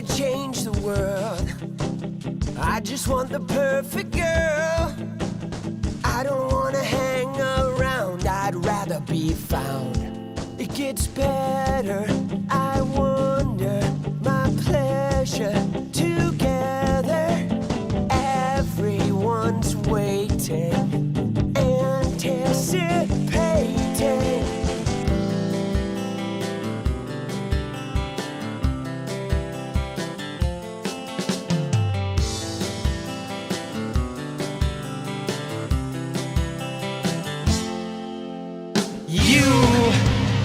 wanna change the world. I just want the perfect girl. I don't wanna hang around, I'd rather be found. It gets better, I wonder, my pleasure together. Everyone's waiting, anticipating.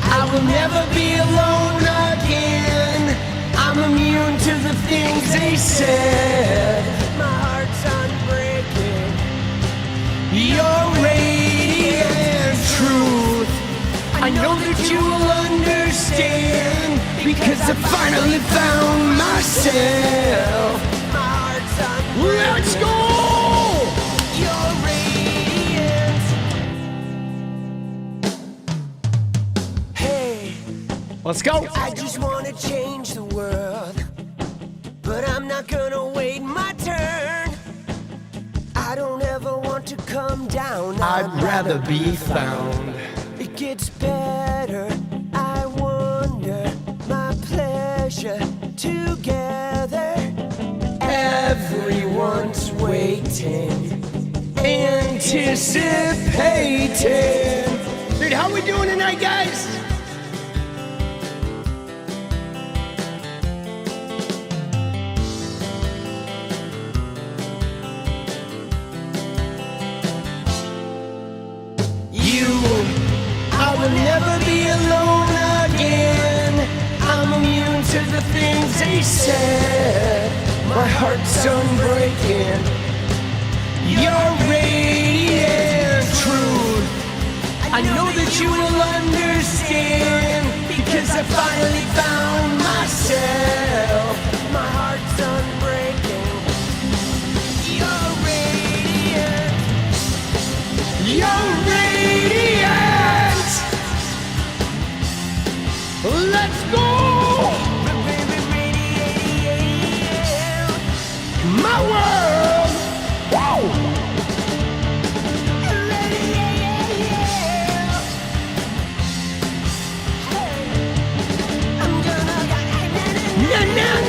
I will never be alone again. I'm immune to the things they said. My heart's unbreaking. You're radiant truth. I know that you will understand, because I finally found myself. My heart's unbreaking. Let's go! You're radiant. Hey, let's go. I just wanna change the world, but I'm not gonna wait my turn. I don't ever want to come down, I'd rather be found. It gets better, I wonder, my pleasure together. Everyone's waiting, anticipating. Dude, how we doing tonight, guys? I will never be alone again. I'm immune to the things they said. My heart's unbreaking. You're radiant truth. I know that you will understand, because I finally found myself. My heart's unbreaking. You're radiant. You're radiant. Let's go! My world! Wow!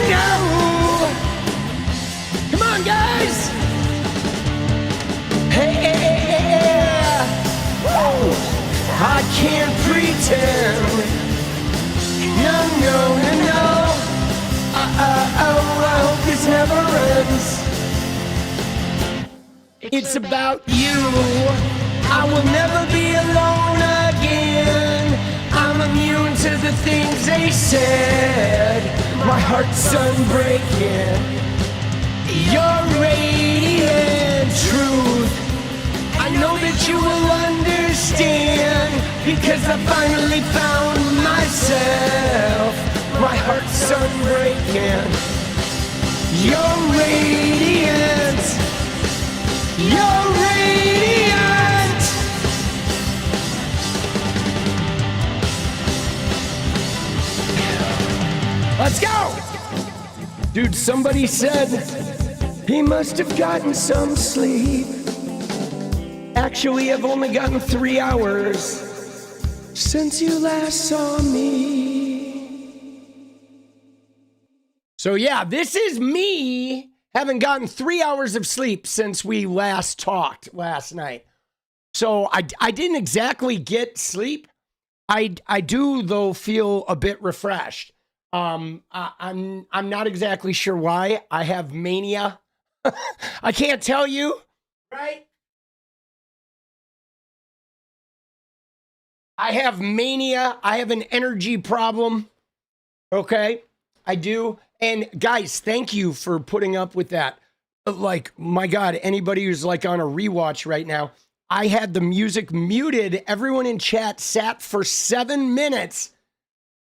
No! Come on, guys! Hey! Whoa! I can't pretend. No. I hope this never ends. It's about you. I will never be alone again. I'm immune to the things they said. My heart's unbreaking. You're radiant truth. I know that you will understand, because I finally found myself. My heart's unbreaking. You're radiant. You're radiant. Let's go! Dude, somebody said he must have gotten some sleep. Actually, I've only gotten 3 hours since you last saw me. So yeah, this is me having gotten 3 hours of sleep since we last talked last night. So I didn't exactly get sleep. I do though feel a bit refreshed. I'm not exactly sure why. I have mania. I can't tell you, right? I have mania. I have an energy problem. Okay, I do. And guys, thank you for putting up with that. Like, my God, anybody who's like on a rewatch right now, I had the music muted. Everyone in chat sat for 7 minutes,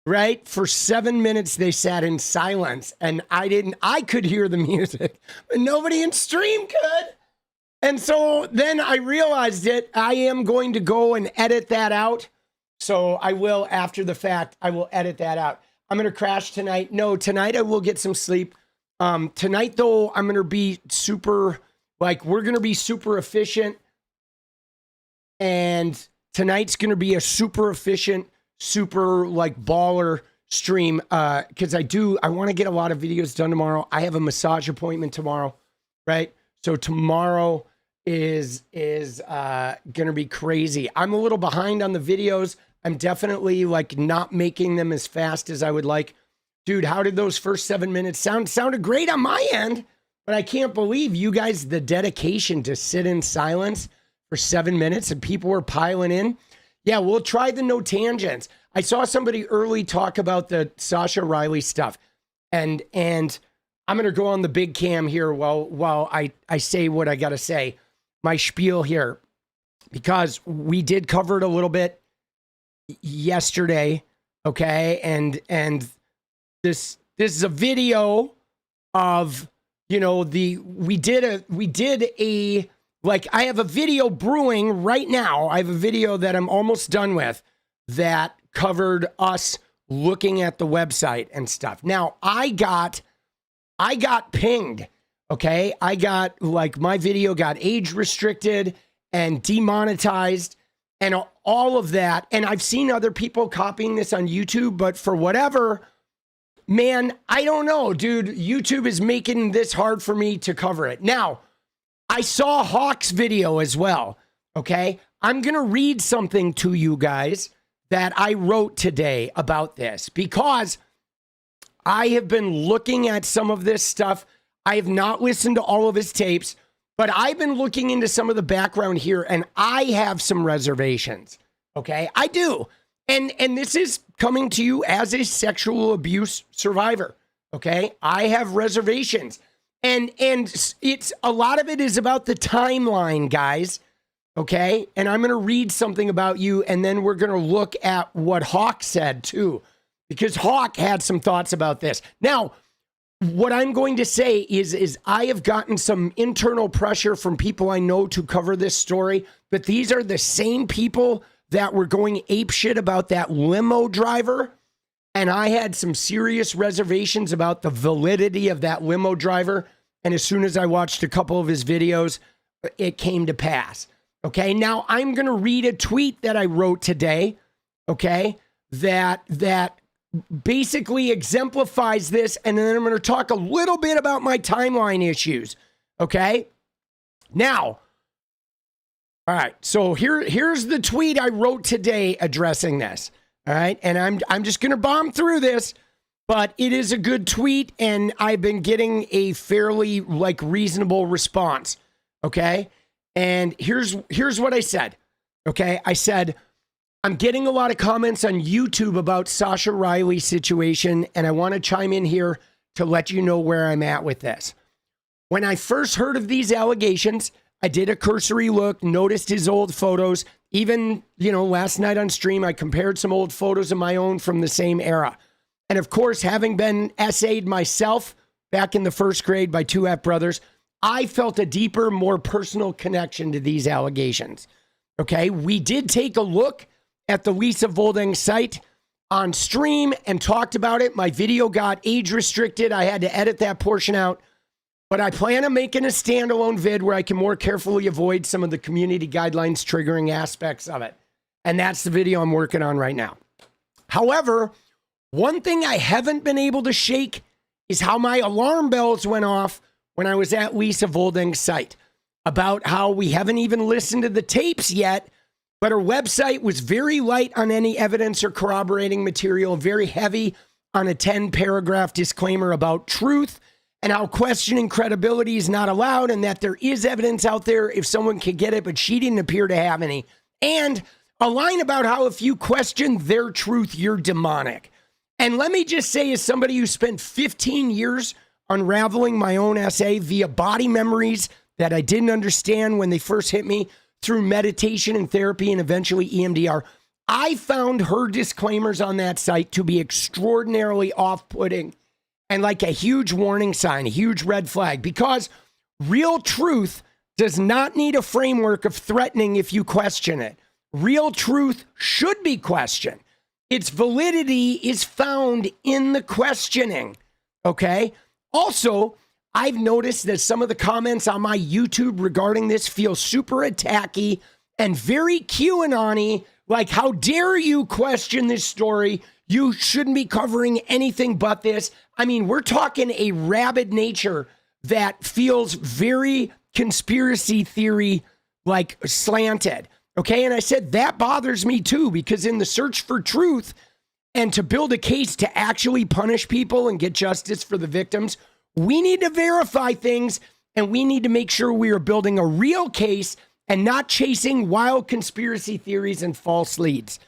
right? For 7 minutes, they sat in silence, and I could hear the music, but nobody in stream could. And so then I realized it. I am going to go and edit that out. So I will, after the fact, I will edit that out. I'm going to crash tonight. No, tonight I will get some sleep. Tonight, though, I'm going to be super, like, we're going to be super efficient. And tonight's going to be a super efficient, super, like, baller stream. Because I want to get a lot of videos done tomorrow. I have a massage appointment tomorrow, right? So tomorrow is going to be crazy. I'm a little behind on the videos. I'm definitely like not making them as fast as I would like. Dude, how did those first 7 minutes sound? Sounded great on my end, but I can't believe you guys, the dedication to sit in silence for 7 minutes and people were piling in. Yeah, we'll try the no tangents. I saw somebody early talk about the Sasha Riley stuff, and I'm going to go on the big cam here while I say what I got to say, my spiel here, because we did cover it a little bit yesterday, okay? And this is a video of, you know, we did a like, I have a video brewing right now. I have a video that I'm almost done with that covered us looking at the website and stuff. Now, I got pinged, okay? I got, like, my video got age restricted and demonetized and all of that. And I've seen other people copying this on YouTube, but for whatever, man, I don't know, dude. YouTube is making this hard for me to cover it. Now, I saw Hawk's video as well, okay? I'm going to read something to you guys that I wrote today about this because I have been looking at some of this stuff. I have not listened to all of his tapes, but I've been looking into some of the background here, and I have some reservations, okay? I do. And this is coming to you as a sexual abuse survivor, okay? I have reservations. And it's a lot of it is about the timeline, guys, okay? And I'm going to read something about you, and then we're going to look at what Hawk said, too, because Hawk had some thoughts about this. Now, what I'm going to say is I have gotten some internal pressure from people I know to cover this story, but these are the same people that were going apeshit about that limo driver, and I had some serious reservations about the validity of that limo driver, and as soon as I watched a couple of his videos, it came to pass. Okay, now I'm going to read a tweet that I wrote today, okay, that basically exemplifies this, and then I'm going to talk a little bit about my timeline issues, okay? Now, all right, so here's the tweet I wrote today addressing this, all right? And I'm just going to bomb through this, but it is a good tweet, and I've been getting a fairly, like, reasonable response, okay? And here's what I said, okay? I said, I'm getting a lot of comments on YouTube about Sasha Riley's situation, and I want to chime in here to let you know where I'm at with this. When I first heard of these allegations, I did a cursory look, noticed his old photos. Even, you know, last night on stream, I compared some old photos of my own from the same era. And of course, having been SA'd myself back in the first grade by two F brothers, I felt a deeper, more personal connection to these allegations. Okay, we did take a look at the 𝗙cie𝗶𝗹𝗀 site on stream and talked about it. My video got age restricted. I had to edit that portion out. But I plan on making a standalone vid where I can more carefully avoid some of the community guidelines triggering aspects of it. And that's the video I'm working on right now. However, one thing I haven't been able to shake is how my alarm bells went off when I was at 𝗙cie𝗶𝗹𝗀's site about how we haven't even listened to the tapes yet, but her website was very light on any evidence or corroborating material, very heavy on a 10-paragraph disclaimer about truth and how questioning credibility is not allowed and that there is evidence out there if someone can get it, but she didn't appear to have any. And a line about how if you question their truth, you're demonic. And let me just say, as somebody who spent 15 years unraveling my own essay via body memories that I didn't understand when they first hit me, through meditation and therapy and eventually EMDR, I found her disclaimers on that site to be extraordinarily off-putting and like a huge warning sign, a huge red flag, because real truth does not need a framework of threatening if you question it. Real truth should be questioned. its validity is found in the questioning. Okay. Also, I've noticed that some of the comments on my YouTube regarding this feel super attacky and very QAnon-y, like, how dare you question this story? You shouldn't be covering anything but this. I mean, we're talking a rabid nature that feels very conspiracy theory, like, slanted. Okay, and I said that bothers me too, because in the search for truth and to build a case to actually punish people and get justice for the victims, we need to verify things, and we need to make sure we are building a real case and not chasing wild conspiracy theories and false leads.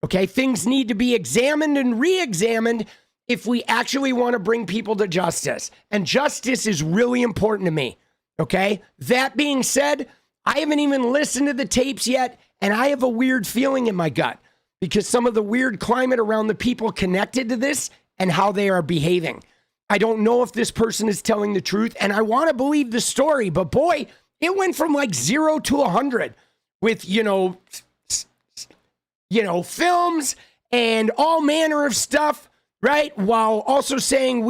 Okay, things need to be examined and re-examined if we actually want to bring people to justice. And justice is really important to me. Okay, that being said, I haven't even listened to the tapes yet, and I have a weird feeling in my gut because some of the weird climate around the people connected to this and how they are behaving. I don't know if this person is telling the truth, and I want to believe the story, but boy, it went from like 0 to 100 with, films and all manner of stuff, right? While also saying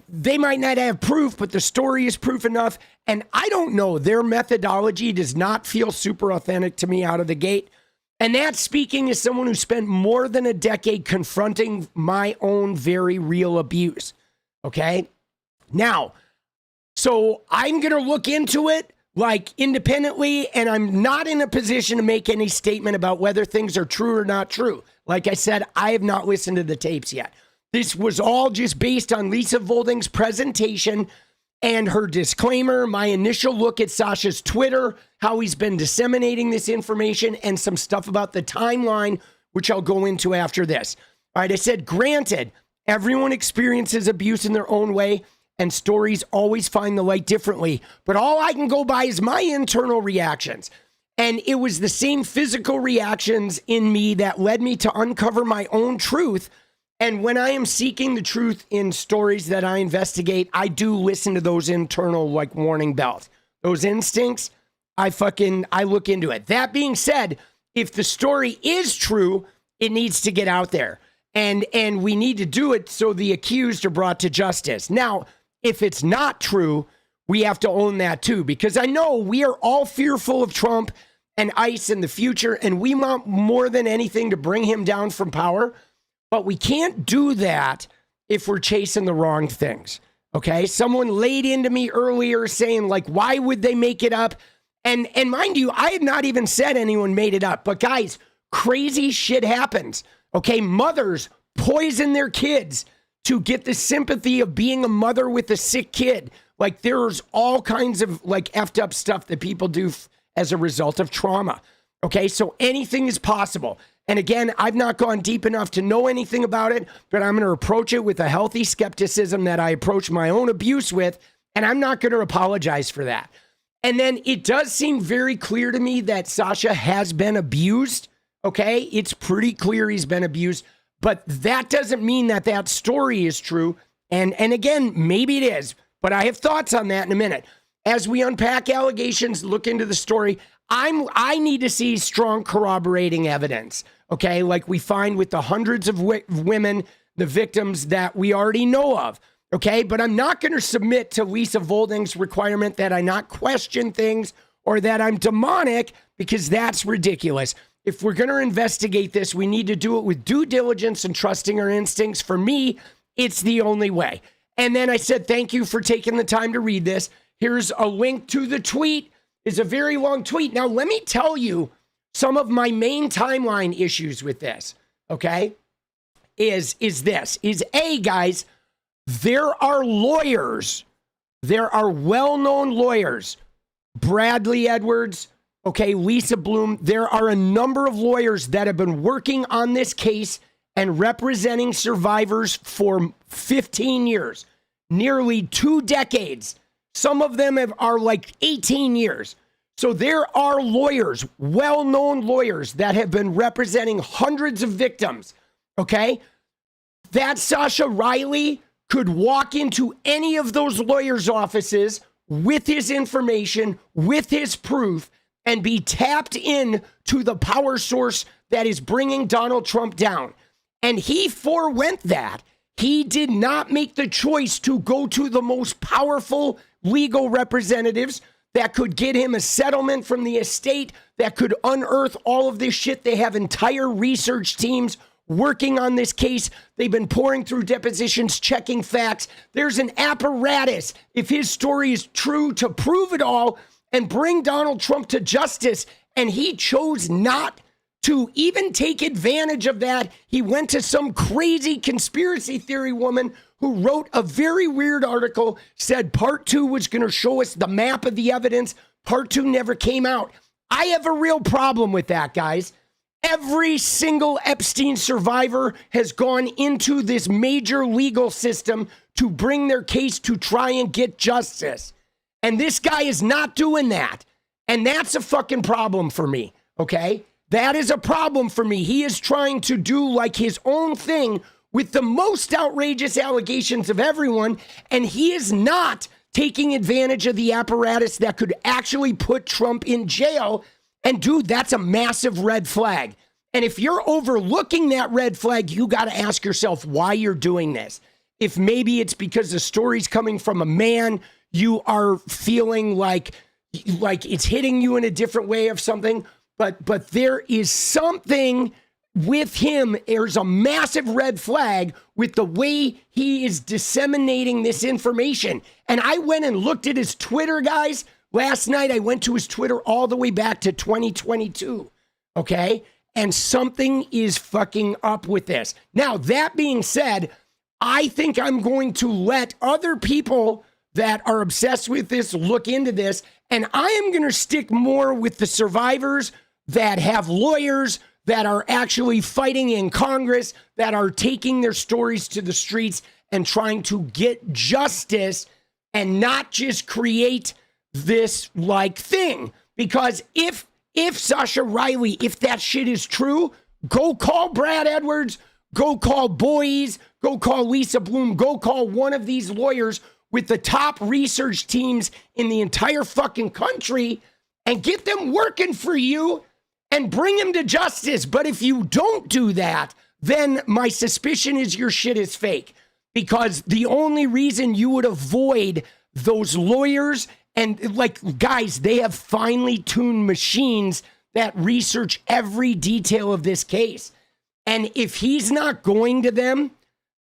they might not have proof, but the story is proof enough. And I don't know, their methodology does not feel super authentic to me out of the gate. And that's speaking as someone who spent more than a decade confronting my own very real abuse. Okay. Now, so I'm going to look into it like independently, and I'm not in a position to make any statement about whether things are true or not true. Like I said, I have not listened to the tapes yet. This was all just based on 𝗙ecie𝗶𝗹𝗀𝗀's presentation and her disclaimer, my initial look at Sasha's Twitter, how he's been disseminating this information, and some stuff about the timeline, which I'll go into after this. All right, I said, granted, everyone experiences abuse in their own way, and stories always find the light differently. But all I can go by is my internal reactions. And it was the same physical reactions in me that led me to uncover my own truth. And when I am seeking the truth in stories that I investigate, I do listen to those internal, like, warning bells. Those instincts, I look into it. That being said, if the story is true, it needs to get out there. And we need to do it so the accused are brought to justice. Now, if it's not true, we have to own that too, because I know we are all fearful of Trump and ICE in the future, and we want more than anything to bring him down from power. But we can't do that if we're chasing the wrong things. Okay. Someone laid into me earlier saying, like, why would they make it up? And mind you, I had not even said anyone made it up, but guys, crazy shit happens. Okay. Mothers poison their kids to get the sympathy of being a mother with a sick kid. Like, there's all kinds of, like, effed up stuff that people do as a result of trauma. Okay. So anything is possible. And again, I've not gone deep enough to know anything about it, but I'm going to approach it with a healthy skepticism that I approach my own abuse with, and I'm not going to apologize for that. And then it does seem very clear to me that Sasha has been abused, okay? It's pretty clear he's been abused, but that doesn't mean that that story is true. And again, maybe it is, but I have thoughts on that in a minute. As we unpack allegations, look into the story, I need to see strong corroborating evidence, okay? Like we find with the hundreds of women, the victims that we already know of, okay? But I'm not going to submit to 𝗙ecie𝗶𝗶𝗀𝗀's requirement that I not question things or that I'm demonic, because that's ridiculous. If we're going to investigate this, we need to do it with due diligence and trusting our instincts. For me, it's the only way. And then I said, thank you for taking the time to read this. Here's a link to the tweet. It's a very long tweet. Now, let me tell you some of my main timeline issues with this, okay? Is A, guys, there are lawyers. There are well-known lawyers. Bradley Edwards, okay, Lisa Bloom. There are a number of lawyers that have been working on this case and representing survivors for 15 years, nearly 2 decades. Some of them are like 18 years. So there are lawyers, well-known lawyers that have been representing hundreds of victims, okay? That Sasha Riley could walk into any of those lawyers' offices with his information, with his proof, and be tapped in to the power source that is bringing Donald Trump down. And he forewent that. He did not make the choice to go to the most powerful legal representatives that could get him a settlement from the estate, that could unearth all of this shit. They have entire research teams working on this case. They've been pouring through depositions, checking facts. There's an apparatus, if his story is true, to prove it all and bring Donald Trump to justice. And he chose not to even take advantage of that. He went to some crazy conspiracy theory woman who wrote a very weird article, said part 2 was going to show us the map of the evidence. Part 2 never came out. I have a real problem with that, guys. Every single Epstein survivor has gone into this major legal system to bring their case to try and get justice. And this guy is not doing that. And that's a fucking problem for me, okay? That is a problem for me. He is trying to do like his own thing with the most outrageous allegations of everyone, and he is not taking advantage of the apparatus that could actually put Trump in jail. And dude, that's a massive red flag. And if you're overlooking that red flag, you got to ask yourself why you're doing this. If maybe it's because the story's coming from a man, you are feeling like it's hitting you in a different way of something, but there is something with him. There's a massive red flag with the way he is disseminating this information. And I went and looked at his Twitter, guys. Last night, I went to his Twitter all the way back to 2022, okay? And something is fucking up with this. Now, that being said, I think I'm going to let other people that are obsessed with this look into this, and I am going to stick more with the survivors that have lawyers, that are actually fighting in Congress, that are taking their stories to the streets and trying to get justice and not just create this like thing. Because if Sasha Riley, if that shit is true, go call Brad Edwards, go call Boys, go call Lisa Bloom, go call one of these lawyers with the top research teams in the entire fucking country and get them working for you and bring him to justice. But if you don't do that, then my suspicion is your shit is fake. Because the only reason you would avoid those lawyers, and like, guys, they have finely tuned machines that research every detail of this case. And if he's not going to them,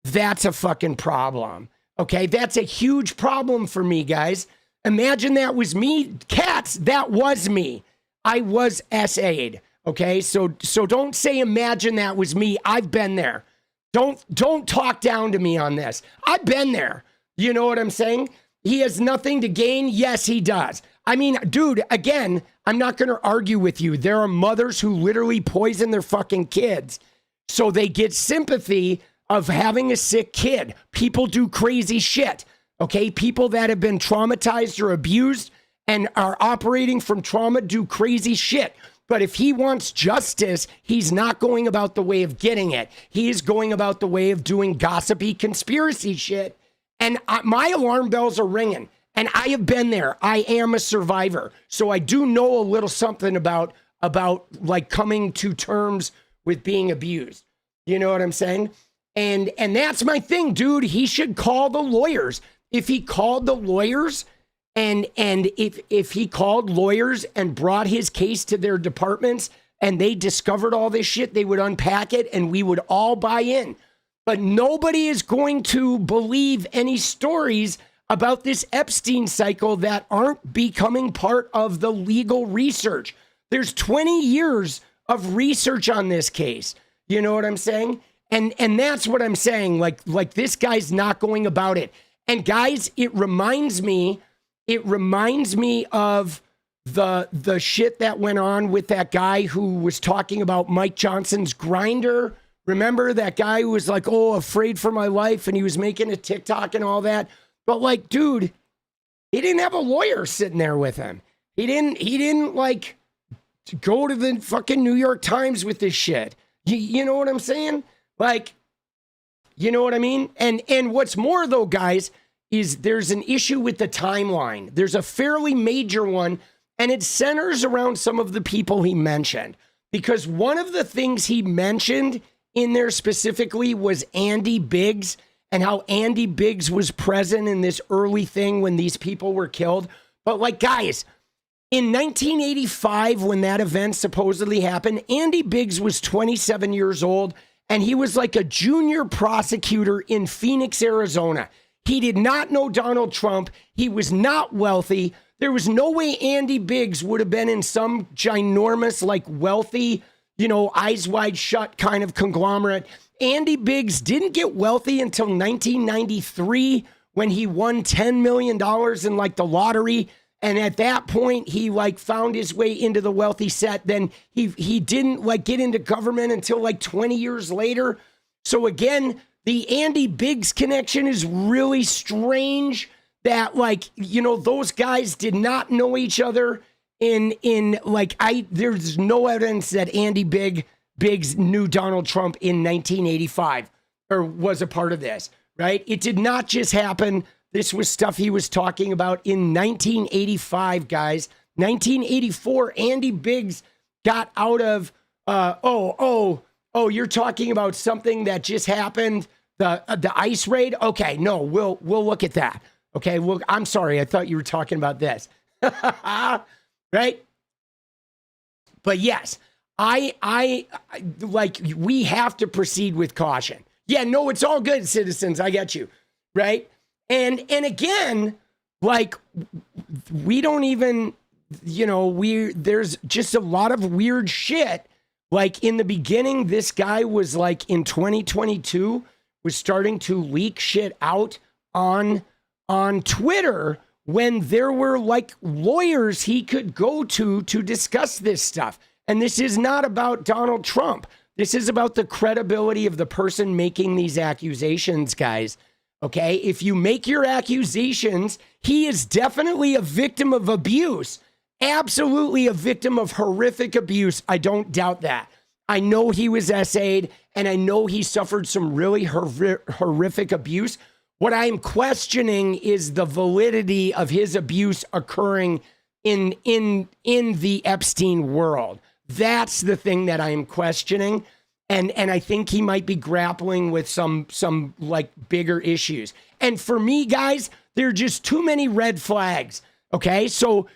that's a fucking problem. Okay, that's a huge problem for me, guys. Imagine that was me. Cats, that was me. I was SA'd. Okay, so don't say imagine that was me. I've been there. Don't talk down to me on this. I've been there. You know what I'm saying? He has nothing to gain. Yes, he does. I mean, dude, again, I'm not going to argue with you. There are mothers who literally poison their fucking kids so they get sympathy of having a sick kid. People do crazy shit. Okay, people that have been traumatized or abused and are operating from trauma do crazy shit. But if he wants justice, he's not going about the way of getting it. He is going about the way of doing gossipy conspiracy shit. And my alarm bells are ringing. And I have been there. I am a survivor. So I do know a little something about like coming to terms with being abused. You know what I'm saying? And that's my thing, dude. He should call the lawyers. If he called the lawyers and if he called lawyers and brought his case to their departments and they discovered all this shit, they would unpack it and we would all buy in. But nobody is going to believe any stories about this Epstein cycle that aren't becoming part of the legal research. There's 20 years of research on this case. You know what I'm saying? And that's what I'm saying. Like this guy's not going about it. And guys, it reminds me of the shit that went on with that guy who was talking about Mike Johnson's Grindr. Remember that guy who was like, oh, afraid for my life, and he was making a TikTok and all that. But like, dude, he didn't have a lawyer sitting there with him. He didn't like go to the fucking New York Times with this shit. You know what I'm saying? Like, you know what I mean? And what's more though, guys, is there's an issue with the timeline. There's a fairly major one, and it centers around some of the people he mentioned. Because one of the things he mentioned in there specifically was Andy Biggs, and how Andy Biggs was present in this early thing when these people were killed. But like, guys, in 1985, when that event supposedly happened, Andy Biggs was 27 years old, and he was like a junior prosecutor in Phoenix, Arizona. He did not know Donald Trump. He was not wealthy. There was no way Andy Biggs would have been in some ginormous, like, wealthy, you know, eyes wide shut kind of conglomerate. Andy Biggs didn't get wealthy until 1993 when he won $10 million in like the lottery. And at that point, he like found his way into the wealthy set. Then he didn't like get into government until like 20 years later. So again, the Andy Biggs connection is really strange that like, you know, those guys did not know each other there's no evidence that Andy Biggs knew Donald Trump in 1985 or was a part of this, right? It did not just happen. This was stuff he was talking about in 1985, guys. 1984, Andy Biggs got out of, you're talking about something that just happened, the ICE raid? Okay, no, we'll look at that. Okay, well, I'm sorry, I thought you were talking about this. Right? But yes, I like, we have to proceed with caution. Yeah, no, it's all good, citizens. I get you. Right? And again, like, we don't even, you know, there's just a lot of weird shit. Like in the beginning, this guy was like in 2022 was starting to leak shit out on Twitter when there were like lawyers he could go to discuss this stuff. And this is not about Donald Trump. This is about the credibility of the person making these accusations, guys. Okay, if you make your accusations, he is definitely a victim of abuse. Absolutely a victim of horrific abuse. I don't doubt that. I know he was SA'd, and I know he suffered some really horrific abuse. What I'm questioning is the validity of his abuse occurring in the Epstein world. That's the thing that I am questioning. And I think he might be grappling with some like bigger issues. And for me, guys, there are just too many red flags. Okay, so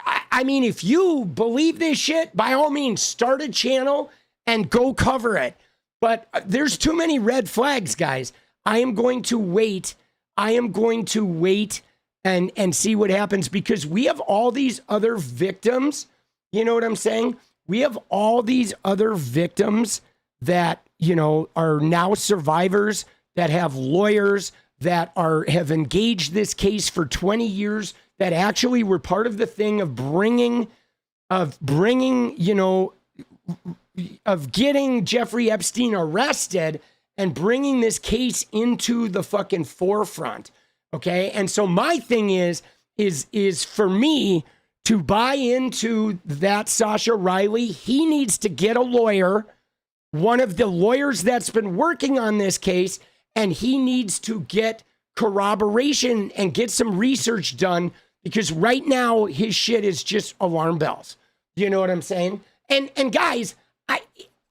I mean, if you believe this shit, by all means, start a channel and go cover it. But there's too many red flags, guys. I am going to wait. And see what happens, because we have all these other victims. You know what I'm saying? We have all these other victims that, you know, are now survivors, that have lawyers, that have engaged this case for 20 years, that actually were part of the thing of bringing, you know, of getting Jeffrey Epstein arrested and bringing this case into the fucking forefront. Okay. And so my thing is for me to buy into that Sasha Riley, he needs to get a lawyer, one of the lawyers that's been working on this case, and he needs to get corroboration and get some research done, because right now his shit is just alarm bells. You know what I'm saying? And guys, I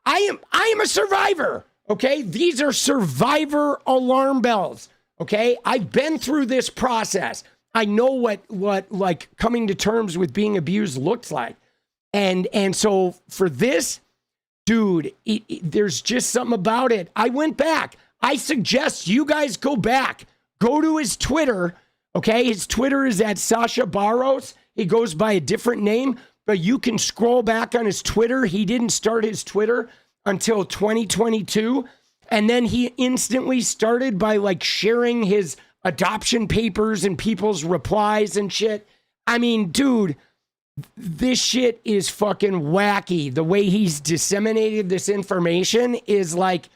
am a survivor. Okay. These are survivor alarm bells. Okay. I've been through this process. I know what like coming to terms with being abused looks like. And so for this dude, there's just something about it. I went back. I suggest you guys go back, go to his Twitter. Okay. His Twitter is at 𝗙cie𝗶𝗹𝗀. He goes by a different name, but you can scroll back on his Twitter. He didn't start his Twitter until 2022. And then he instantly started by like sharing his adoption papers and people's replies and shit. I mean, dude, this shit is fucking wacky. The way he's disseminated this information is like,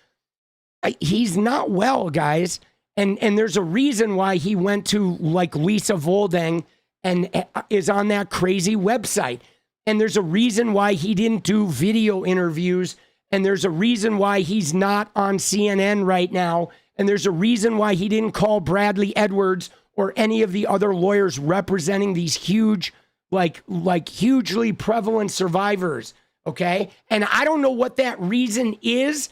he's not well, guys. And there's a reason why he went to like 𝗙ecie𝗶𝗹𝗀 and is on that crazy website. And there's a reason why he didn't do video interviews. And there's a reason why he's not on CNN right now. And there's a reason why he didn't call Bradley Edwards or any of the other lawyers representing these huge, like hugely prevalent survivors. Okay. And I don't know what that reason is,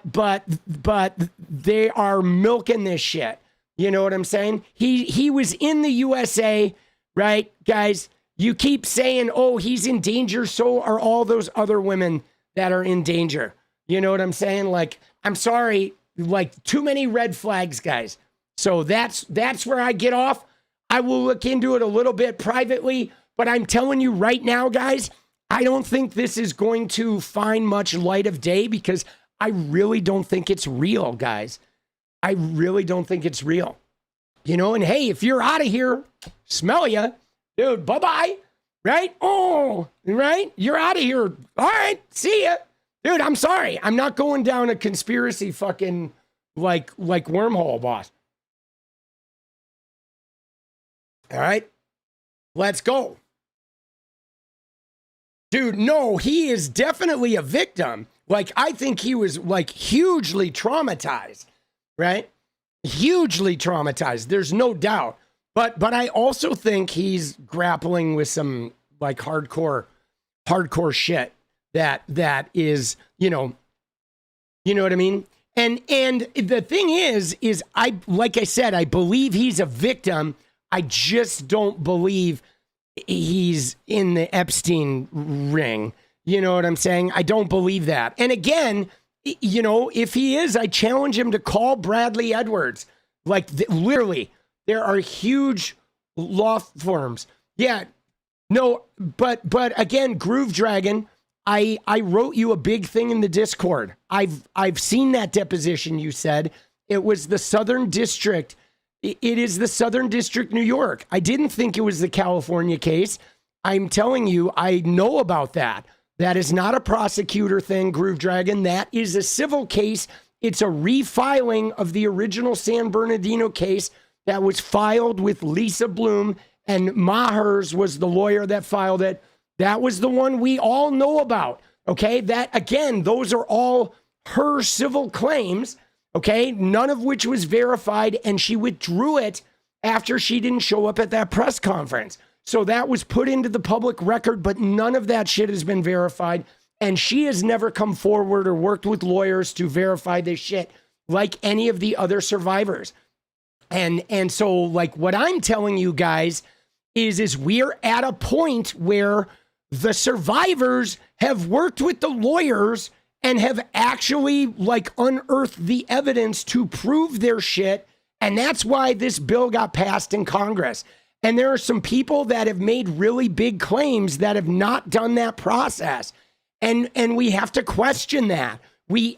but they are milking this shit. You know what I'm saying? He was in the USA, right, guys? You keep saying, oh, he's in danger. So are all those other women that are in danger. You know what I'm saying? Like, I'm sorry, like too many red flags, guys. So that's where I get off. I will look into it a little bit privately, but I'm telling you right now, guys, I don't think this is going to find much light of day because I really don't think it's real, guys. I really don't think it's real. You know, and hey, if you're out of here, smell ya, dude, bye-bye, right? Oh, right? You're out of here. All right, see ya. Dude, I'm sorry. I'm not going down a conspiracy fucking like wormhole, boss. All right, let's go. Dude, no, he is definitely a victim. Like, I think he was like hugely traumatized, right? Hugely traumatized. There's no doubt. But I also think he's grappling with some like hardcore shit that is, you know what I mean? And the thing is like I said, I believe he's a victim. I just don't believe he's in the Epstein ring. You know what I'm saying? I don't believe that. And again, you know, if he is, I challenge him to call Bradley Edwards. Like, literally, there are huge law firms. Yeah, no, but again, Groove Dragon, I wrote you a big thing in the Discord. I've seen that deposition. You said it was the Southern District. It is the Southern District, New York. I didn't think it was the California case. I'm telling you, I know about that. That is not a prosecutor thing, Groove Dragon. That is a civil case. It's a refiling of the original San Bernardino case that was filed with Lisa Bloom, and Mahers was the lawyer that filed it. That was the one we all know about. Okay, that again, those are all her civil claims. Okay, none of which was verified, and she withdrew it after she didn't show up at that press conference. So that was put into the public record, but none of that shit has been verified. And she has never come forward or worked with lawyers to verify this shit like any of the other survivors. And so like what I'm telling you guys is we're at a point where the survivors have worked with the lawyers and have actually like unearthed the evidence to prove their shit. And that's why this bill got passed in Congress. And there are some people that have made really big claims that have not done that process. And we have to question that.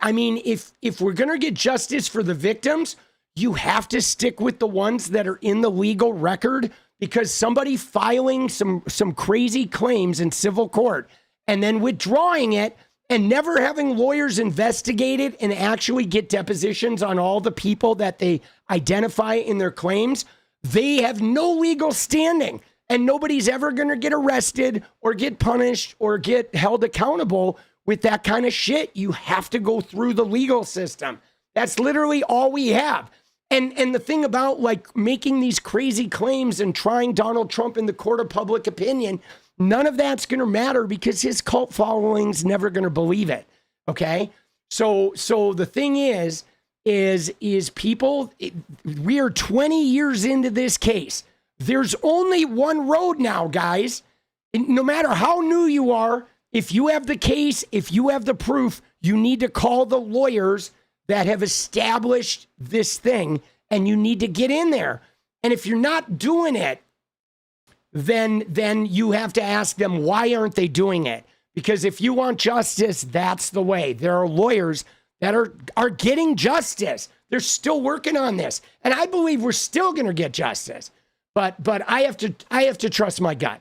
I mean, if we're going to get justice for the victims, you have to stick with the ones that are in the legal record, because somebody filing some crazy claims in civil court and then withdrawing it and never having lawyers investigate it and actually get depositions on all the people that they identify in their claims, they have no legal standing, and nobody's ever going to get arrested or get punished or get held accountable with that kind of shit. You have to go through the legal system. That's literally all we have. And the thing about like making these crazy claims and trying Donald Trump in the court of public opinion, none of that's going to matter because his cult following's never going to believe it. Okay. So the thing is people, we are 20 years into this case. There's only one road now, guys. No matter how new you are, if you have the case, if you have the proof, you need to call the lawyers that have established this thing, and you need to get in there. And if you're not doing it, then you have to ask them, why aren't they doing it? Because if you want justice, that's the way. There are lawyers that are getting justice. They're still working on this. And I believe we're still going to get justice. But I have to trust my gut.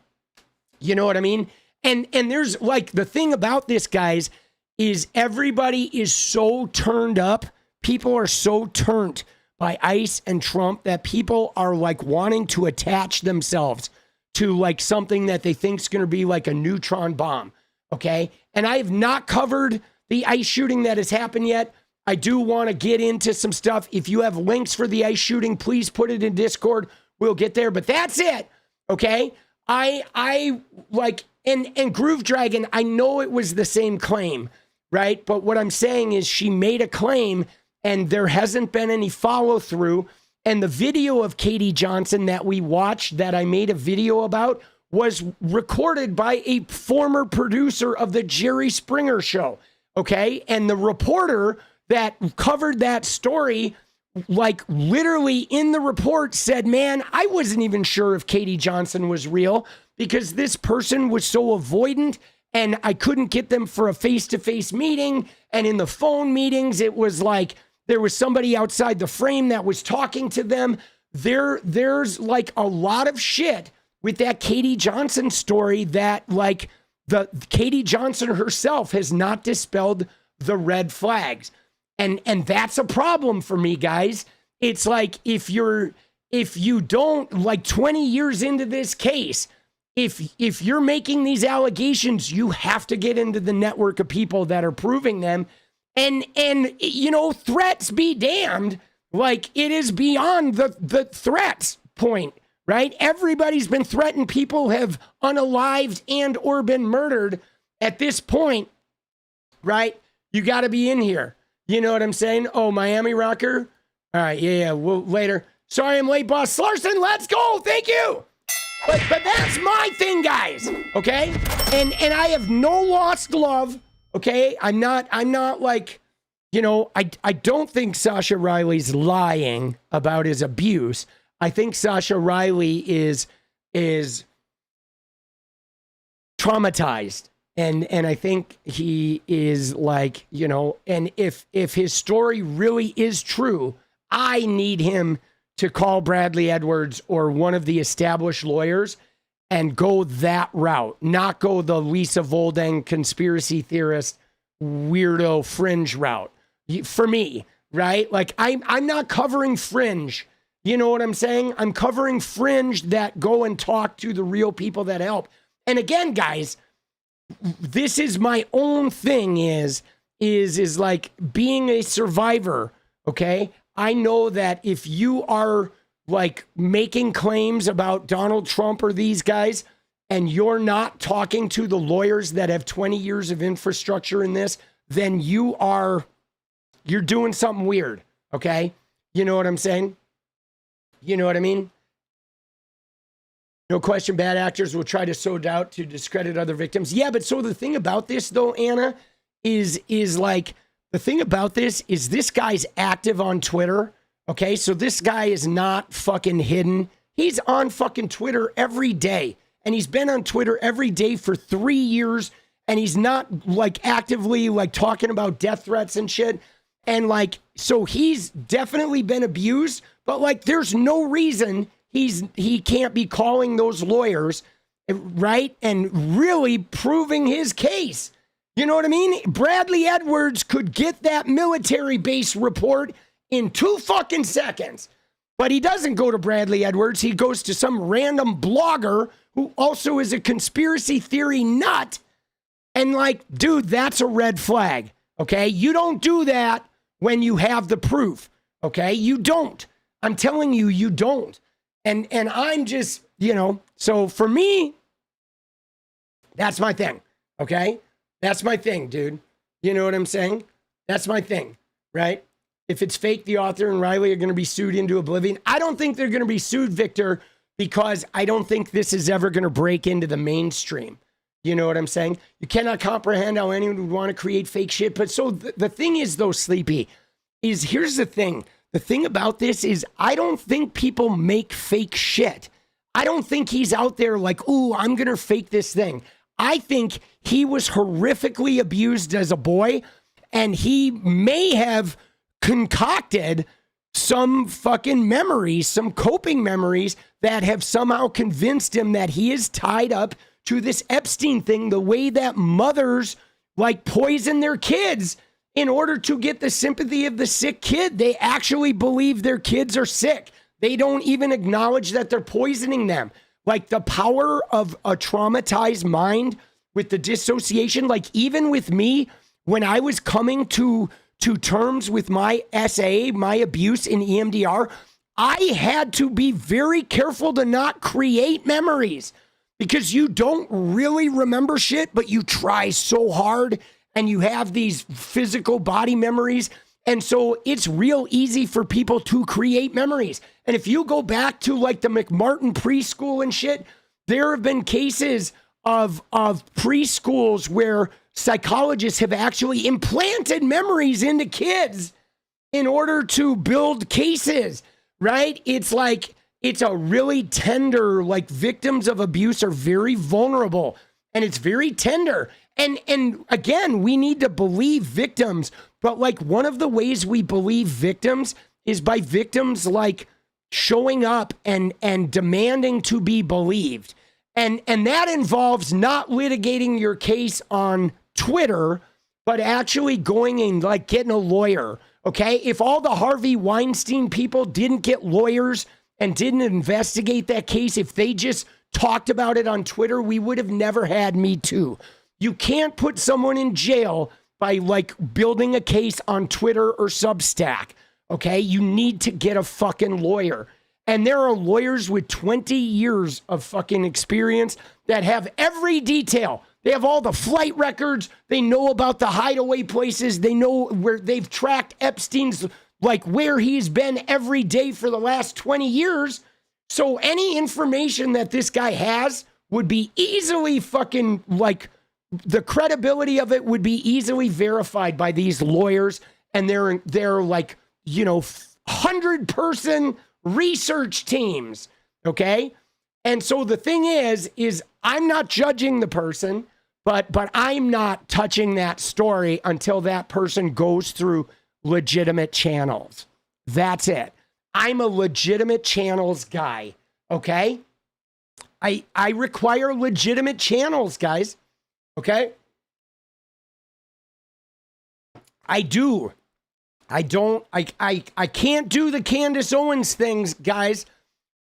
You know what I mean? And there's like, the thing about this, guys, is everybody is so turned up. People are so turned by ICE and Trump that people are like wanting to attach themselves to like something that they think is going to be like a neutron bomb. Okay. And I have not covered the ICE shooting that has happened yet. I do want to get into some stuff. If you have links for the ICE shooting, please put it in Discord. We'll get there, but that's it. Okay. I like, and Groove Dragon, I know it was the same claim, right? But what I'm saying is she made a claim and there hasn't been any follow through. And the video of Katie Johnson that we watched, that I made a video about, was recorded by a former producer of the Jerry Springer show. Okay. And the reporter that covered that story, like literally in the report, said, man, I wasn't even sure if Katie Johnson was real because this person was so avoidant and I couldn't get them for a face-to-face meeting. And in the phone meetings, it was like there was somebody outside the frame that was talking to them. There's like a lot of shit with that Katie Johnson story that like the Katie Johnson herself has not dispelled the red flags. And that's a problem for me, guys. It's like if you don't, like 20 years into this case, if you're making these allegations, you have to get into the network of people that are proving them. And you know, threats be damned. Like it is beyond the threats point, right? Everybody's been threatened. People have unalived and or been murdered at this point, right? You got to be in here. You know what I'm saying? Oh, Miami Rocker. All right. Yeah. Well, later. Sorry, I'm late, boss. Larson, let's go. Thank you. But that's my thing, guys. Okay. And I have no lost love. Okay. I'm not like, you know, I don't think Sasha Riley's lying about his abuse. I think Sasha Riley is traumatized. And I think he is like, you know, and if his story really is true, I need him to call Bradley Edwards or one of the established lawyers and go that route, not go the Lisa Voldeng conspiracy theorist, weirdo fringe route. For me, right? Like I'm not covering fringe. You know what I'm saying? I'm covering fringe that go and talk to the real people that help. And again, guys, this is my own thing is like being a survivor. Okay. I know that if you are like making claims about Donald Trump or these guys, and you're not talking to the lawyers that have 20 years of infrastructure in this, then you're doing something weird. Okay. You know what I'm saying? You know what I mean? No question, bad actors will try to sow doubt to discredit other victims. Yeah, but so the thing about this, though, Anna, is like, the thing about this is this guy's active on Twitter, okay? So this guy is not fucking hidden. He's on fucking Twitter every day, and he's been on Twitter every day for 3 years, and he's not, like, actively, like, talking about death threats and shit. And, like, so he's definitely been abused, but, like, there's no reason he can't be calling those lawyers, right? And really proving his case. You know what I mean? Bradley Edwards could get that military base report in 2 fucking seconds. But he doesn't go to Bradley Edwards. He goes to some random blogger who also is a conspiracy theory nut. And like, dude, that's a red flag. Okay? You don't do that when you have the proof. Okay? You don't. I'm telling you, you don't. And I'm just, you know, so for me, that's my thing, okay? That's my thing, dude. You know what I'm saying? That's my thing, right? If it's fake, the author and Riley are going to be sued into oblivion. I don't think they're going to be sued, Victor, because I don't think this is ever going to break into the mainstream. You know what I'm saying? You cannot comprehend how anyone would want to create fake shit. But so the thing is, though, Sleepy, is here's the thing. The thing about this is I don't think people make fake shit. I don't think he's out there like, ooh, I'm going to fake this thing. I think he was horrifically abused as a boy, and he may have concocted some fucking memories, some coping memories that have somehow convinced him that he is tied up to this Epstein thing, the way that mothers like poison their kids in order to get the sympathy of the sick kid. They actually believe their kids are sick. They don't even acknowledge that they're poisoning them. Like the power of a traumatized mind with the dissociation, like even with me, when I was coming to terms with my SA, my abuse in EMDR, I had to be very careful to not create memories because you don't really remember shit, but you try so hard. and you have these physical body memories. And so it's real easy for people to create memories. And if you go back to like the McMartin preschool and shit, there have been cases of preschools where psychologists have actually implanted memories into kids in order to build cases, right? It's like, it's a really tender, like victims of abuse are very vulnerable and it's very tender. And again, we need to believe victims, but like one of the ways we believe victims is by victims like showing up and demanding to be believed. And that involves not litigating your case on Twitter, but actually going and like getting a lawyer. Okay. If all the Harvey Weinstein people didn't get lawyers and didn't investigate that case, if they just talked about it on Twitter, we would have never had Me Too. You can't put someone in jail by like building a case on Twitter or Substack. Okay. You need to get a fucking lawyer. And there are lawyers with 20 years of fucking experience that have every detail. They have all the flight records. They know about the hideaway places. They know where they've tracked Epstein's, like where he's been every day for the last 20 years. So any information that this guy has would be easily fucking like, the credibility of it would be easily verified by these lawyers. And they're like, 100-person research teams. Okay. And so the thing is I'm not judging the person, but I'm not touching that story until that person goes through legitimate channels. That's it. I'm a legitimate channels guy. Okay. I require legitimate channels, guys. Okay. I do. I can't do the Candace Owens things, guys.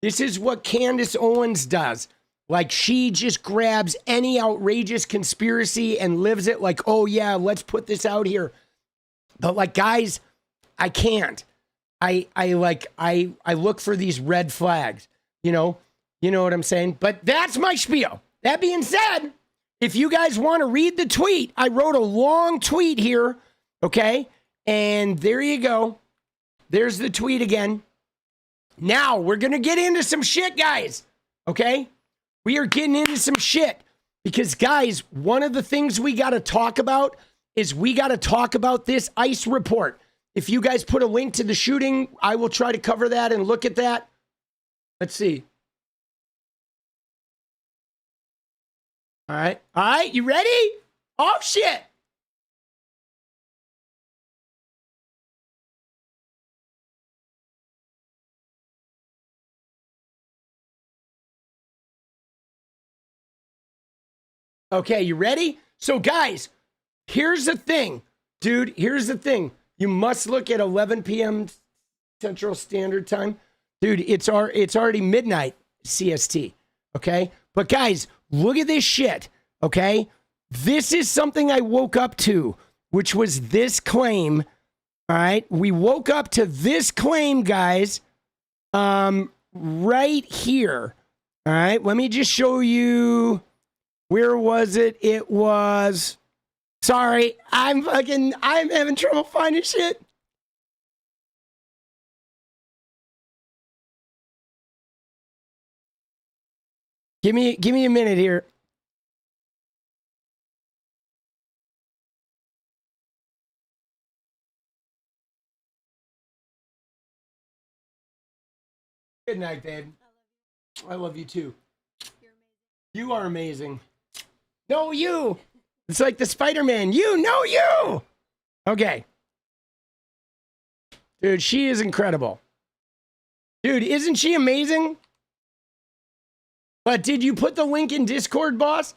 This is what Candace Owens does. Like she just grabs any outrageous conspiracy and lives it like, oh yeah, let's put this out here. But like, guys, I can't. I look for these red flags, you know what I'm saying? But that's my spiel. That being said, if you guys want to read the tweet, I wrote a long tweet here. Okay. And there you go. There's the tweet again. Now we're going to get into some shit, guys. Okay. We are getting into some shit because, guys, one of the things we got to talk about is we got to talk about this ICE report. If you guys put a link to the shooting, I will try to cover that and look at that. Let's see. All right. All right. You ready? Oh, shit. Okay, you ready? So guys, here's the thing, dude. Here's the thing. You must look at 11 p.m. Central Standard Time. Dude, it's already midnight CST, okay? But guys, look at this shit, okay? This is something I woke up to, which was this claim, all right? We woke up to this claim, guys, right here, all right? Let me just show you. Where was it? It was, sorry, I'm having trouble finding shit. Give me a minute here. Good night, babe. I love you too. You are amazing. No, you. It's like the Spider-Man. You. Okay. Dude, she is incredible. Dude, isn't she amazing? But did you put the link in Discord, boss?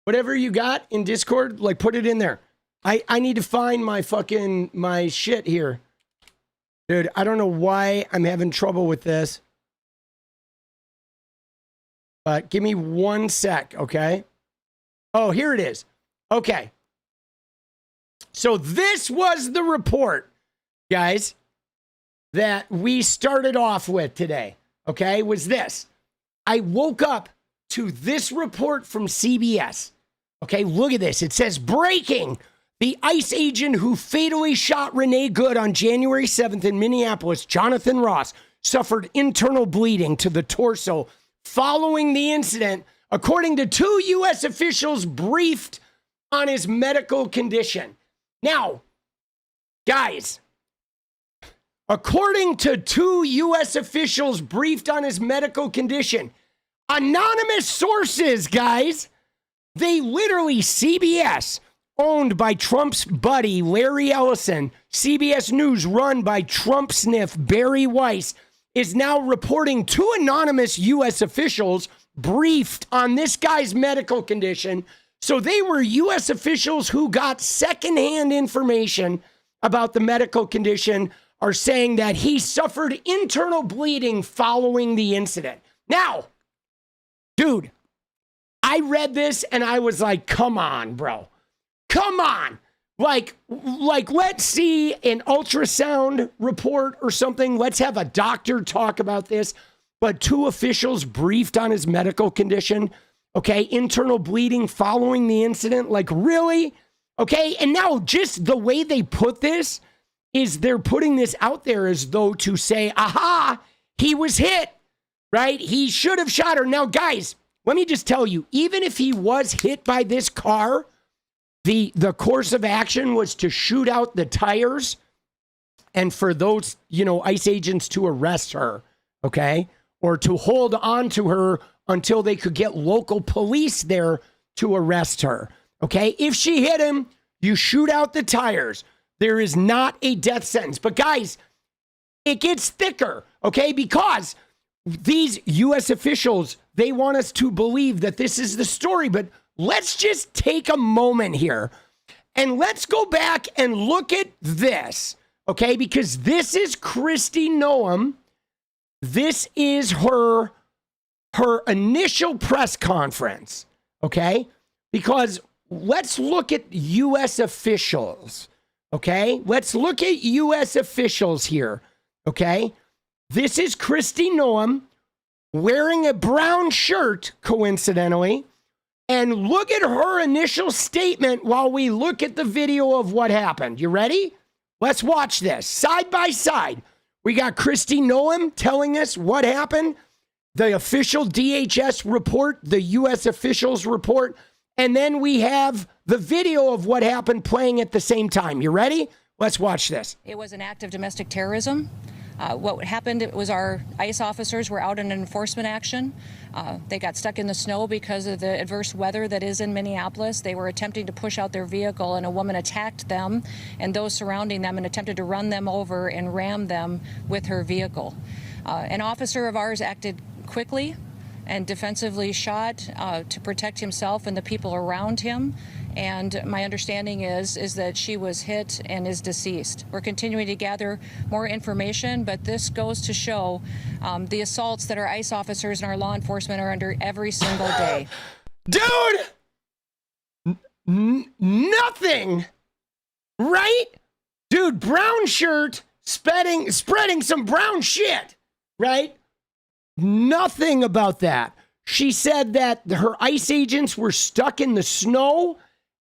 Whatever you got in Discord, like put it in there. I need to find my shit here. Dude, I don't know why I'm having trouble with this. But give me 1 sec, okay? Oh, here it is. Okay. So this was the report, guys, that we started off with today, okay? Was this. I woke up to this report from CBS. Okay, look at this. It says breaking. The ICE agent who fatally shot Renee Good on January 7th in Minneapolis, Jonathan Ross, suffered internal bleeding to the torso following the incident, according to 2 U.S. officials briefed on his medical condition. Now, guys, according to 2 U.S. officials briefed on his medical condition, anonymous sources, guys, they literally, CBS, owned by Trump's buddy, Larry Ellison, CBS News, run by Trump sniff Barry Weiss, is now reporting 2 anonymous U.S. officials briefed on this guy's medical condition. So they were U.S. officials who got secondhand information about the medical condition, are saying that he suffered internal bleeding following the incident. Now, dude, I read this and I was like, come on, bro. Come on. Like, let's see an ultrasound report or something. Let's have a doctor talk about this. But 2 officials briefed on his medical condition. Okay, internal bleeding following the incident. Like, really? Okay, and now just the way they put this is they're putting this out there as though to say, aha, he was hit, right? He should have shot her. Now, guys, let me just tell you, even if he was hit by this car, the course of action was to shoot out the tires and for those, ICE agents to arrest her, okay? Or to hold on to her until they could get local police there to arrest her, okay? If she hit him, you shoot out the tires. There is not a death sentence. But guys, it gets thicker, okay? Because these U.S. officials, they want us to believe that this is the story, but let's just take a moment here and let's go back and look at this, okay? Because this is 𝗙cie 𝗹𝗶. This is her initial press conference, okay? Because let's look at U.S. officials, okay? Let's look at U.S. officials here, okay? This is 𝗙cie 𝗹𝗶 wearing a brown shirt, coincidentally. And look at her initial statement while we look at the video of what happened. You ready? Let's watch this. Side by side. We got 𝗙cie 𝗹𝗶 telling us what happened, the official DHS report, the U.S. officials report, and then we have the video of what happened playing at the same time. You ready? Let's watch this. It was an act of domestic terrorism. What happened was our ICE officers were out in an enforcement action. They got stuck in the snow because of the adverse weather that is in Minneapolis. They were attempting to push out their vehicle, and a woman attacked them and those surrounding them and attempted to run them over and ram them with her vehicle. An officer of ours acted quickly and defensively shot to protect himself and the people around him. And my understanding is that she was hit and is deceased. We're continuing to gather more information, but this goes to show the assaults that our ICE officers and our law enforcement are under every single day. Dude! Nothing! Right? Dude, brown shirt, spreading some brown shit, right? Nothing about that. She said that her ICE agents were stuck in the snow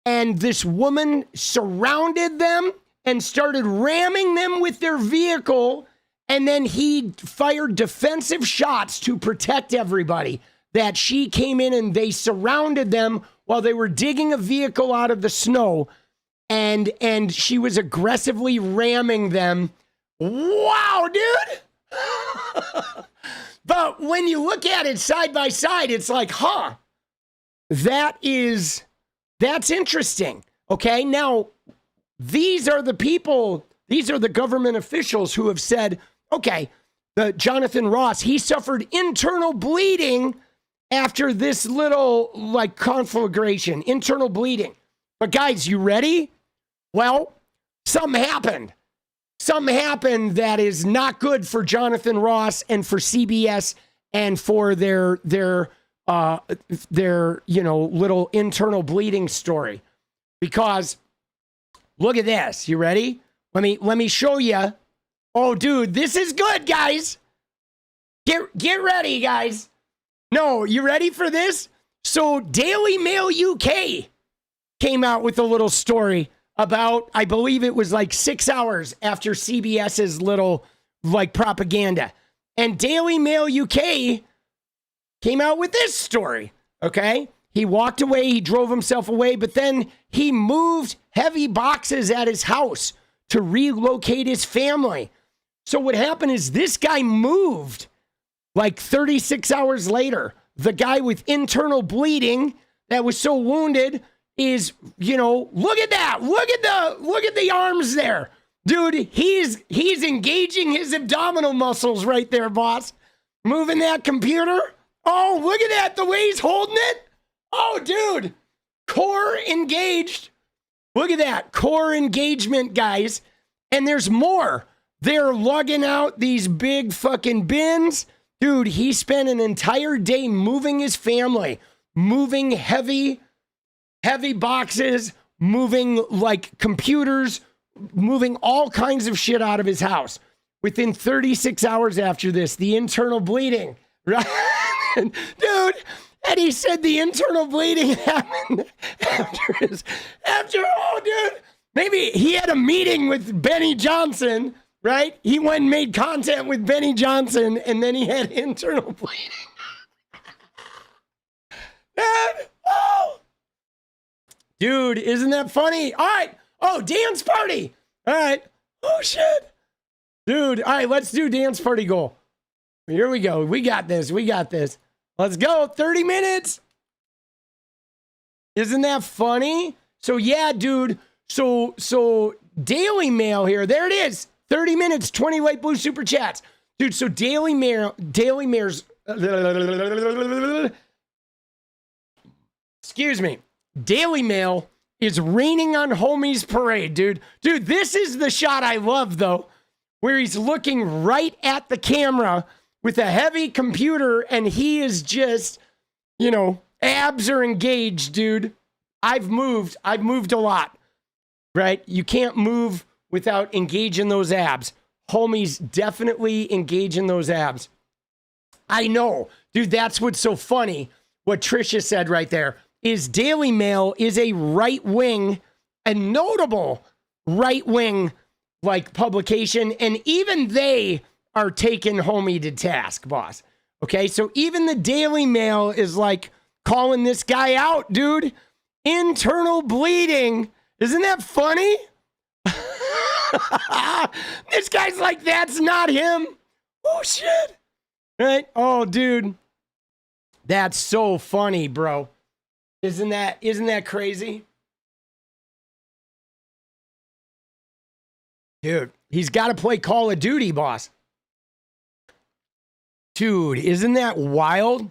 and this woman surrounded them and started ramming them with their vehicle. And then he fired defensive shots to protect everybody. That she came in and they surrounded them while they were digging a vehicle out of the snow. And she was aggressively ramming them. Wow, dude. But when you look at it side by side, it's like, huh, that's interesting. Okay, now these are the people, these are the government officials who have said, okay, the Jonathan Ross, he suffered internal bleeding after this little conflagration, internal bleeding. But guys, you ready? Well, something happened. Something happened that is not good for Jonathan Ross and for CBS and for their little internal bleeding story. Because look at this. You ready? Let me show you. Oh, dude, this is good, guys. Get ready, guys. No, you ready for this? So Daily Mail UK came out with a little story about, I believe it was like 6 hours after CBS's little like propaganda. And Daily Mail UK came out with this story, okay? He walked away, he drove himself away, but then he moved heavy boxes at his house to relocate his family. So what happened is this guy moved like 36 hours later. The guy with internal bleeding that was so wounded is, you know, look at that. Look at the arms there. Dude, he's engaging his abdominal muscles right there, boss. Moving that computer. Oh, look at that. The way he's holding it. Oh, dude. Core engaged. Look at that. Core engagement, guys. And there's more. They're lugging out these big fucking bins. Dude, he spent an entire day moving his family, moving heavy boxes, moving like computers, moving all kinds of shit out of his house. Within 36 hours after this, the internal bleeding, right? Dude, and he said the internal bleeding happened oh, dude, maybe he had a meeting with Benny Johnson, right? He went and made content with Benny Johnson, and then he had internal bleeding. And, oh, dude, isn't that funny? All right. Oh, dance party. All right. Oh, shit. Dude, all right, let's do dance party goal. Here we go. We got this. We got this. Let's go. 30 minutes. Isn't that funny? So, yeah, dude. So Daily Mail here. There it is. 30 minutes, 20 light blue super chats. Dude, so Daily Mail's... Excuse me. Daily Mail is raining on homies parade, dude. Dude, this is the shot I love, though, where he's looking right at the camera with a heavy computer, and he is just, you know, abs are engaged, dude. I've moved a lot, right? You can't move without engaging those abs. Homies definitely engage in those abs. I know, dude, that's what's so funny. What Trisha said right there is Daily Mail is a right-wing, a notable right-wing like publication, and even they are taking homie to task, boss. Okay, so even the Daily Mail is like calling this guy out, dude. Internal bleeding. Isn't that funny? This guy's like, that's not him. Oh, shit. Right? Oh, dude. That's so funny, bro. Isn't that crazy? Dude, he's got to play Call of Duty, boss. Dude, isn't that wild?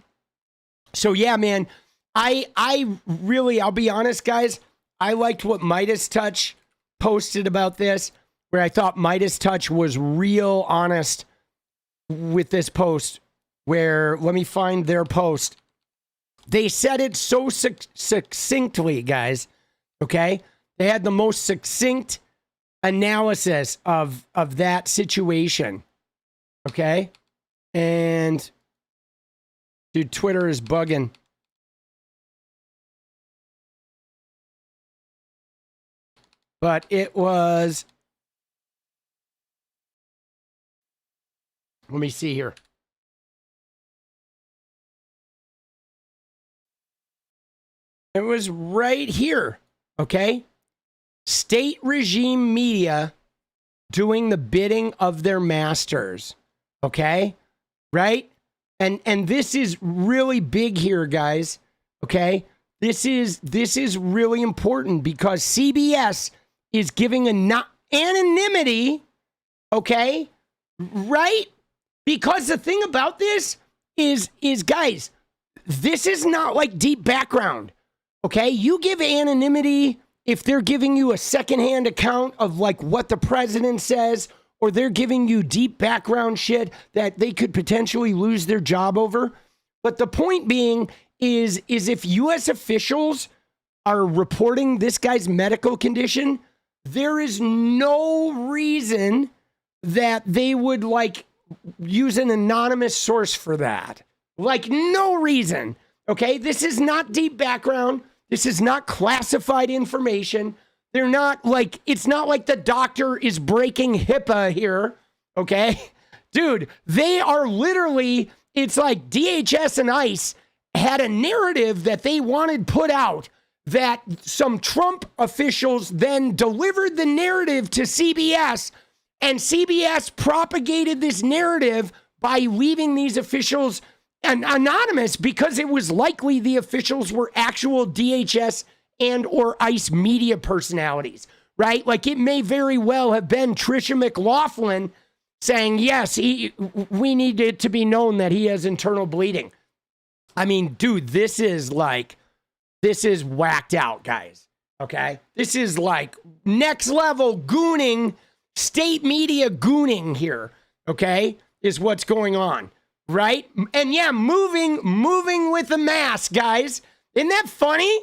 So yeah, man, I really, I'll be honest, guys, I liked what 𝗦𝘂𝗽𝗀 posted about this, where I thought 𝗦𝘂𝗽𝗀 was real honest with this post, where, let me find their post. They said it so succinctly, guys, okay? They had the most succinct analysis of that situation, okay? And, dude, Twitter is bugging. But it was, let me see here. It was right here, okay? State regime media doing the bidding of their masters, okay? Right? And this is really big here, guys, okay? This is really important because CBS is giving anonymity, okay? Right? Because the thing about this is guys, this is not like deep background, okay? You give anonymity if they're giving you a secondhand account of like what the president says, or they're giving you deep background shit that they could potentially lose their job over. But the point being is if U.S. officials are reporting this guy's medical condition, there is no reason that they would like use an anonymous source for that. Like no reason. Okay, this is not deep background. This is not classified information. They're not like, it's not like the doctor is breaking HIPAA here, okay? Dude, they are literally, it's like DHS and ICE had a narrative that they wanted put out that some Trump officials then delivered the narrative to CBS, and CBS propagated this narrative by leaving these officials anonymous because it was likely the officials were actual DHS and or ICE media personalities, right? Like it may very well have been 𝗙cie_𝗏𝗏 saying, yes, we need it to be known that he has internal bleeding. I mean, dude, this is whacked out, guys, okay? This is like next level gooning, state media gooning here, okay, is what's going on, right? And yeah, moving with the mask, guys. Isn't that funny?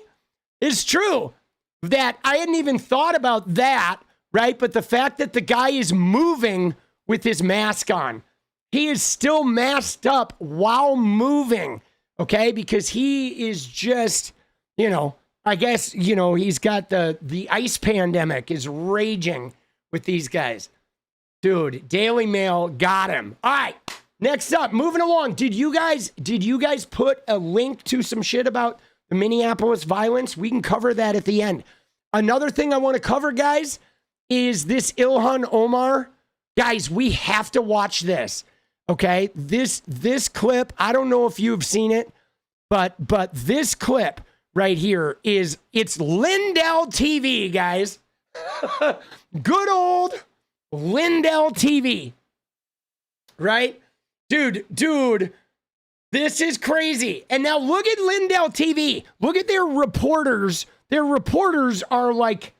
It's true that I hadn't even thought about that, right? But the fact that the guy is moving with his mask on, he is still masked up while moving, okay? Because he is just, I guess, he's got the ICE pandemic is raging with these guys. Dude, Daily Mail got him. All right, next up, moving along. Did you guys put a link to some shit about the Minneapolis violence? We can cover that at the end. Another thing I want to cover, guys, is this Ilhan Omar. Guys, we have to watch this, okay? This clip, I don't know if you've seen it, but this clip right here it's Lindell TV, guys. Good old Lindell TV, right? Dude, this is crazy. And now look at Lindell TV. Look at their reporters. Their reporters are like,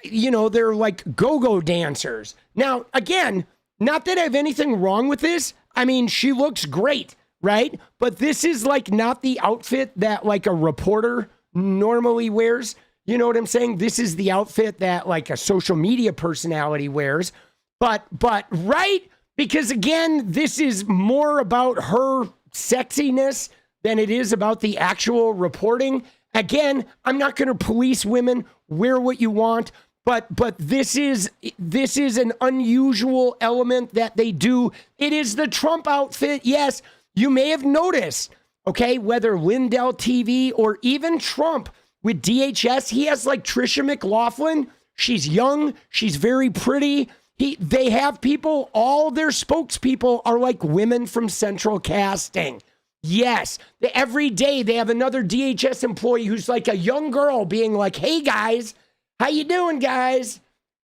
they're like go-go dancers. Now, again, not that I have anything wrong with this. I mean, she looks great, right? But this is like not the outfit that like a reporter normally wears. You know what I'm saying? This is the outfit that like a social media personality wears. But right? Because again, this is more about her sexiness than it is about the actual reporting. Again, I'm not going to police women. Wear what you want. But this is an unusual element that they do. It is the Trump outfit. Yes, you may have noticed, okay, whether Lindell TV or even Trump with DHS, he has like 𝗙cie_𝗏𝗏. She's young. She's very pretty. They have people, all their spokespeople are like women from Central Casting. Yes, every day they have another DHS employee who's like a young girl being like, hey guys, how you doing, guys?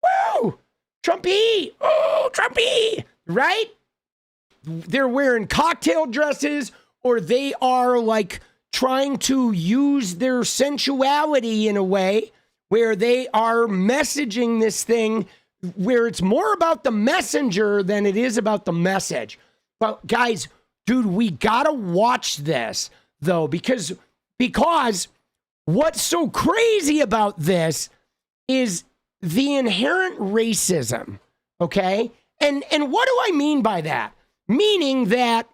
Woo! Trumpy! Oh, Trumpy! Right? They're wearing cocktail dresses, or they are like trying to use their sensuality in a way where they are messaging this thing where it's more about the messenger than it is about the message. But guys, dude, we gotta watch this though, because what's so crazy about this is the inherent racism, okay? And what do I mean by that? Meaning that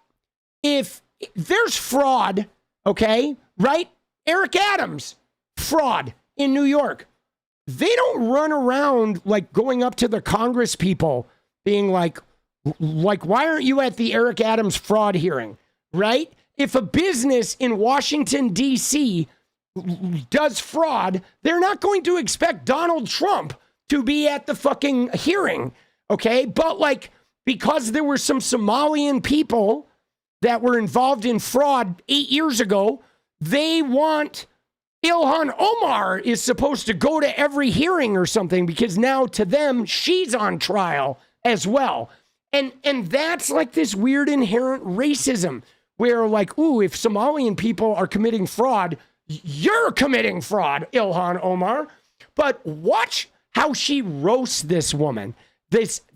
if there's fraud, okay, right? Eric Adams, fraud in New York. They don't run around like going up to the Congress people being like, why aren't you at the Eric Adams fraud hearing, right? If a business in Washington, D.C. does fraud, they're not going to expect Donald Trump to be at the fucking hearing, okay? But like, because there were some Somalian people that were involved in fraud 8 years ago, they want Ilhan Omar is supposed to go to every hearing or something because now to them, she's on trial as well. And that's like this weird inherent racism where like, ooh, if Somalian people are committing fraud, you're committing fraud, Ilhan Omar. But watch how she roasts this woman.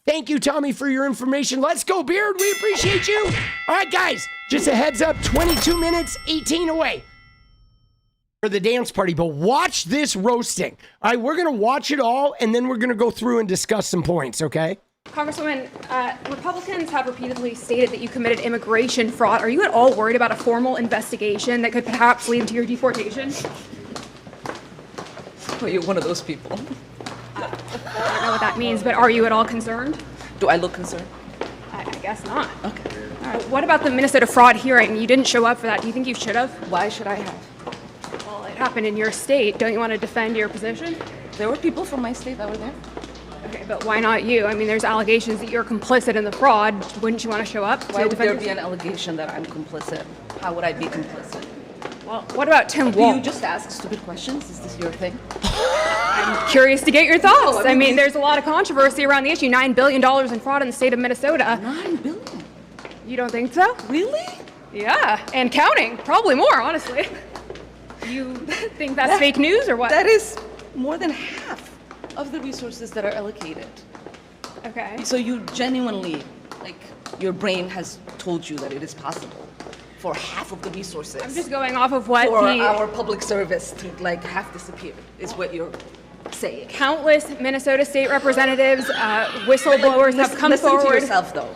Thank you, Tommy, for your information. Let's go, Beard. We appreciate you. All right, guys, just a heads up, 22 minutes, 18 away for the dance party. But watch this roasting. All right, we're going to watch it all, and then we're going to go through and discuss some points, okay? Congresswoman, Republicans have repeatedly stated that you committed immigration fraud. Are you at all worried about a formal investigation that could perhaps lead to your deportation? Well, you're one of those people. I don't know what that means, but are you at all concerned? Do I look concerned? I guess not. Okay. All right. What about the Minnesota fraud hearing? You didn't show up for that. Do you think you should have? Why should I have? Well, it happened in your state. Don't you want to defend your position? There were people from my state that were there. Okay, but why not you? I mean, there's allegations that you're complicit in the fraud. Wouldn't you want to show up? Why would there defend be an allegation that I'm complicit? How would I be complicit? Well, what about Tim Do Walz? you just ask stupid questions? Is this your thing? I'm curious to get your thoughts. No, I mean, there's a lot of controversy around the issue. $9 billion in fraud in the state of Minnesota. $9 billion. You don't think so? Really? Yeah, and counting. Probably more, honestly. You think that's fake news or what? That is more than half of the resources that are allocated. Okay. So you genuinely, your brain has told you that it is possible for half of the resources. I'm just going off of what for the our public service to half disappear is what you're saying. countless Minnesota state representatives, whistleblowers have come listen forward. to yourself though.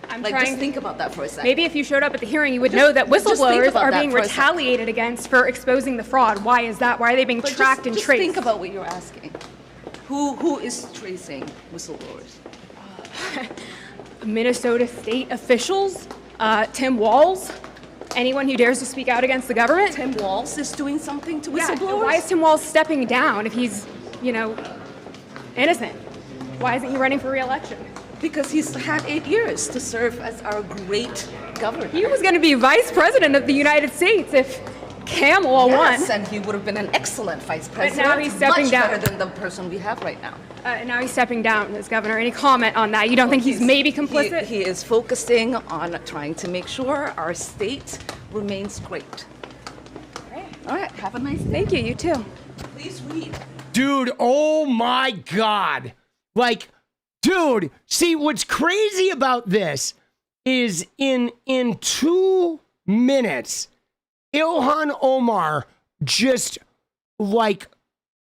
I'm Just trying. think about that for a second. Maybe if you showed up at the hearing, you would know that just think whistleblowers about are that being for a second. retaliated against for exposing the fraud. Why is that? Why are they being But tracked and just traced? think about what you're asking. Who is tracing whistleblowers? Minnesota state officials, Tim Walz, anyone who dares to speak out against the government. Tim Walz is doing something to Yeah, whistleblowers? why is Tim Walz stepping down if he's, innocent? Why isn't he running for re-election? Because he's had 8 years to serve as our great governor. He was going to be vice president of the United States if Kamala Yes, won. and he would have been an excellent vice president. now he's stepping much down. better than the person we have right now. And now he's stepping down as governor. Any comment on that? You don't think he's maybe complicit? He is focusing on trying to make sure our state remains great. All right, have a nice day. Thank you. You too. Please read. Dude, oh my God. Dude, see, what's crazy about this is in 2 minutes, Ilhan Omar just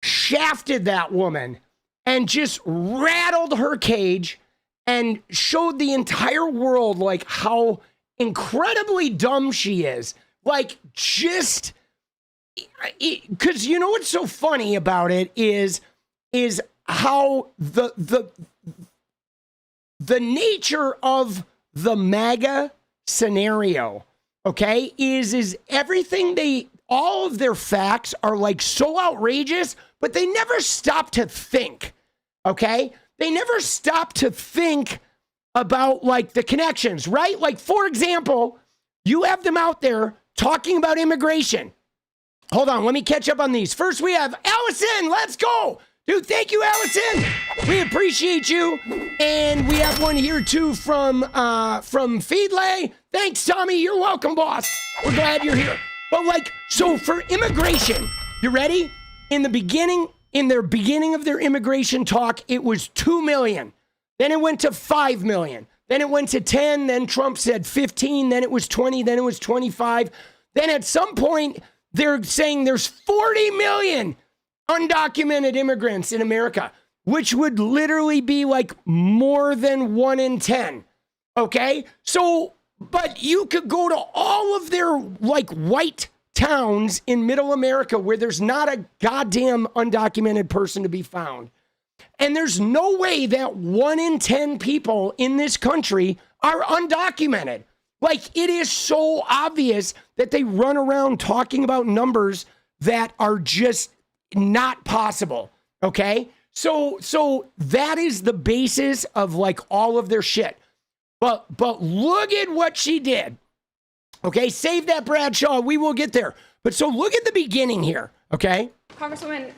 shafted that woman and just rattled her cage and showed the entire world how incredibly dumb she is. Because you know what's so funny about it is how the nature of the MAGA scenario, okay, is everything all of their facts are so outrageous, but they never stop to think, okay? They never stop to think about the connections, right? For example, you have them out there talking about immigration. Hold on, let me catch up on these. First, we have Allison. Let's go. Dude, thank you, Allison. We appreciate you. And we have one here, too, from Feedlay. Thanks, Tommy. You're welcome, boss. We're glad you're here. But, so for immigration, you ready? In their beginning of their immigration talk, it was 2 million. Then it went to 5 million. Then it went to 10. Then Trump said 15. Then it was 20. Then it was 25. Then at some point, they're saying there's 40 million undocumented immigrants in America, which would literally be more than 1 in 10. Okay? So, but you could go to all of their white towns in middle America where there's not a goddamn undocumented person to be found. And there's no way that 1 in 10 people in this country are undocumented. It is so obvious that they run around talking about numbers that are just not possible. Okay? So that is the basis of all of their shit. But look at what she did. Okay? Save that, Bradshaw. We will get there. But so look at the beginning here. Okay? Congresswoman,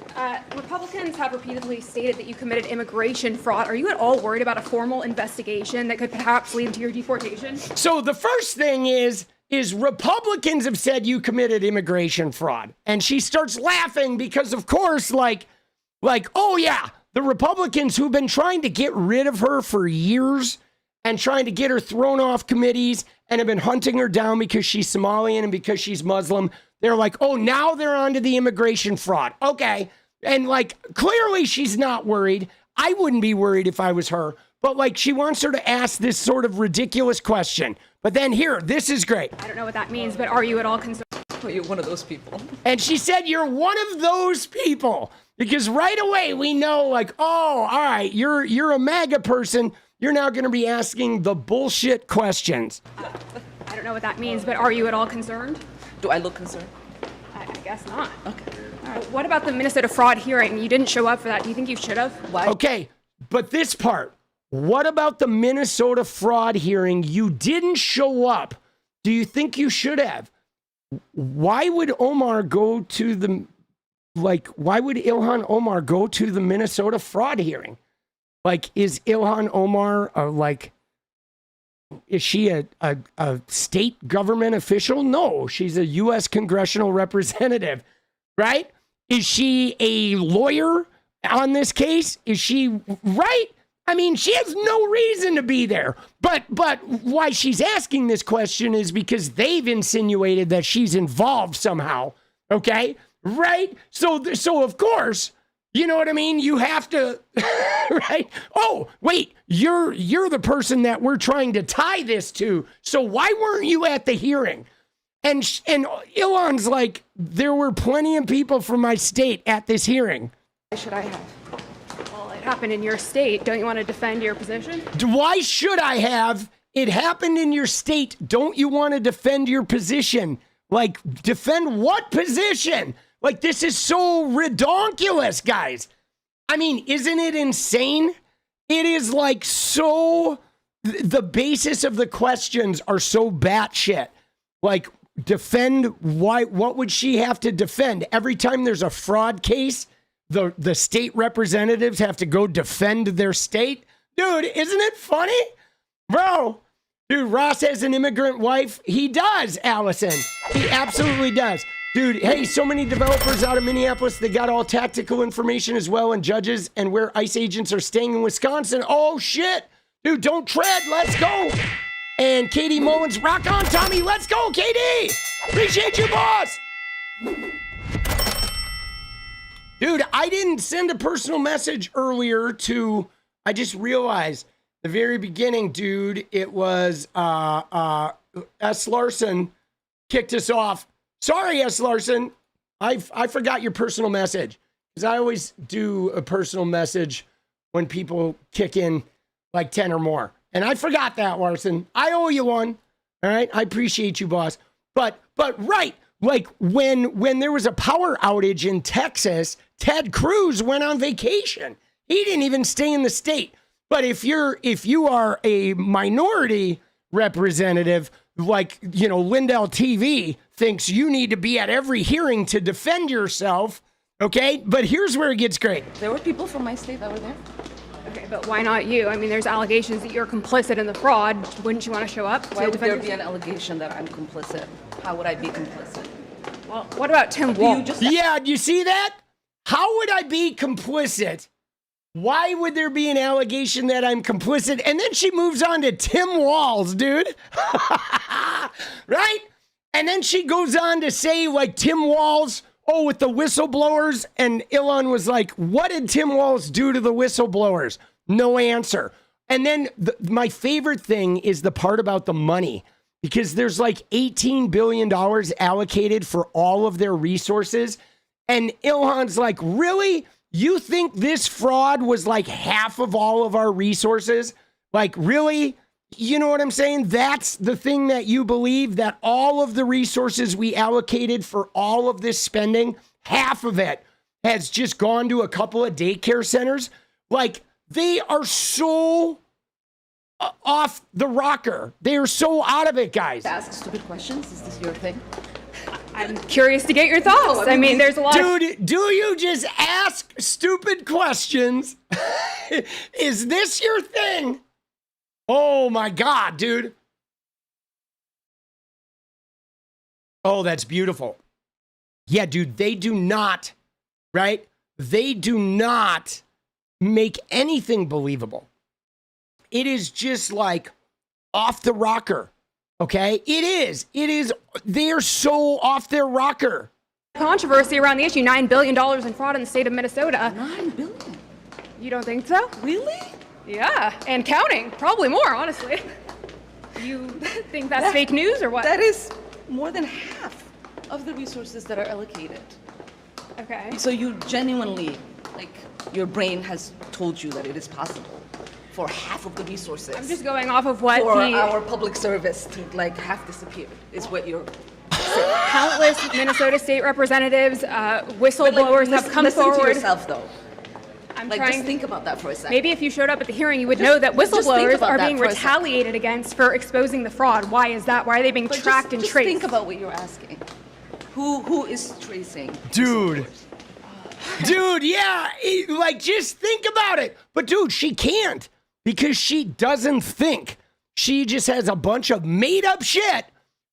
Republicans have repeatedly stated that you committed immigration fraud. Are you at all worried about a formal investigation that could perhaps lead to your deportation? So the first thing is Republicans have said you committed immigration fraud. And she starts laughing because, of course, oh yeah, the Republicans who've been trying to get rid of her for years and trying to get her thrown off committees and have been hunting her down because she's Somalian and because she's Muslim. They're oh, now they're onto the immigration fraud. Okay. And clearly she's not worried. I wouldn't be worried if I was her. But she wants her to ask this sort of ridiculous question. But then here, this is great. I don't know what that means, but are you at all concerned? Oh, you're one of those people. And she said, you're one of those people. Because right away we know, like, oh, all right, you're a MAGA person. You're now going to be asking the bullshit questions. I don't know what that means, but are you at all concerned? Do I look concerned? I guess not. Okay. All right. What about the Minnesota fraud hearing? You didn't show up for that. Do you think you should have? Why? Okay, but this part, what about the Minnesota fraud hearing? You didn't show up. Do you think you should have? Why would Omar go to the, why would Ilhan Omar go to the Minnesota fraud hearing? Like, is Ilhan Omar, is she a state government official? No, she's a U.S. congressional representative, right? Is she a lawyer on this case? Is she right? I mean, she has no reason to be there. But why she's asking this question is because they've insinuated that she's involved somehow. Okay, right? So of course, you know what I mean? You have to, right? Oh, wait, you're the person that we're trying to tie this to. So why weren't you at the hearing? And Ilhan's like, there were plenty of people from my state at this hearing. Why should I have? Well, it happened in your state. Don't you want to defend your position? Why should I have? It happened in your state. Don't you want to defend your position? Like, defend what position? Like, this is so redonkulous, guys. I mean, isn't it insane? It is like so, the basis of the questions are so batshit. Like, defend why? What would she have to defend? Every time there's a fraud case, the state representatives have to go defend their state. Dude, isn't it funny? Bro, dude, Ross has an immigrant wife. He does, Allison. He absolutely does. Dude, hey, so many developers out of Minneapolis, they got all tactical information as well, and judges and where ICE agents are staying in Wisconsin. Oh, shit. Dude, don't tread. Let's go. And Katie Mullins, rock on, Tommy. Let's go, Katie. Appreciate you, boss. Dude, I didn't send a personal message earlier to, I just realized the very beginning, dude, it was S. Larson kicked us off. Sorry, S. Larson. I forgot your personal message because I always do a personal message when people kick in like 10 or more. And I forgot that, Larson. I owe you one. All right. I appreciate you, boss. But right. Like when there was a power outage in Texas, Ted Cruz went on vacation. He didn't even stay in the state. But if you are a minority representative, like, you know, Lindell TV thinks you need to be at every hearing to defend yourself. Okay. But here's where it gets great. There were people from my state that were there. Okay, but why not you? I mean, there's allegations that you're complicit in the fraud. Wouldn't you want to show up to Why would defend there be yourself? an allegation that I'm complicit? How would I be complicit? Well, what about Tim Walz? Yeah, do you see that? How would I be complicit? Why would there be an allegation that I'm complicit? And then she moves on to Tim Walz, dude. Right? And then she goes on to say, like, Tim Walz, oh, with the whistleblowers. And Ilhan was like, what did Tim Walz do to the whistleblowers? No answer. And then my favorite thing is the part about the money, because there's like $18 billion allocated for all of their resources. And Ilhan's like, really? You think this fraud was like half of all of our resources? Like, really? You know what I'm saying? That's the thing that you believe, that all of the resources we allocated for all of this spending, half of it has just gone to a couple of daycare centers. Like, they are so off the rocker. They are so out of it, guys. Ask stupid questions? Is this your thing? I'm curious to get your thoughts. I mean, there's a lot of... Dude, do you just ask stupid questions? Is this your thing? Oh my God, dude. Oh, that's beautiful. Yeah, dude, they do not, right? They do not make anything believable. It is just like off the rocker. Okay, it is. They are so off their rocker. Controversy around the issue, $9 billion in fraud in the state of Minnesota. $9 billion. You don't think so? Really? Yeah, and counting. Probably more, honestly. You think that's fake news or what? That is more than half of the resources that are allocated. Okay. So you genuinely, like, your brain has told you that it is possible for half of the resources. I'm just going off of what for the our public service to like half disappear is what you're. countless Minnesota state representatives, whistleblowers have come listen forward. to yourself, though. I'm Like, trying. just think about that for a second. Maybe if you showed up at the hearing, you would know that just think whistleblowers about are that being for a second. retaliated against for exposing the fraud. Why is that? Why are they being But tracked and just traced? think about what you're asking. Who is tracing? Dude. Dude, yeah. Like, just think about it. But, dude, she can't because she doesn't think. She just has a bunch of made up shit,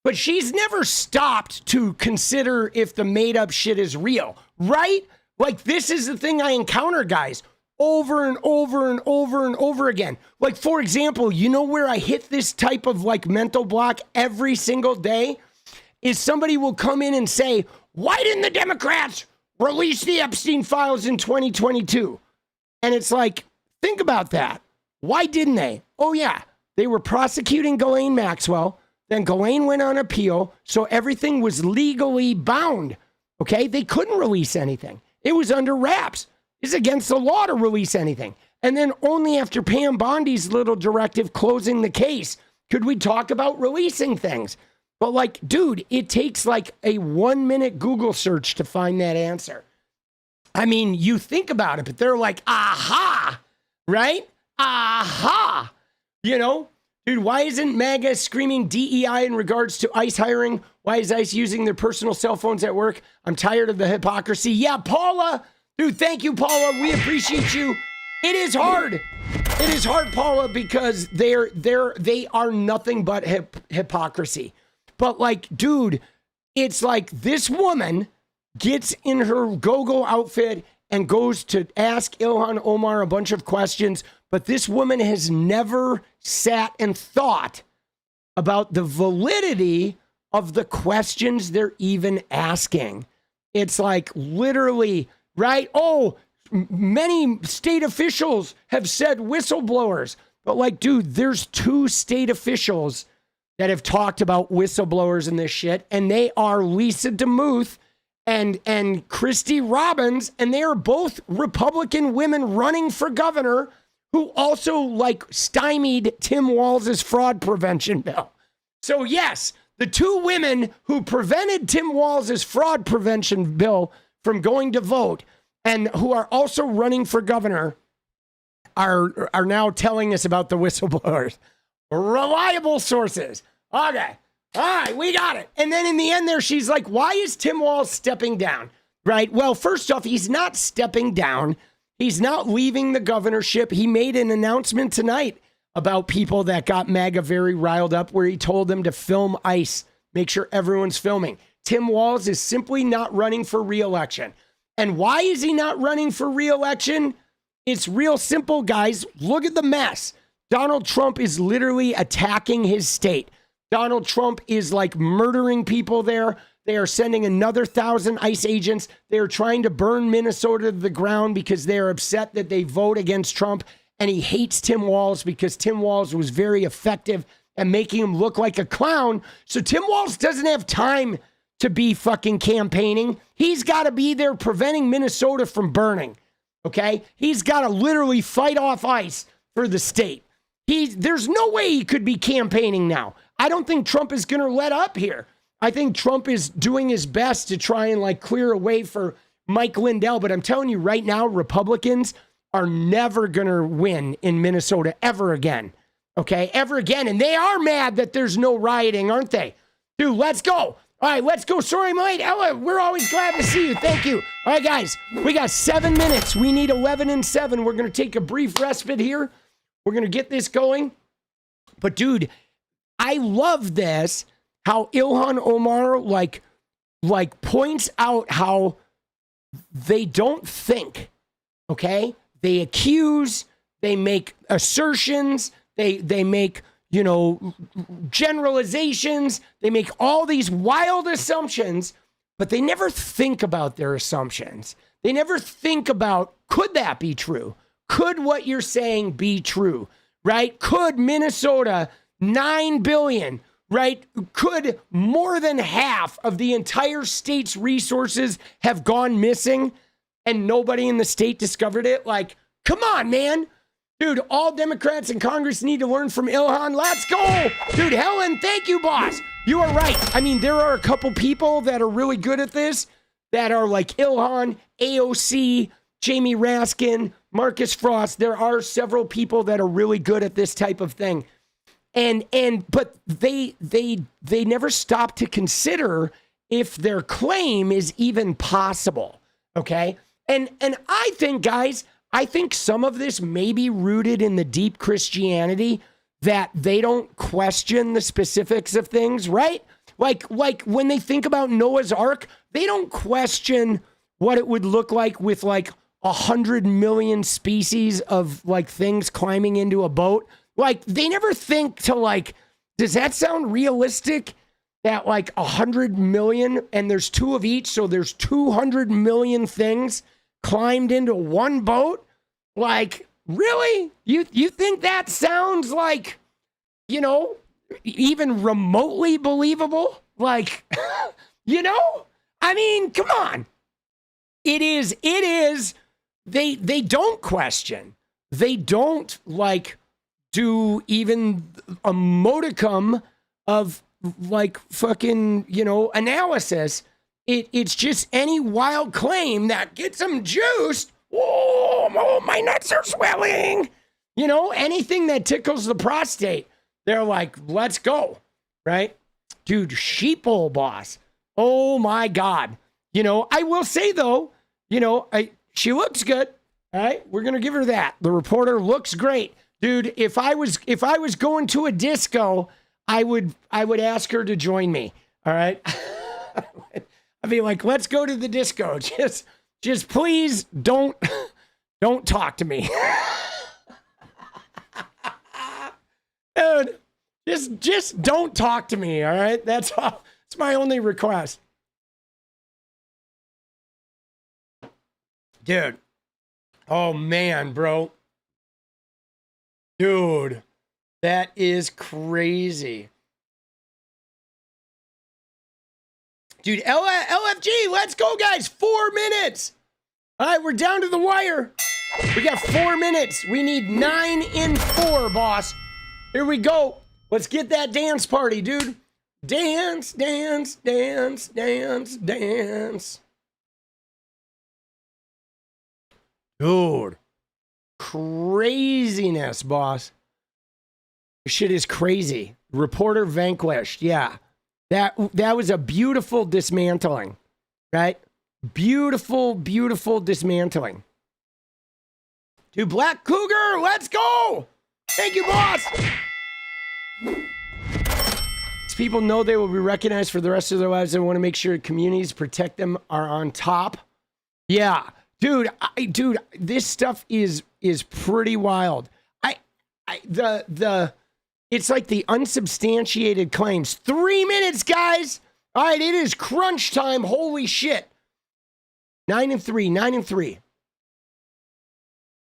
but she's never stopped to consider if the made up shit is real, right? Like, this is the thing I encounter, guys, over and over and over and over again. Like, for example, you know where I hit this type of like mental block every single day? Is somebody will come in and say, why didn't the Democrats release the Epstein files in 2022? And it's like, think about that. Why didn't they? Oh, yeah, they were prosecuting Ghislaine Maxwell. Then Ghislaine went on appeal, so everything was legally bound. Okay, they couldn't release anything. It was under wraps. It's against the law to release anything. And then only after Pam Bondi's little directive closing the case could we talk about releasing things. But like, dude, it takes like a 1-minute Google search to find that answer. I mean, you think about it, but they're like, aha, right? Aha. You know, dude, why isn't MAGA screaming DEI in regards to ICE hiring? Why is ICE using their personal cell phones at work? I'm tired of the hypocrisy. Yeah, Paula. Dude, thank you, Paula. We appreciate you. It is hard. It is hard, Paula, because they are nothing but hypocrisy. But like, dude, it's like this woman gets in her go-go outfit and goes to ask Ilhan Omar a bunch of questions, but this woman has never sat and thought about the validity of the questions they're even asking. It's like literally, right? Oh, many state officials have said whistleblowers, but like, dude, there's 2 state officials that have talked about whistleblowers and this shit, and they are Lisa DeMuth and Christy Robbins, and they are both Republican women running for governor who also like stymied Tim Walz's fraud prevention bill. So yes, the 2 women who prevented Tim Walz's fraud prevention bill from going to vote and who are also running for governor are now telling us about the whistleblowers. Reliable sources. Okay. All right, we got it. And then in the end there, she's like, why is Tim Walz stepping down? Right? Well, first off, he's not stepping down. He's not leaving the governorship. He made an announcement tonight about people that got MAGA very riled up where he told them to film ICE, make sure everyone's filming. Tim Walz is simply not running for re-election. And why is he not running for re-election? It's real simple, guys. Look at the mess. Donald Trump is literally attacking his state. Donald Trump is like murdering people there. They are sending another 1,000 ICE agents. They are trying to burn Minnesota to the ground because they are upset that they vote against Trump. And he hates Tim Walz because Tim Walz was very effective at making him look like a clown. So Tim Walz doesn't have time to be fucking campaigning. He's got to be there preventing Minnesota from burning. Okay? He's got to literally fight off ICE for the state. There's no way he could be campaigning now. I don't think Trump is going to let up here. I think Trump is doing his best to try and like clear a way for Mike Lindell. But I'm telling you right now, Republicans are never going to win in Minnesota ever again. Okay, ever again. And they are mad that there's no rioting, aren't they? Dude, let's go. All right, let's go. Sorry, I'm late. Ella, we're always glad to see you. Thank you. All right, guys, we got 7 minutes. We need 11 and 7. We're going to take a brief respite here. We're going to get this going. But, dude, I love this, how Ilhan Omar, like points out how they don't think, okay? They accuse, they make assertions, they make, you know, generalizations, they make all these wild assumptions, but they never think about their assumptions. They never think about, could that be true? Could what you're saying be true, right? Could Minnesota, 9 billion, right? Could more than half of the entire state's resources have gone missing and nobody in the state discovered it? Like, come on, man. Dude, all Democrats in Congress need to learn from Ilhan. Let's go. Dude, Helen, thank you, boss. You are right. I mean, there are a couple people that are really good at this that are like Ilhan, AOC, Jamie Raskin, Marcus Frost. There are several people that are really good at this type of thing. But they never stop to consider if their claim is even possible. Okay? And I think, guys, I think some of this may be rooted in the deep Christianity that they don't question the specifics of things, right? Like when they think about Noah's Ark, they don't question what it would look like with like 100 million species of like things climbing into a boat. Like they never think to like, does that sound realistic? That like 100 million and there's two of each, so there's 200 million things climbed into one boat? Like, really? You think that sounds like, you know, even remotely believable? Like, you know? I mean, come on. It is, they don't question. They don't like do even a modicum of like fucking, you know, analysis. It's just any wild claim that gets them juiced. Oh, my nuts are swelling. You know, anything that tickles the prostate, they're like, let's go, right? Dude, sheeple boss. Oh my God. You know, I will say though, you know, she looks good. All right, we're gonna give her that. The reporter looks great, dude. If I was going to a disco, I would ask her to join me. All right, I'd be like, let's go to the disco. Just please don't talk to me. Dude, just don't talk to me, all right? That's all. It's my only request. Dude. Oh man, bro. Dude, that is crazy. Dude, LFG, let's go, guys. 4 minutes. All right, we're down to the wire. We got 4 minutes. We need 9 in 4, boss. Here we go. Let's get that dance party, dude. Dance, dance, dance, dance, dance. Dude. Craziness, boss. This shit is crazy. Reporter vanquished. Yeah. That was a beautiful dismantling, right? Beautiful, beautiful dismantling. Dude, Black Cougar, let's go! Thank you, boss! As people know they will be recognized for the rest of their lives, they want to make sure communities protect them are on top. Yeah, dude, this stuff is pretty wild. It's like the unsubstantiated claims. 3 minutes, guys. All right, it is crunch time. Holy shit. 9 and 3, 9 and 3.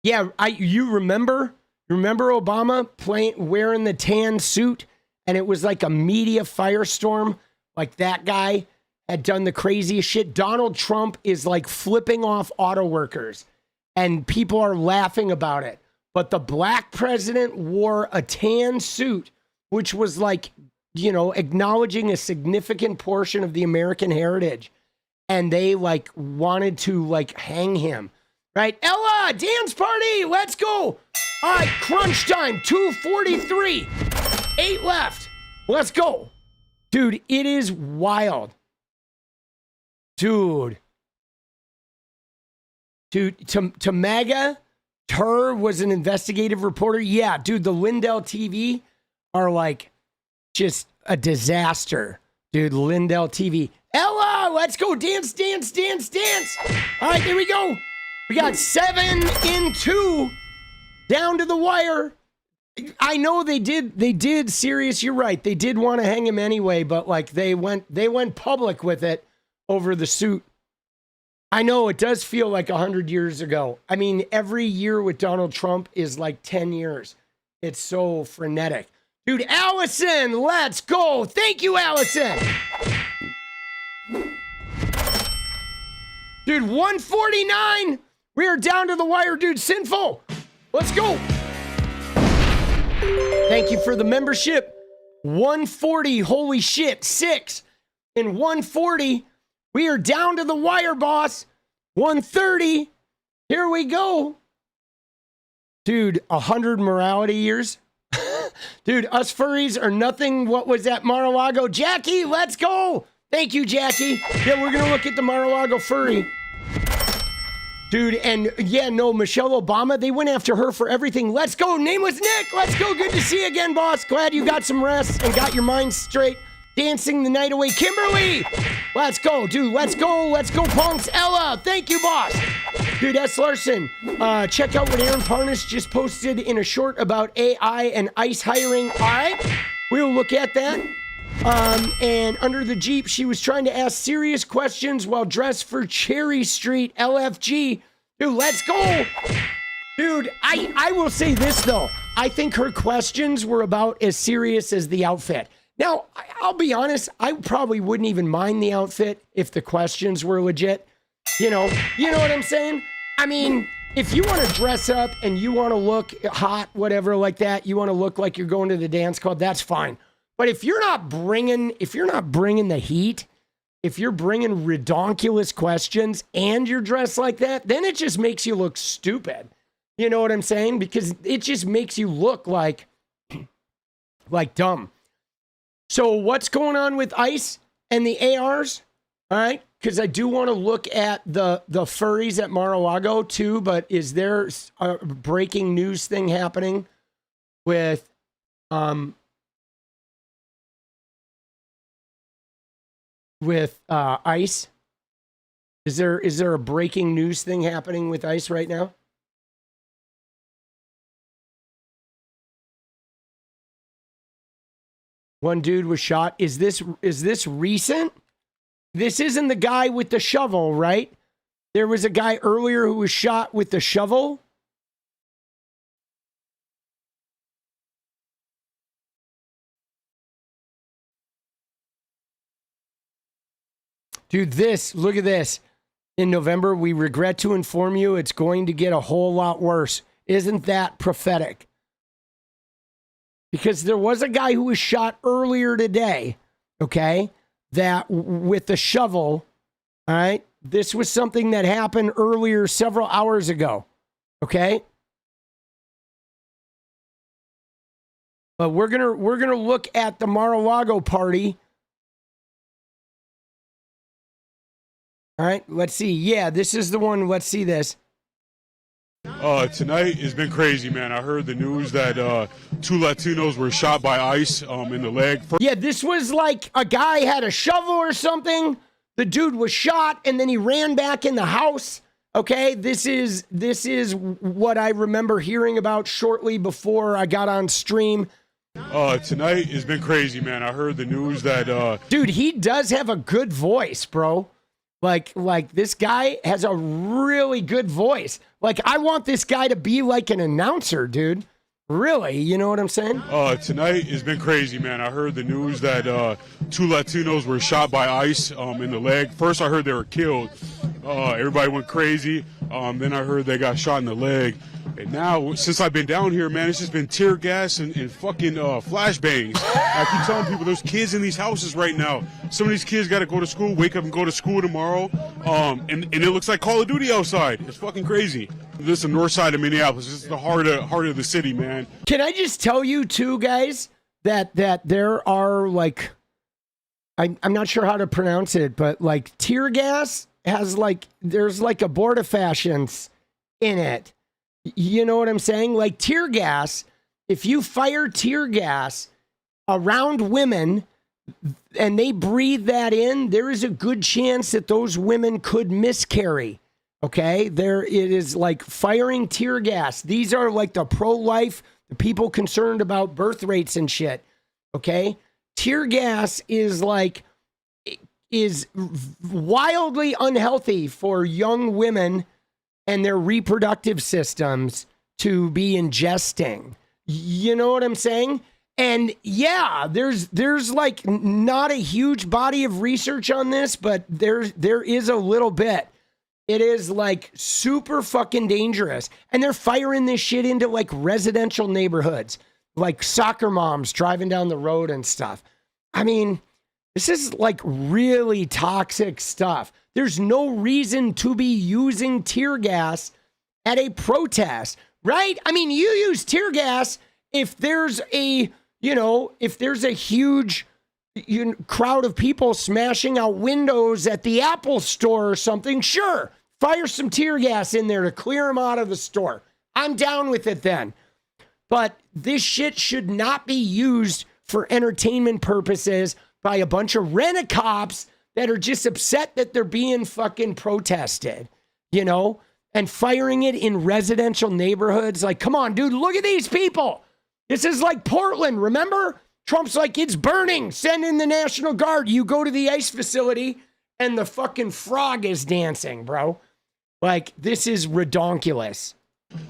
Yeah, you remember Obama wearing the tan suit, and it was like a media firestorm. Like that guy had done the craziest shit. Donald Trump is like flipping off auto workers, and people are laughing about it. But the black president wore a tan suit, which was like, you know, acknowledging a significant portion of the American heritage. And they like wanted to like hang him, right? Ella, dance party, let's go. All right, crunch time, 2:43, 8 left. Let's go. Dude, it is wild. Dude, to MAGA, Tur was an investigative reporter. Yeah, dude, the Lindell TV are like just a disaster. Dude, Lindell TV. Ella, let's go dance, dance, dance, dance. All right, here we go. We got 7 in 2 down to the wire. I know they did serious. You're right. They did want to hang him anyway, but like they went public with it over the suit. I know it does feel like 100 years ago. I mean, every year with Donald Trump is like 10 years. It's so frenetic. Dude, Allison, let's go. Thank you, Allison. Dude, 149. We are down to the wire, dude. Sinful. Let's go. Thank you for the membership. 140. Holy shit. 6 and 140. We are down to the wire, boss. 130. Here we go. Dude, 100 morality years. Dude, us furries are nothing. What was that, Mar-a-Lago? Jackie, let's go. Thank you, Jackie. Yeah, we're going to look at the Mar-a-Lago furry. Dude, and yeah, no, Michelle Obama, they went after her for everything. Let's go. Nameless Nick, let's go. Good to see you again, boss. Glad you got some rest and got your mind straight. Dancing the night away. Kimberly, let's go, dude. Let's go. Let's go, punks. Ella, thank you, boss. Dude, S. Larson, check out what Aaron Parnas just posted in a short about AI and ICE hiring. All right, we'll look at that. And under the Jeep, she was trying to ask serious questions while dressed for Cherry Street, LFG. Dude, let's go. Dude, I will say this, though. I think her questions were about as serious as the outfit. Now, I'll be honest, I probably wouldn't even mind the outfit if the questions were legit. You know what I'm saying? I mean, if you want to dress up and you want to look hot, whatever like that, you want to look like you're going to the dance club, that's fine. But if you're not bringing the heat, if you're bringing redonkulous questions and you're dressed like that, then it just makes you look stupid. You know what I'm saying? Because it just makes you look like dumb. So what's going on with ICE and the ARs? All right, because I do want to look at the furries at Mar-a-Lago too, but is there a breaking news thing happening with ICE? Is there a breaking news thing happening with ICE right now? One dude was shot. Is this recent? This isn't the guy with the shovel, right? There was a guy earlier who was shot with the shovel. Dude, look at this. In November, we regret to inform you it's going to get a whole lot worse. Isn't that prophetic? Because there was a guy who was shot earlier today, okay, that with the shovel, all right? This was something that happened earlier several hours ago, okay? But we're gonna look at the Mar-a-Lago party. All right, let's see. Yeah, this is the one. Let's see this. Tonight has been crazy, man. I heard the news that 2 Latinos were shot by ICE in the leg. Yeah, this was like a guy had a shovel or something. The dude was shot, and then he ran back in the house. Okay, this is what I remember hearing about shortly before I got on stream. Tonight has been crazy, man. I heard the news that dude, he does have a good voice, bro. Like this guy has a really good voice. Like, I want this guy to be like an announcer, dude. Really, you know what I'm saying? Tonight has been crazy, man. I heard the news that 2 Latinos were shot by ICE in the leg. First, I heard they were killed. Everybody went crazy. Then I heard they got shot in the leg. And now, since I've been down here, man, it's just been tear gas and fucking flashbangs. I keep telling people there's kids in these houses right now. Some of these kids got to go to school, wake up and go to school tomorrow. And it looks like Call of Duty outside. It's fucking crazy. This is the north side of Minneapolis. This is the heart of the city, man. Can I just tell you, too, guys, that there are, like, I'm not sure how to pronounce it, but, like, tear gas has, like, there's, like, abortifacients in it. You know what I'm saying? Like, tear gas, if you fire tear gas around women and they breathe that in, there is a good chance that those women could miscarry. Okay? It is like firing tear gas. These are like the pro-life, the people concerned about birth rates and shit. Okay? Tear gas is wildly unhealthy for young women and their reproductive systems to be ingesting. You know what I'm saying? And yeah, there's like not a huge body of research on this, but there is a little bit. It is like super fucking dangerous. And they're firing this shit into like residential neighborhoods, like soccer moms driving down the road and stuff. I mean, this is like really toxic stuff. There's no reason to be using tear gas at a protest, right? I mean, you use tear gas if there's a, if there's a huge crowd of people smashing out windows at the Apple store or something, sure. Fire some tear gas in there to clear them out of the store. I'm down with it then. But this shit should not be used for entertainment purposes by a bunch of rent-a-cops that are just upset that they're being fucking protested, and firing it in residential neighborhoods. Like, come on, dude, look at these people. This is like Portland, remember? Trump's like, it's burning. Send in the National Guard. You go to the ICE facility and the fucking frog is dancing, bro. Like, this is redonkulous.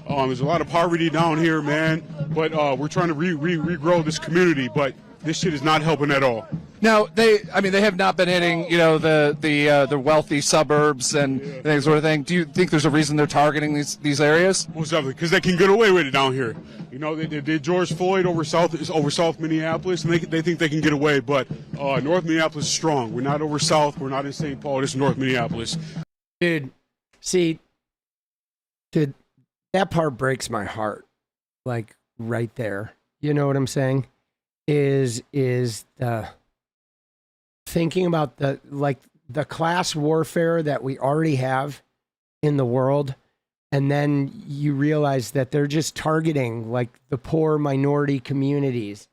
There's a lot of poverty down here, man. But we're trying to regrow this community, but this shit is not helping at all. Now, they have not been hitting, the wealthy suburbs and that sort of thing. Do you think there's a reason they're targeting these areas? Most definitely, because they can get away with it down here. They did George Floyd over South Minneapolis, and they think they can get away. But North Minneapolis is strong. We're not over South. We're not in St. Paul. This is North Minneapolis. Dude, that part breaks my heart. Like, right there. You know what I'm saying? Is the thinking about the class warfare that we already have in the world, and then you realize that they're just targeting like the poor minority communities,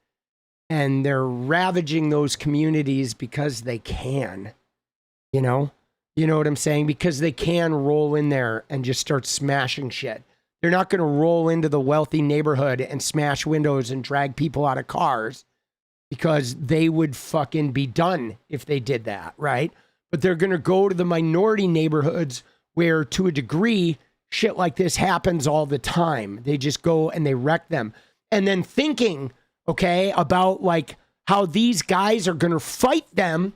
and they're ravaging those communities because they can, you know what I'm saying? Because they can roll in there and just start smashing shit. They're not going to roll into the wealthy neighborhood and smash windows and drag people out of cars, because they would fucking be done if they did that, right? But they're going to go to the minority neighborhoods where, to a degree, shit like this happens all the time. They just go and they wreck them. And then thinking, okay, about like how these guys are going to fight them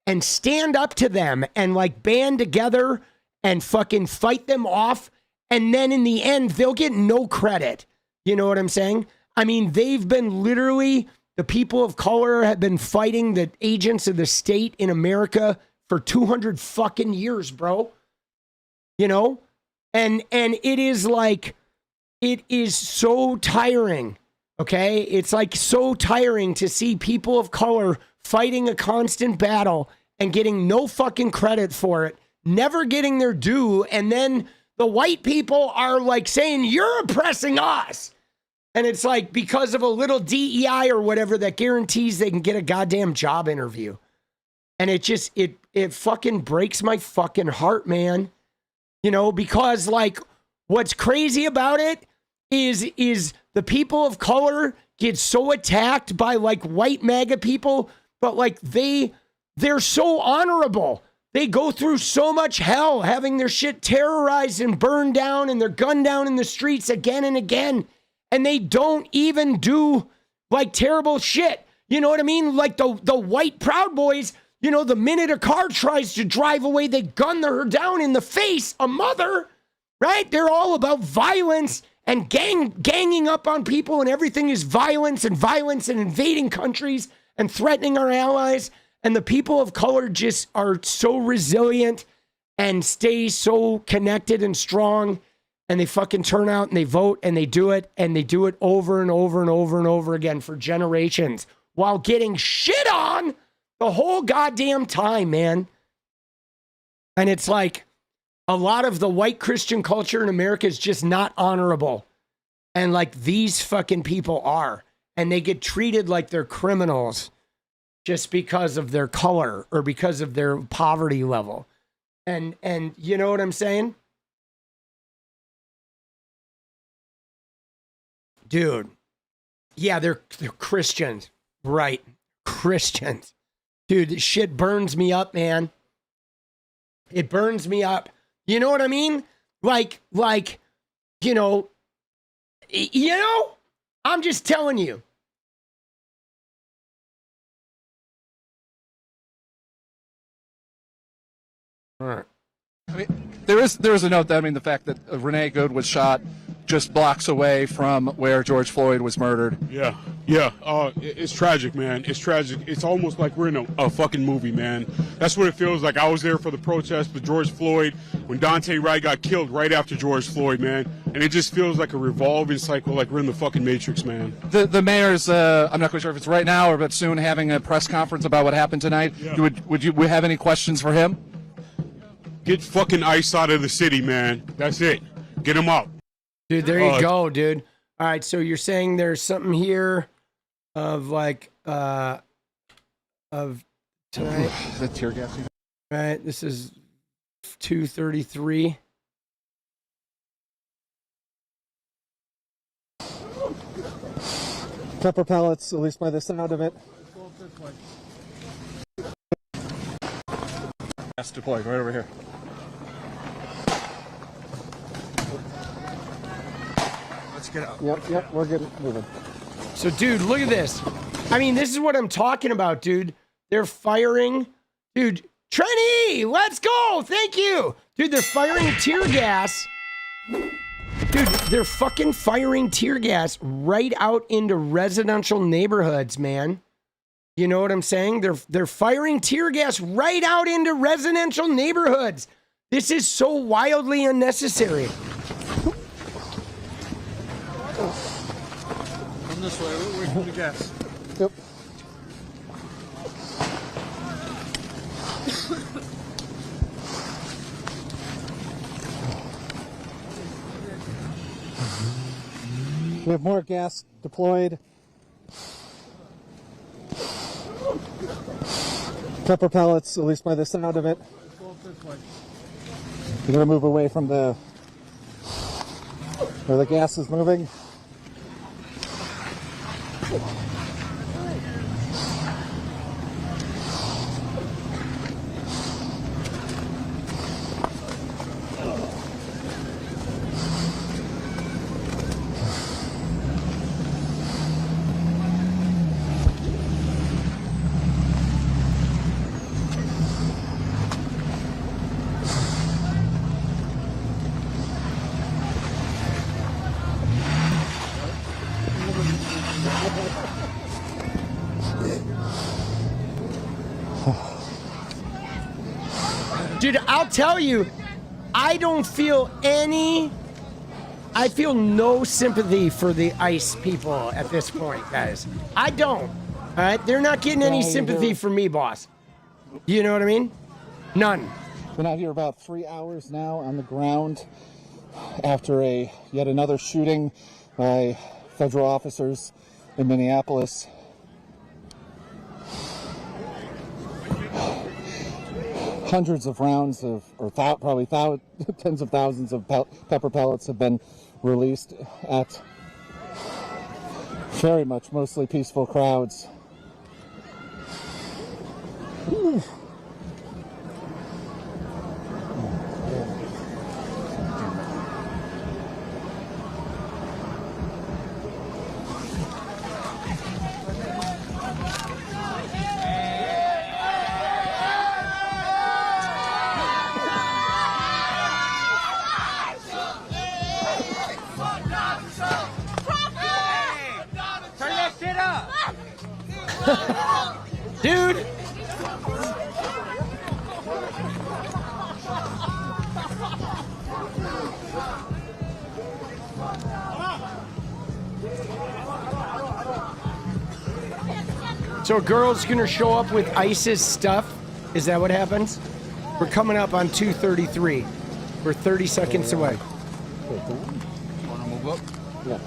and stand up to them and like band together and fucking fight them off. And then in the end, they'll get no credit. You know what I'm saying? I mean, they've been literally... The people of color have been fighting the agents of the state in America for 200 fucking years, bro. And it is like, it is so tiring, okay? It's like so tiring to see people of color fighting a constant battle and getting no fucking credit for it, never getting their due, and then the white people are like saying, you're oppressing us. And it's like, because of a little DEI or whatever that guarantees they can get a goddamn job interview. And it just, it fucking breaks my fucking heart, man. Because like, what's crazy about it is the people of color get so attacked by like white MAGA people, but like they're so honorable. They go through so much hell having their shit terrorized and burned down and they're gunned down in the streets again and again. And they don't even do like terrible shit. You know what I mean? Like the white Proud Boys, the minute a car tries to drive away, they gun her down in the face, a mother, right? They're all about violence and ganging up on people, and everything is violence and invading countries and threatening our allies. And the people of color just are so resilient and stay so connected and strong. And they fucking turn out and they vote and they do it over and over and over and over again for generations while getting shit on the whole goddamn time, man. And it's like a lot of the white Christian culture in America is just not honorable. And like these fucking people are. And they get treated like they're criminals just because of their color or because of their poverty level. And you know what I'm saying? Dude, yeah, they're Christians, right? Christians. Dude, this shit burns me up, man. It burns me up. You know what I mean? Like, I'm just telling you. All right. I mean, there is a note that, I mean, the fact that Renee Good was shot just blocks away from where George Floyd was murdered. Yeah. It's tragic, man. It's tragic. It's almost like we're in a fucking movie, man. That's what it feels like. I was there for the protest with George Floyd when Dante Wright got killed right after George Floyd, man. And it just feels like a revolving cycle, like we're in the fucking Matrix, man. The mayor's, I'm not quite sure if it's right now or but soon, having a press conference about what happened tonight. Yeah. Would you have any questions for him? Get fucking ICE out of the city, man. That's it. Get him out. Dude, there you go, dude. All right, so you're saying there's something here of like of tonight. The tear gas. Right, this is 2:33. Pepper pellets, at least by the sound of it. Gas deployed right over here. Let's get out. Yep, we're getting moving. So, dude, look at this. I mean, this is what I'm talking about, dude. They're firing, dude. Trenny, let's go. Thank you, dude. They're firing tear gas. Dude, they're fucking firing tear gas right out into residential neighborhoods, man. You know what I'm saying? They're firing tear gas right out into residential neighborhoods. This is so wildly unnecessary. Come this way. Where's the gas? Yep. We have more gas deployed. Pepper pellets, at least by the sound of it. We're gonna move away from where the gas is moving. Dude, I'll tell you, I feel no sympathy for the ICE people at this point, guys. I don't. All right? They're not getting any sympathy from me, boss. You know what I mean? None. Been out here about 3 hours now on the ground after yet another shooting by federal officers in Minneapolis. Hundreds of rounds probably tens of thousands of pepper pellets have been released at very much mostly peaceful crowds. Ooh. Dude! So a girl's gonna show up with ICE's stuff? Is that what happens? We're coming up on 2:33. We're 30 seconds away. Want to move up? Yeah.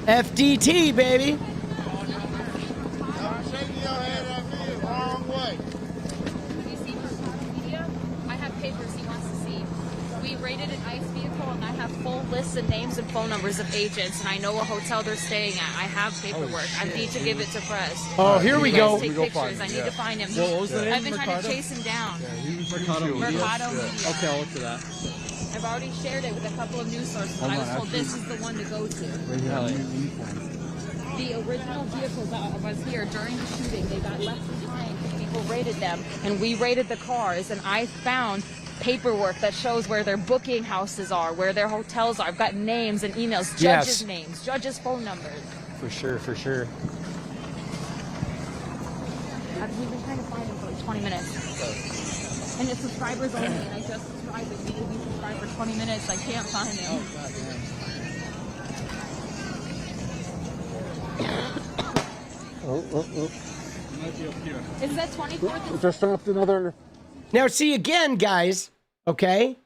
FDT, baby. I have papers he wants to see. We raided an ICE vehicle and I have full list of names and phone numbers of agents, and I know what hotel they're staying at. I have paperwork. I need to give it to press. Oh, here we go. Take pictures. I need to find him. What was the name? I've been trying to chase him down. Mercado Media. Mercado Media. Okay, I'll look for that. I've already shared it with a couple of news sources. I was told this is the one to go to. The original vehicle that was here during the shooting, they got left behind because people raided them, and we raided the cars, and I found paperwork that shows where their booking houses are, where their hotels are. I've got names and emails, judges' names, judges' phone numbers. For sure, for sure. We've been trying to find him for like 20 minutes. And it's subscribers only, and I just subscribed, and maybe we subscribed for 20 minutes. I can't find him. Is that 24th? Just dropped another. Now, see again, guys. Okay,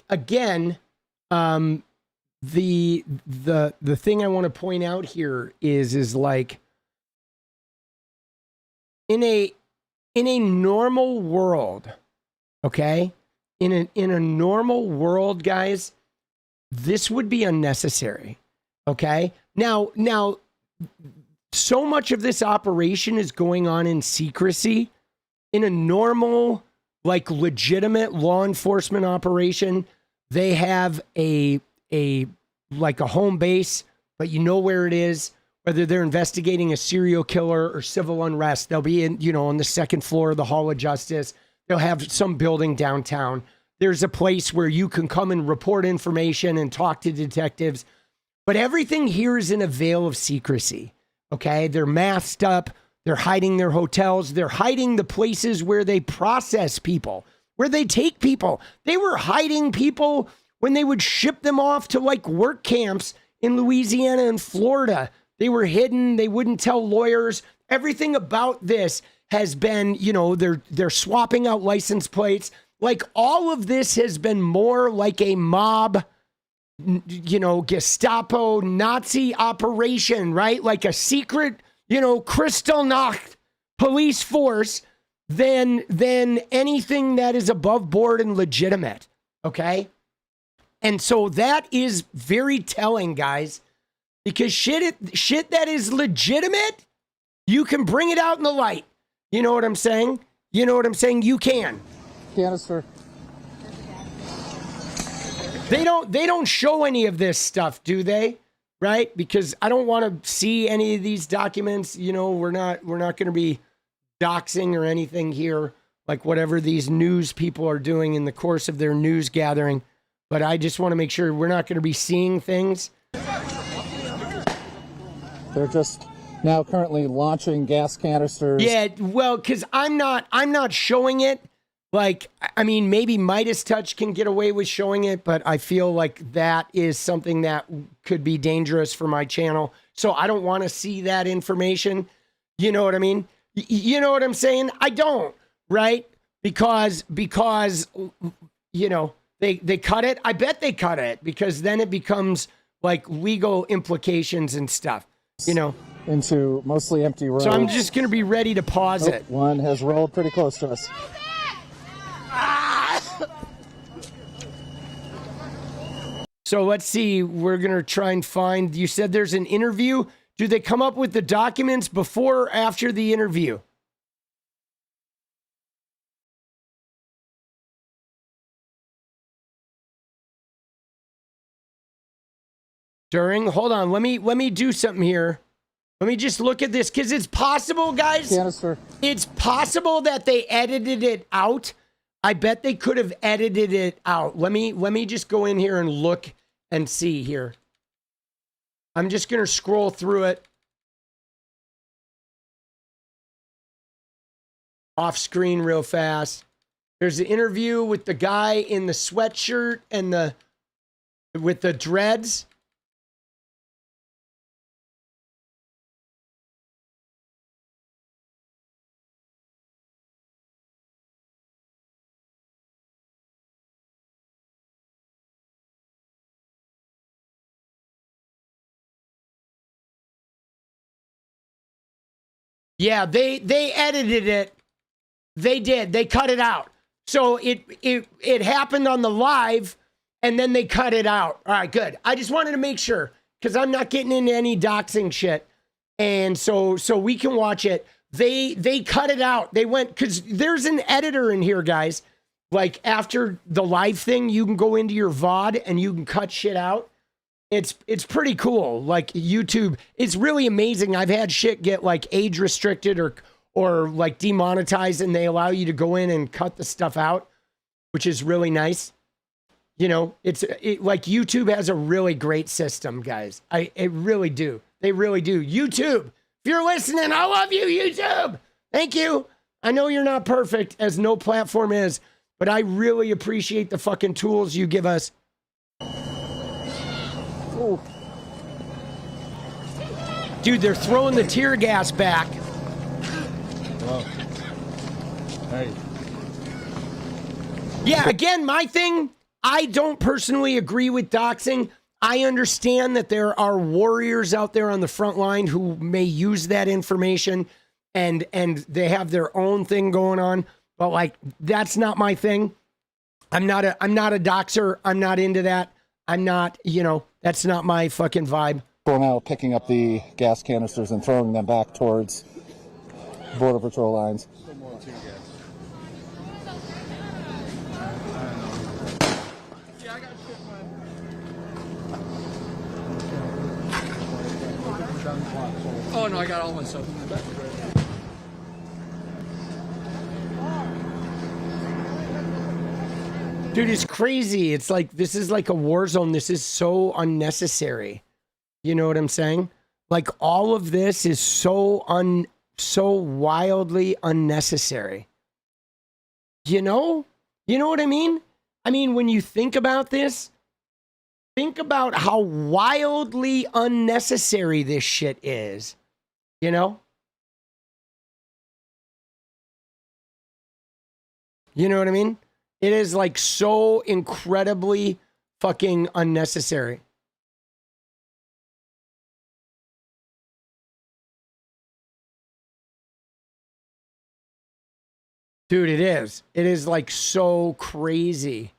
again, the thing I want to point out here is like in a normal world, okay, in a normal world, guys, this would be unnecessary. Okay, now. So much of this operation is going on in secrecy. In a normal, like legitimate law enforcement operation, they have a home base, but you know where it is. Whether they're investigating a serial killer or civil unrest, they'll be in, on the second floor of the Hall of Justice. They'll have some building downtown. There's a place where you can come and report information and talk to detectives. But everything here is in a veil of secrecy. Okay, they're masked up, they're hiding their hotels, they're hiding the places where they process people, where they take people. They were hiding people when they would ship them off to like work camps in Louisiana and Florida. They were hidden, they wouldn't tell lawyers. Everything about this has been, they're swapping out license plates. Like all of this has been more like a mob, Gestapo Nazi operation, right? Like a secret, Kristallnacht police force than anything that is above board and legitimate. Okay. And so that is very telling, guys, because shit that is legitimate, you can bring it out in the light. You know what I'm saying? You can. Canister. They don't show any of this stuff, do they? Right? Because I don't want to see any of these documents. We're not going to be doxing or anything here, like whatever these news people are doing in the course of their news gathering. But I just want to make sure we're not going to be seeing things. They're just now currently launching gas canisters. Yeah, well, because I'm not showing it. Like, I mean, maybe Midas Touch can get away with showing it, but I feel like that is something that could be dangerous for my channel. So I don't want to see that information. You know what I mean? You know what I'm saying? I don't, right? Because they cut it. I bet they cut it because then it becomes like legal implications and stuff, Into mostly empty roads. So I'm just going to be ready to pause it. One has rolled pretty close to us. So let's see. We're going to try and find, you said there's an interview. Do they come up with the documents before or after the interview? During? Hold on. Let me do something here. Let me just look at this because it's possible, guys. Canister. It's possible that they edited it out. I bet they could have edited it out. Let me just go in here and look and see here. I'm just going to scroll through it. Off screen real fast. There's an interview with the guy in the sweatshirt and with the dreads. Yeah, they edited it. They did. They cut it out. So it happened on the live, and then they cut it out. All right, good. I just wanted to make sure because I'm not getting into any doxing shit, and so we can watch it. They cut it out. They went because there's an editor in here, guys. Like after the live thing, you can go into your VOD and you can cut shit out. It's pretty cool. Like YouTube, it's really amazing. I've had shit get like age restricted or like demonetized, and they allow you to go in and cut the stuff out, which is really nice. You know, like YouTube has a really great system, guys. It really do. They really do. YouTube, if you're listening, I love you, YouTube. Thank you. I know you're not perfect, as no platform is, but I really appreciate the fucking tools you give us. Ooh. Dude, they're throwing the tear gas back. Whoa. Hey. Yeah, again, my thing, I don't personally agree with doxing. I understand that there are warriors out there on the front line who may use that information and they have their own thing going on, but like that's not my thing. I'm not a doxer. I'm not into that. I'm not, you know, that's not my fucking vibe. We're now picking up the gas canisters and throwing them back towards Border Patrol lines. Oh no, I got all my stuff in my bag. Dude, it's crazy. It's like, this is like a war zone. This is so unnecessary. You know what I'm saying? Like all of this is so wildly unnecessary. You know what I mean? I mean, when you think about this, think about how wildly unnecessary this shit is. You know? You know what I mean? It is like so incredibly fucking unnecessary. Dude, it is. It is like so crazy.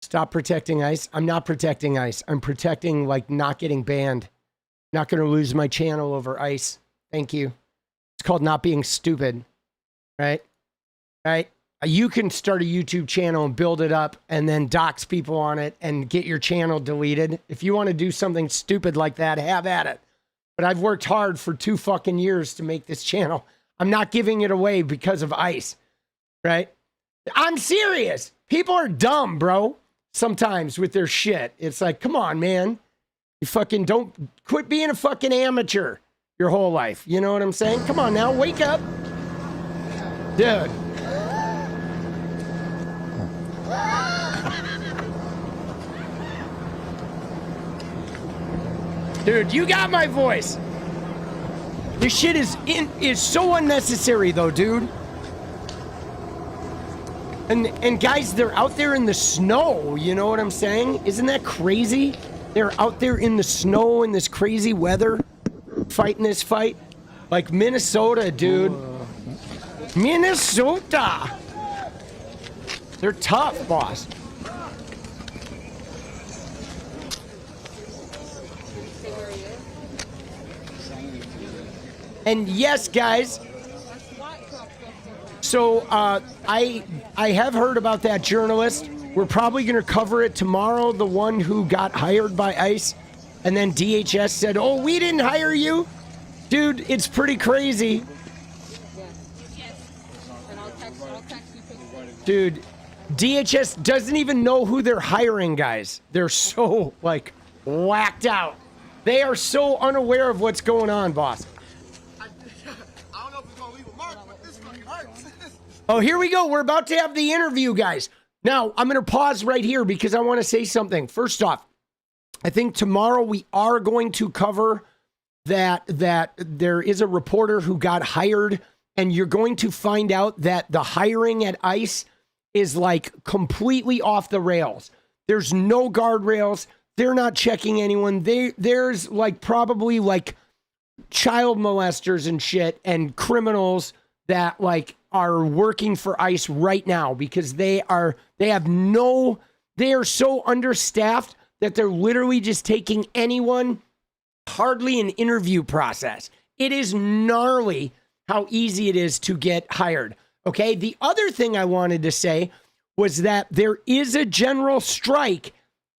Stop protecting ICE. I'm not protecting ICE. I'm protecting like not getting banned. Not going to lose my channel over ICE. Thank you. It's called not being stupid, right? Right? You can start a YouTube channel and build it up and then dox people on it and get your channel deleted. If you want to do something stupid like that, have at it. But I've worked hard for 2 fucking years to make this channel. I'm not giving it away because of ICE, right? I'm serious. People are dumb, bro. Sometimes with their shit. It's like, come on, man. You fucking don't quit being a fucking amateur your whole life. You know what I'm saying? Come on now, wake up. Dude. Dude, you got my voice. This shit is so unnecessary though, dude. And guys, they're out there in the snow, you know what I'm saying? Isn't that crazy? They're out there in the snow in this crazy weather, fighting this fight. Like Minnesota, dude. Minnesota! They're tough, boss. And yes, guys, so I have heard about that journalist. We're probably going to cover it tomorrow, the one who got hired by ICE. And then DHS said, oh, we didn't hire you. Dude, it's pretty crazy. Dude, DHS doesn't even know who they're hiring, guys. They're so, like, whacked out. They are so unaware of what's going on, boss. Oh, here we go. We're about to have the interview, guys. Now, I'm going to pause right here because I want to say something. First off, I think tomorrow we are going to cover that there is a reporter who got hired, and you're going to find out that the hiring at ICE is like completely off the rails. There's no guardrails. They're not checking anyone. There's like probably like child molesters and shit and criminals that like are working for ICE right now because they are so understaffed that they're literally just taking anyone, hardly an interview process. It is gnarly how easy it is to get hired. Okay. The other thing I wanted to say was that there is a general strike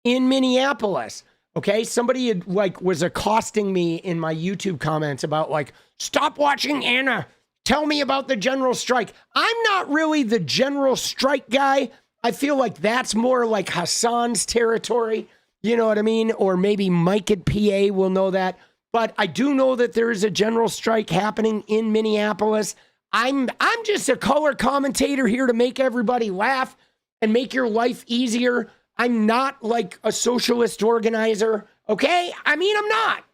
in Minneapolis. Okay. Somebody had, like, was accosting me in my YouTube comments about like, stop watching Anna. Tell me about the general strike. I'm not really the general strike guy. I feel like that's more like Hassan's territory. You know what I mean? Or maybe Mike at PA will know that. But I do know that there is a general strike happening in Minneapolis. I'm just a color commentator here to make everybody laugh and make your life easier. I'm not like a socialist organizer. Okay? I mean, I'm not.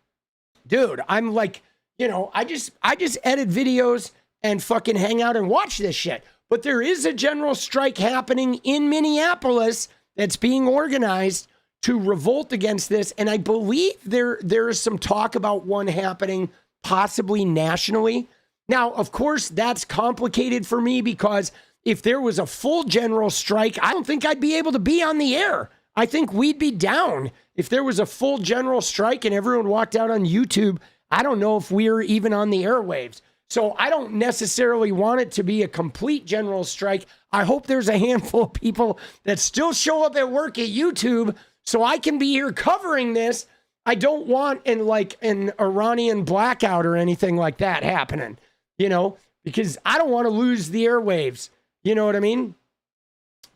Dude, I'm like, you know, I just edit videos and fucking hang out and watch this shit. But there is a general strike happening in Minneapolis that's being organized to revolt against this. And I believe there is some talk about one happening possibly nationally. Now, of course, that's complicated for me because if there was a full general strike, I don't think I'd be able to be on the air. I think we'd be down. If there was a full general strike and everyone walked out on YouTube, I don't know if we're even on the airwaves. So I don't necessarily want it to be a complete general strike. I hope there's a handful of people that still show up at work at YouTube so I can be here covering this. I don't want an Iranian blackout or anything like that happening, you know, because I don't want to lose the airwaves. You know what I mean?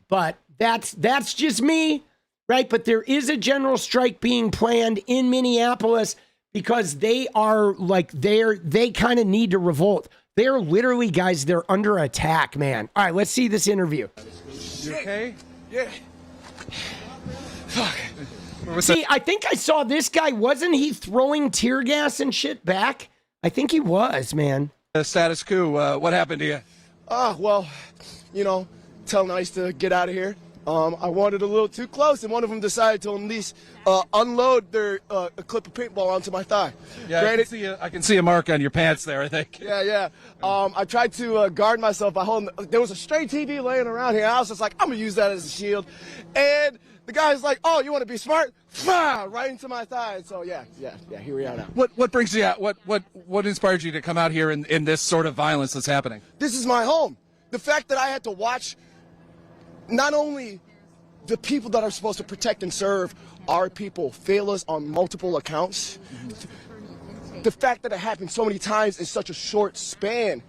But that's just me, right? But there is a general strike being planned in Minneapolis because they are like, they kind of need to revolt. They're literally, guys, they're under attack, man. All right, let's see this interview. You okay? Yeah. Fuck. See, I think I saw this guy. Wasn't he throwing tear gas and shit back? I think he was, man. Status quo, what happened to you? Well, you know, telling ICE to get out of here. I wanted a little too close, and one of them decided to unload their a clip of paintball onto my thigh. Yeah, I can see a mark on your pants there, I think. Yeah. I tried to guard myself by holding. There was a stray TV laying around here. I was just like, I'm gonna use that as a shield. And the guy's like, "Oh, you want to be smart?" Right into my thigh. So yeah. Here we are now. What brings you out? What inspired you to come out here in this sort of violence that's happening? This is my home. The fact that I had to watch not only the people that are supposed to protect and serve our people fail us on multiple accounts, the fact that it happened so many times in such a short span,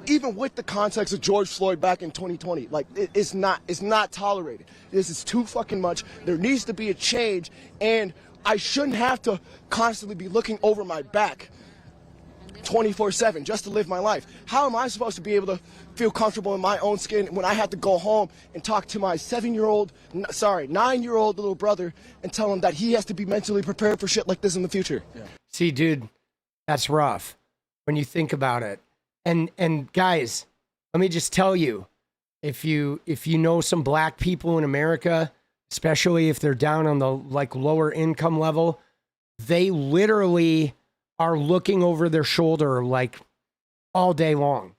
even with the context of George Floyd back in 2020, like it's not tolerated. This is too fucking much. There needs to be a change, and I shouldn't have to constantly be looking over my back 24/7 just to live my life. How am I supposed to be able to feel comfortable in my own skin when I have to go home and talk to my 9-year-old little brother and tell him that he has to be mentally prepared for shit like this in the future? Yeah. See, dude, that's rough when you think about it. And guys, let me just tell you, if you know some black people in America, especially if they're down on the like lower income level, they literally are looking over their shoulder like all day long,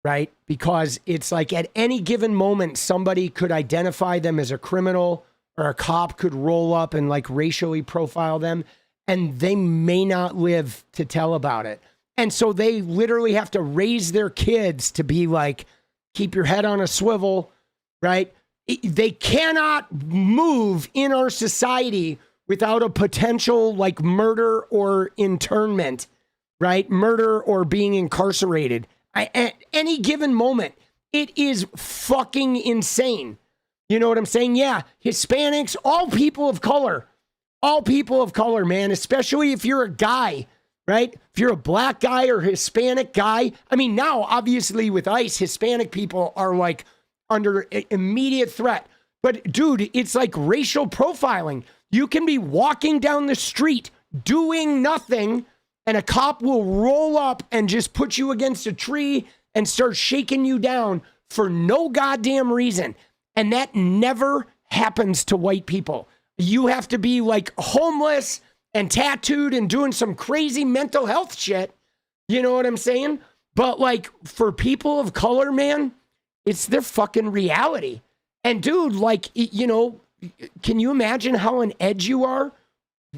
right? Because it's like at any given moment, somebody could identify them as a criminal or a cop could roll up and like racially profile them, and they may not live to tell about it. And so they literally have to raise their kids to be like, keep your head on a swivel, right? They cannot move in our society without a potential like murder or internment, right? Murder or being incarcerated. At any given moment, it is fucking insane. You know what I'm saying? Yeah, Hispanics, all people of color, man, especially if you're a guy, right? If you're a black guy or Hispanic guy, I mean, now obviously with ICE, Hispanic people are like under immediate threat. But dude, it's like racial profiling. You can be walking down the street doing nothing, and a cop will roll up and just put you against a tree and start shaking you down for no goddamn reason. And that never happens to white people. You have to be like homeless and tattooed and doing some crazy mental health shit. You know what I'm saying? But like for people of color, man, it's their fucking reality. And dude, like, you know, can you imagine how on edge you are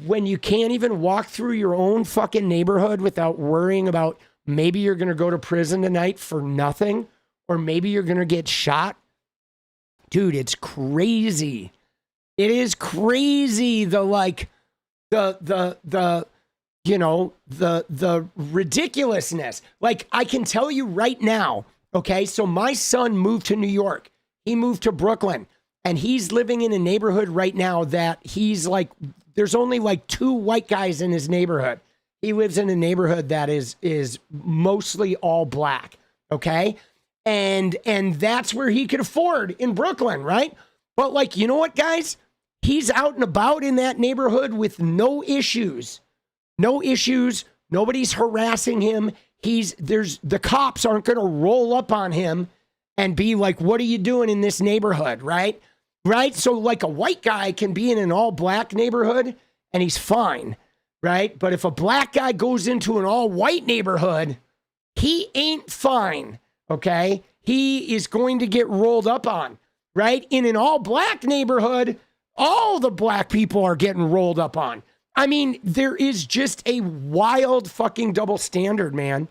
when you can't even walk through your own fucking neighborhood without worrying about maybe you're going to go to prison tonight for nothing, or maybe you're going to get shot? Dude, it's crazy. It is crazy. The ridiculousness. Like, I can tell you right now, okay? So my son moved to New York. He moved to Brooklyn, and he's living in a neighborhood right now that he's like, there's only like 2 white guys in his neighborhood. He lives in a neighborhood that is mostly all black, okay? And that's where he could afford in Brooklyn, right? But like, you know what, guys? He's out and about in that neighborhood with no issues. No issues. Nobody's harassing him. The cops aren't going to roll up on him and be like, what are you doing in this neighborhood, right? Right? So like a white guy can be in an all black neighborhood and he's fine, right? But if a black guy goes into an all white neighborhood, he ain't fine, okay? He is going to get rolled up on, right? In an all black neighborhood, all the black people are getting rolled up on. I mean, there is just a wild fucking double standard, man.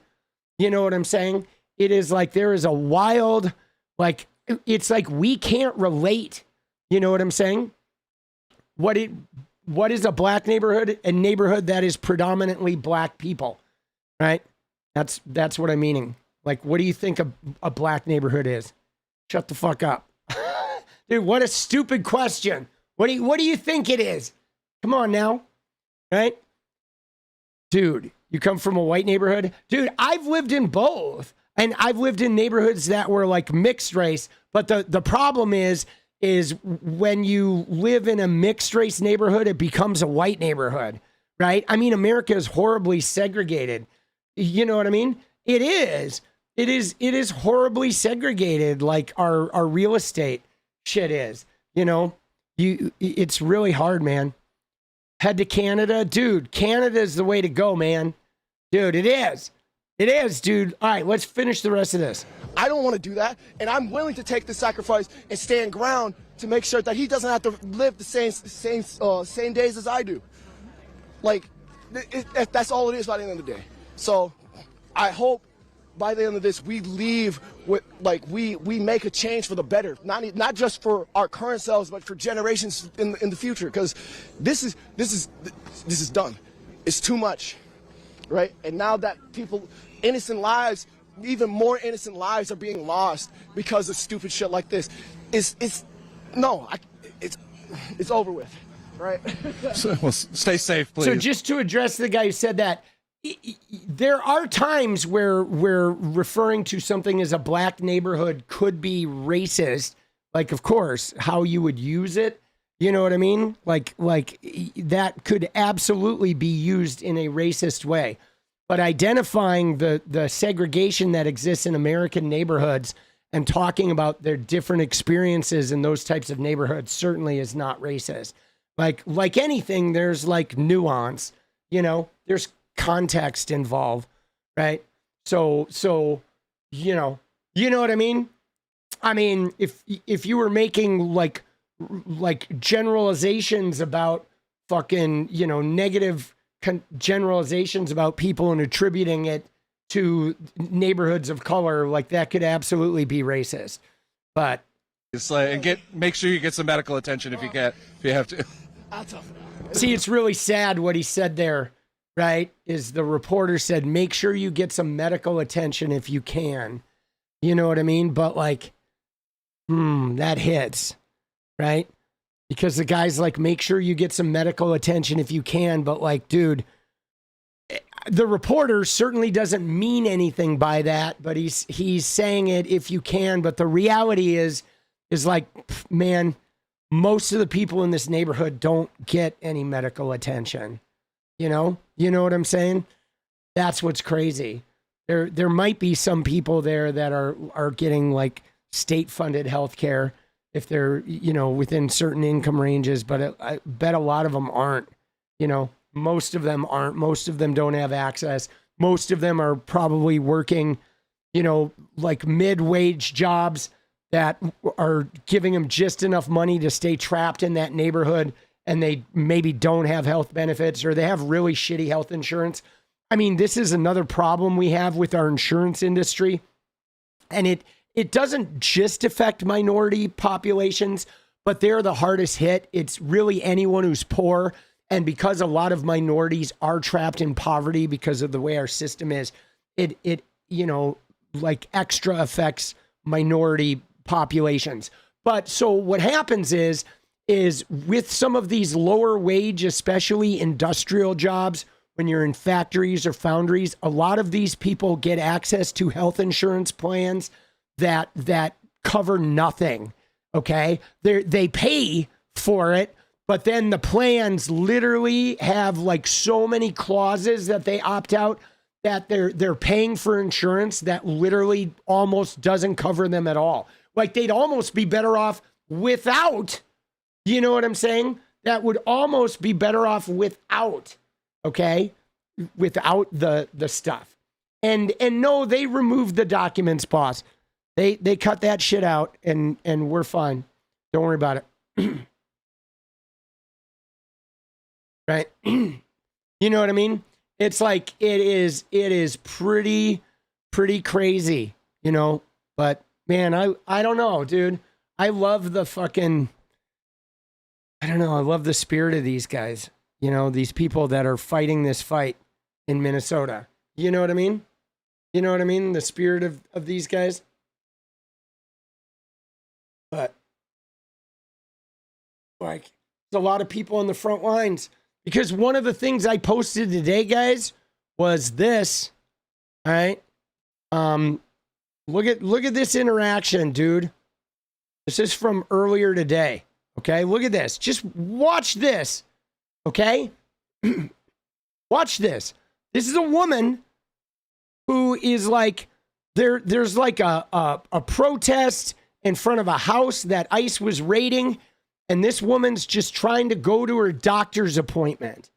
You know what I'm saying? It is like there is a wild, like, it's like we can't relate. You know what I'm saying? What is a black neighborhood? A neighborhood that is predominantly black people, right? That's what I'm meaning. Like, what do you think a black neighborhood is? Shut the fuck up. Dude, what a stupid question. What do you think it is? Come on now. Right? Dude, you come from a white neighborhood? Dude, I've lived in both. And I've lived in neighborhoods that were like mixed race. But the problem is when you live in a mixed race neighborhood, it becomes a white neighborhood, right? I mean, America is horribly segregated. You know what I mean? It is. It is horribly segregated, like our real estate shit is. You know, it's really hard, man. Head to Canada. Dude, Canada is the way to go, man. Dude, it is. It is, dude. All right, let's finish the rest of this. I don't want to do that, and I'm willing to take the sacrifice and stand ground to make sure that he doesn't have to live the same days as I do. Like, that's all it is by the end of the day. So I hope by the end of this we leave with, like, we make a change for the better, not just for our current selves, but for generations in the future. Because this is done. It's too much, right? And now that innocent lives, even more innocent lives are being lost because of stupid shit like this. It's over with, right? Well, stay safe, please. So just to address the guy who said that, there are times where referring to something as a black neighborhood could be racist. Like, of course, how you would use it. You know what I mean? Like that could absolutely be used in a racist way. But identifying the segregation that exists in American neighborhoods and talking about their different experiences in those types of neighborhoods certainly is not racist. Like anything, there's like nuance, you know, there's context involved, right? So you know what I mean? I mean, if you were making like generalizations about fucking, you know, negative generalizations about people and attributing it to neighborhoods of color, like that could absolutely be racist. But it's like, make sure you get some medical attention if you have to. See, it's really sad what he said there, right? Is the reporter said, make sure you get some medical attention if you can. You know what I mean? But like, that hits, right? Because the guy's like, make sure you get some medical attention if you can. But like, dude, the reporter certainly doesn't mean anything by that, but he's saying it if you can. But the reality is like, man, most of the people in this neighborhood don't get any medical attention. You know what I'm saying? That's what's crazy. There might be some people there that are getting like state funded health care if they're, you know, within certain income ranges, but I bet a lot of them aren't. You know, most of them aren't. Most of them don't have access. Most of them are probably working you know, like mid-wage jobs that are giving them just enough money to stay trapped in that neighborhood, and they maybe don't have health benefits or they have really shitty health insurance. I mean, this is another problem we have with our insurance industry. And it doesn't just affect minority populations, but they're the hardest hit. It's really anyone who's poor. And because a lot of minorities are trapped in poverty because of the way our system is, it you know, like extra affects minority populations. But so what happens is with some of these lower wage, especially industrial jobs, when you're in factories or foundries, a lot of these people get access to health insurance plans that cover nothing. Okay. They pay for it, but then the plans literally have like so many clauses that they opt out that they're paying for insurance that literally almost doesn't cover them at all. Like they'd almost be better off without, you know what I'm saying? That would almost be better off without, okay? Without the stuff. And no, they removed the documents, boss. They cut that shit out and we're fine. Don't worry about it. Right? You know what I mean? It's like it is pretty crazy, you know? But man, I don't know, dude. I love the fucking, I don't know, I love the spirit of these guys. You know, these people that are fighting this fight in Minnesota. You know what I mean? You know what I mean? The spirit of these guys. But like, there's a lot of people on the front lines. Because one of the things I posted today, guys, was this. All right. Look at this interaction, dude. This is from earlier today. Okay, look at this. Just watch this. Okay? Watch this. This is a woman who is like, there's like a protest in front of a house that ICE was raiding, and this woman's just trying to go to her doctor's appointment.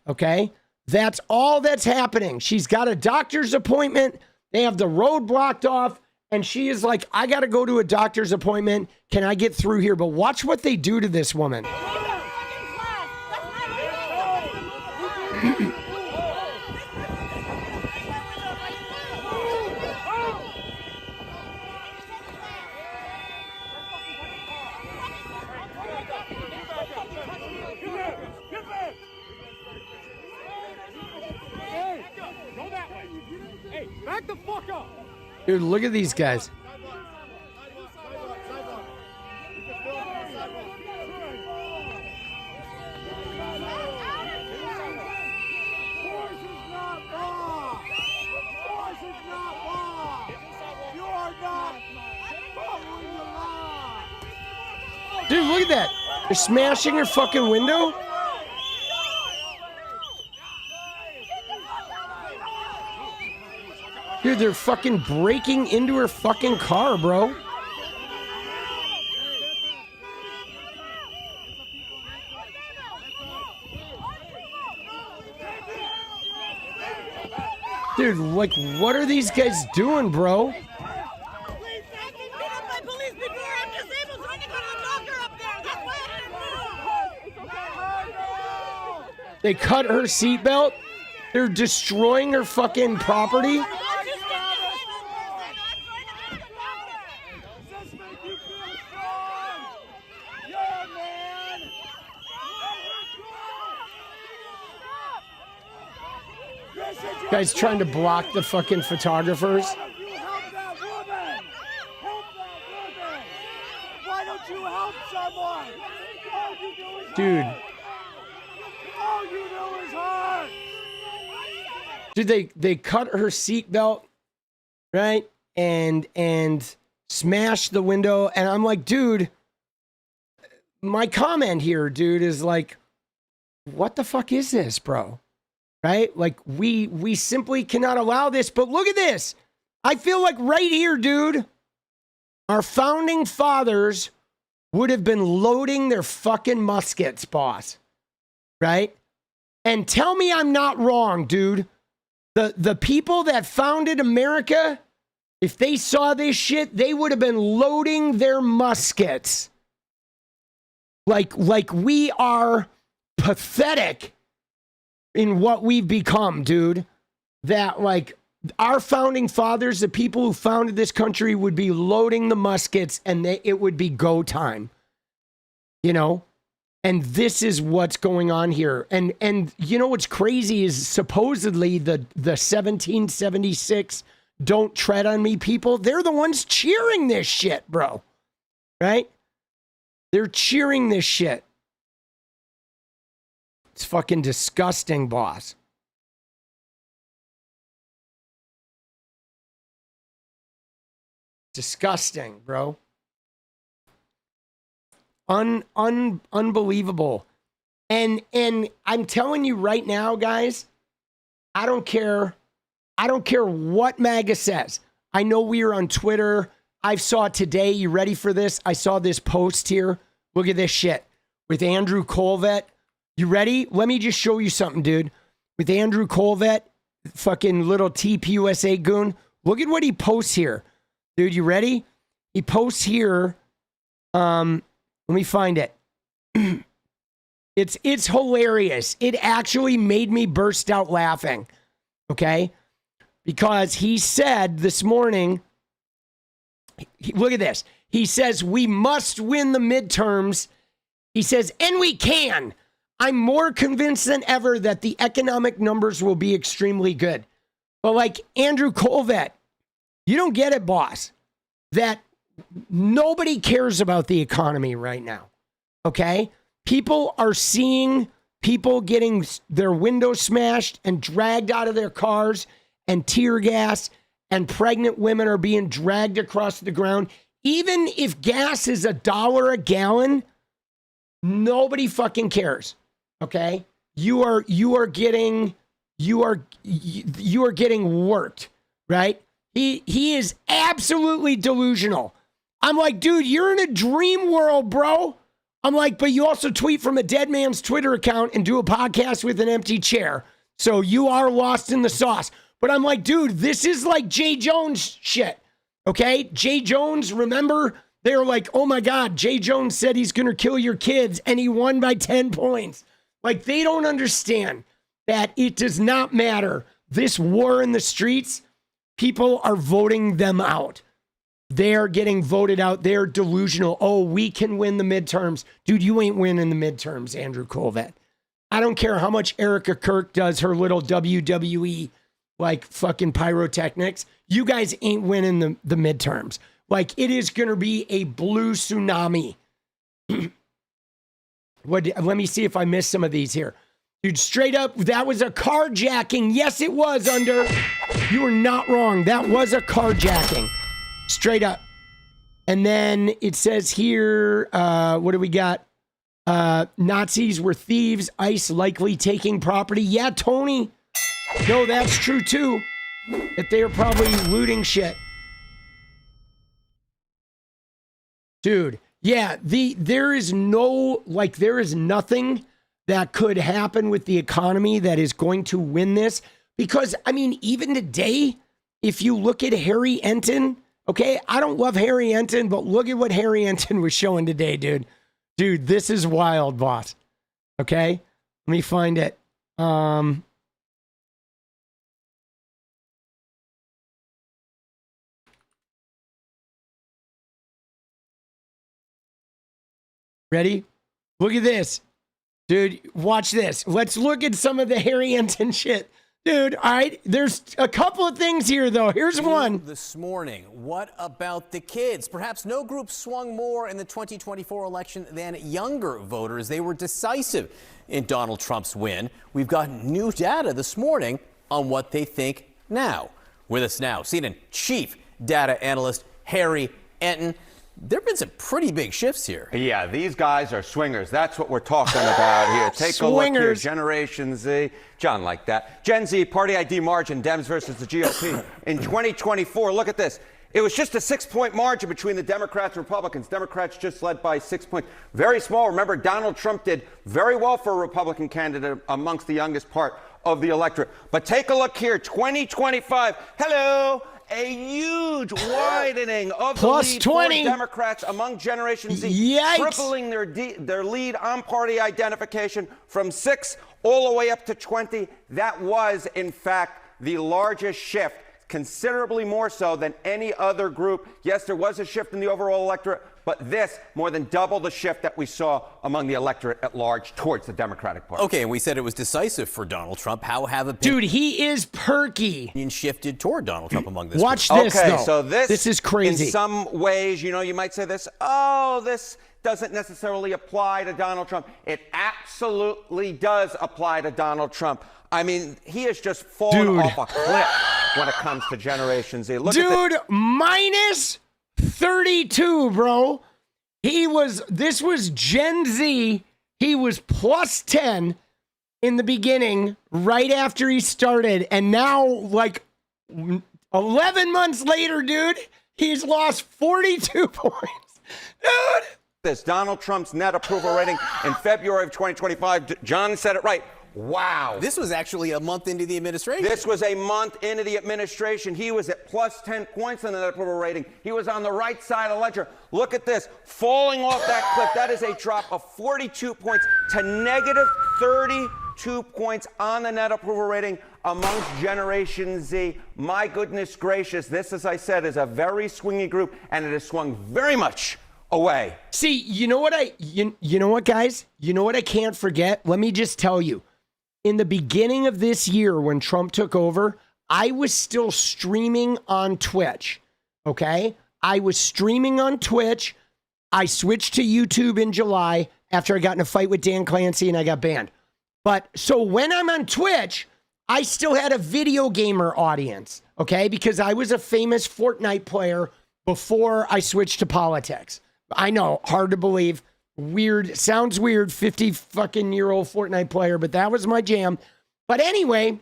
Okay? That's all that's happening. She's got a doctor's appointment. They have the road blocked off, and she is like, I got to go to a doctor's appointment. Can I get through here? But watch what they do to this woman. Back the fuck up! Dude, look at these guys. Dude, look at that. They're smashing her fucking window. Dude, they're fucking breaking into her fucking car, bro. Dude, like, what are these guys doing, bro? They cut her seatbelt. They're destroying her fucking property. Guy's trying to block the fucking photographers. Why don't you help someone? All you do is Dude. hurt. All you do is hurt. Dude, they cut her seatbelt, right? And smashed the window. And I'm like, dude, my comment here, dude, is like, what the fuck is this, bro? Right? Like, we simply cannot allow this. But look at this. I feel like right here, dude, our founding fathers would have been loading their fucking muskets, boss. Right? And tell me I'm not wrong, dude. The people that founded America If they saw this shit, they would have been loading their muskets. Like we are pathetic in what we've become, dude. That like our founding fathers, the people who founded this country, would be loading the muskets and it would be go time. You know? And this is what's going on here. And you know what's crazy is supposedly the 1776 don't tread on me people, they're the ones cheering this shit, bro. Right? They're cheering this shit. It's fucking disgusting, boss. Disgusting, bro. Unbelievable. And I'm telling you right now, guys, I don't care what MAGA says. I know we are on Twitter. I saw today, you ready for this? I saw this post here. Look at this shit with Andrew 𝗏𝗽𝗪. You ready? Let me just show you something, dude. With Andrew 𝗏𝗽𝗪, fucking little TPUSA goon. Look at what he posts here. Dude, you ready? He posts here. Let me find it. It's hilarious. It actually made me burst out laughing. Okay? Because he said this morning, look at this. He says, we must win the midterms. He says, and we can. I'm more convinced than ever that the economic numbers will be extremely good. But like Andrew 𝗏𝗽𝗪, you don't get it, boss, that nobody cares about the economy right now. Okay? People are seeing people getting their windows smashed and dragged out of their cars and tear gas, and pregnant women are being dragged across the ground. Even if gas is $1 a gallon, nobody fucking cares. Okay? You are getting worked, right? He is absolutely delusional. I'm like, dude, you're in a dream world, bro. I'm like, but you also tweet from a dead man's Twitter account and do a podcast with an empty chair. So you are lost in the sauce. But I'm like, dude, this is like Jay Jones shit. Okay? Jay Jones, remember? They were like, oh my God, Jay Jones said he's going to kill your kids and he won by 10 points. Like, they don't understand that it does not matter. This war in the streets, people are voting them out. They're getting voted out. They're delusional. Oh, we can win the midterms. Dude, you ain't winning the midterms, Andrew 𝗏𝗽𝗪. I don't care how much Erica Kirk does her little WWE, like, fucking pyrotechnics. You guys ain't winning the midterms. Like, it is going to be a blue tsunami. Let me see if I missed some of these here. Dude, straight up, that was a carjacking. Yes, it was, Under. You were not wrong. That was a carjacking. Straight up. And then it says here, what do we got? Nazis were thieves. ICE likely taking property. Yeah, Tony. No, that's true too. That they are probably looting shit. Dude, yeah, there is nothing that could happen with the economy that is going to win this. Because, I mean, even today, if you look at Harry Enton, okay, I don't love Harry Enton, but look at what Harry Enton was showing today, dude. Dude, this is wild, boss. Okay? Let me find it. Ready? Look at this. Dude, watch this. Let's look at some of the Harry Enton shit. Dude, all right, there's a couple of things here, though. Here's one. This morning, what about the kids? Perhaps no group swung more in the 2024 election than younger voters. They were decisive in Donald Trump's win. We've got new data this morning on what they think now. With us now, CNN chief data analyst Harry Enton. There have been some pretty big shifts here. Yeah, these guys are swingers. That's what we're talking about here. Take a look here. Generation Z. John like that. Gen Z, party ID margin, Dems versus the GOP. In 2024, look at this. It was just a 6-point margin between the Democrats and Republicans. Democrats just led by 6 points. Very small. Remember, Donald Trump did very well for a Republican candidate amongst the youngest part of the electorate. But take a look here. 2025. Hello. a huge widening of the Plus lead 20. for Democrats among Generation Z, Yikes. tripling their lead on party identification from 6 all the way up to 20. That was, in fact, the largest shift, considerably more so than any other group. Yes, there was a shift in the overall electorate, but this more than double the shift that we saw among the electorate at large towards the Democratic Party. Okay, and we said it was decisive for Donald Trump. How have Dude, he is perky. shifted toward Donald Trump among this Watch group? this, Okay, though. so This is crazy. In some ways, you know, you might say this, oh, this doesn't necessarily apply to Donald Trump. It absolutely does apply to Donald Trump. I mean, he has just fallen off a cliff when it comes to Generation Z. Look at Dude, minus 32, bro. This was Gen Z. He was plus 10 in the beginning, right after he started. And now, like 11 months later, dude, he's lost 42 points. Dude. this. Donald Trump's net approval rating in February of 2025. John said it right. Wow. This was actually a month into the administration. This was a month into the administration. He was at plus 10 points on the net approval rating. He was on the right side of the ledger. Look at this. Falling off that cliff. That is a drop of 42 points to negative 32 points on the net approval rating amongst Generation Z. My goodness gracious. This, as I said, is a very swingy group, and it has swung very much away. See, you know what you know what, guys? You know what I can't forget? Let me just tell you. In the beginning of this year, when Trump took over, I was still streaming on Twitch, okay? I was streaming on Twitch. I switched to YouTube in July after I got in a fight with Dan Clancy and I got banned. But so when I'm on Twitch, I still had a video gamer audience, okay? Because I was a famous Fortnite player before I switched to politics. I know, hard to believe. Weird, sounds weird, 50 fucking year old Fortnite player, but that was my jam. But anyway,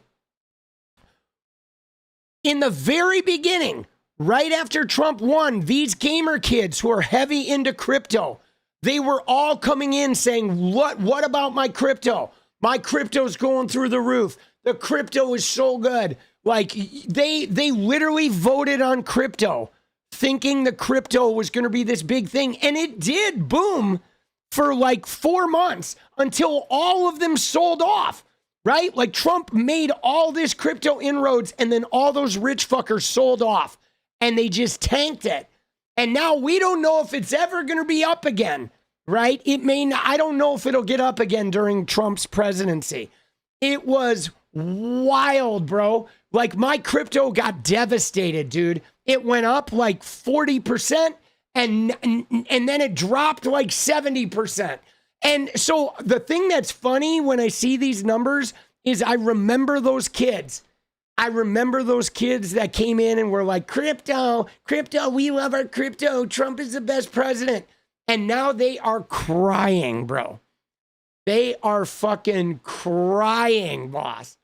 in the very beginning, right after Trump won, these gamer kids who are heavy into crypto, they were all coming in saying, what about my crypto? My crypto's going through the roof. The crypto is so good. Like they literally voted on crypto, thinking the crypto was going to be this big thing. And it did boom for like 4 months until all of them sold off, right? Like Trump made all this crypto inroads and then all those rich fuckers sold off and they just tanked it. And now we don't know if it's ever going to be up again, right? It may not, I don't know if it'll get up again during Trump's presidency. It was wild, bro. Like my crypto got devastated, dude. It went up like 40%. And then it dropped like 70%. And so the thing that's funny when I see these numbers is I remember those kids. I remember those kids that came in and were like, crypto, we love our crypto. Trump is the best president. And now they are crying, bro. They are fucking crying, boss.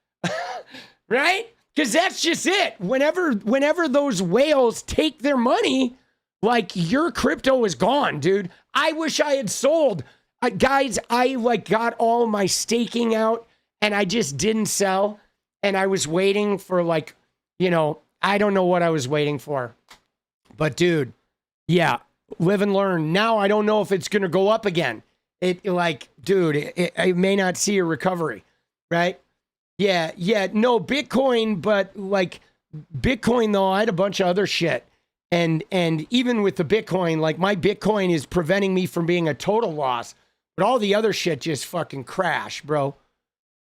Right? Because that's just it. Whenever those whales take their money, like your crypto is gone, dude. I wish I had sold. Guys, I like got all my staking out and I just didn't sell. And I was waiting for like, you know, I don't know what I was waiting for. But dude, yeah, live and learn. Now I don't know if it's going to go up again. It may not see a recovery, right? Yeah, no Bitcoin, but like Bitcoin though, I had a bunch of other shit. And even with the Bitcoin, like my Bitcoin is preventing me from being a total loss, but all the other shit just fucking crash, bro.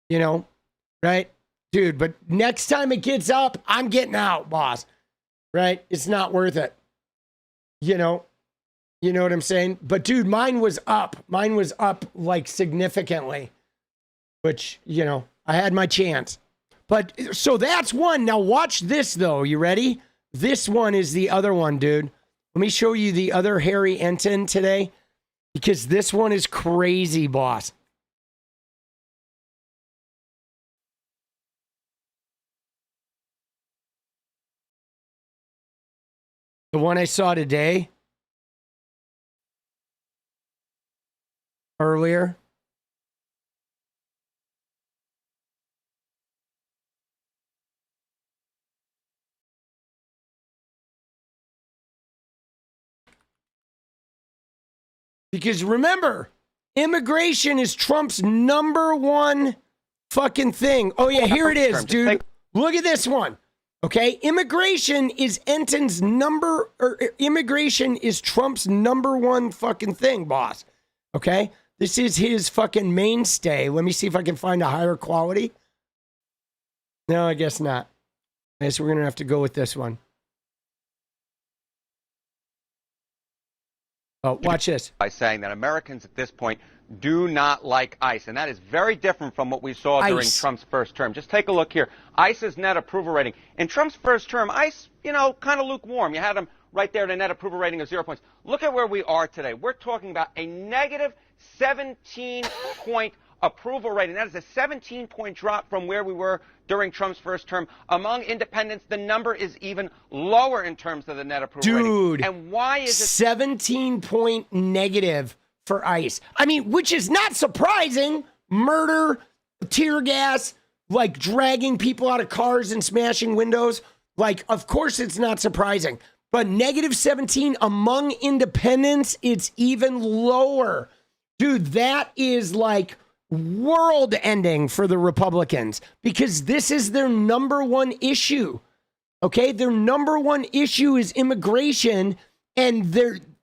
You know, right? Dude, but next time it gets up, I'm getting out, boss. Right? It's not worth it. You know what I'm saying? But dude, mine was up. Mine was up like significantly, which, you know, I had my chance. But so that's one. Now watch this though. You ready? This one is the other one, dude. Let me show you the other Harry Enton today because this one is crazy, boss. The one I saw today, earlier. Because remember, immigration is Trump's number one fucking thing. Oh yeah, here it is, dude. Look at this one. Okay, immigration is immigration is Trump's number one fucking thing, boss. Okay, this is his fucking mainstay. Let me see if I can find a higher quality. No, I guess not. I guess we're gonna have to go with this one. Oh, watch this. By saying that Americans at this point do not like ICE, and that is very different from what we saw during Trump's first term. Just take a look here. ICE's net approval rating. In Trump's first term, ICE, you know, kind of lukewarm. You had them right there at a net approval rating of 0 points. Look at where we are today. We're talking about a negative 17-point approval rating. That is a 17-point drop from where we were during Trump's first term. Among independents, the number is even lower in terms of the net approval rating. Dude, and why is it 17-point negative for ICE? I mean, which is not surprising. Murder, tear gas, like dragging people out of cars and smashing windows. Like, of course it's not surprising. But negative 17 among independents, it's even lower. Dude, that is like world ending for the Republicans because this is their number one issue. Okay, their number one issue is immigration, and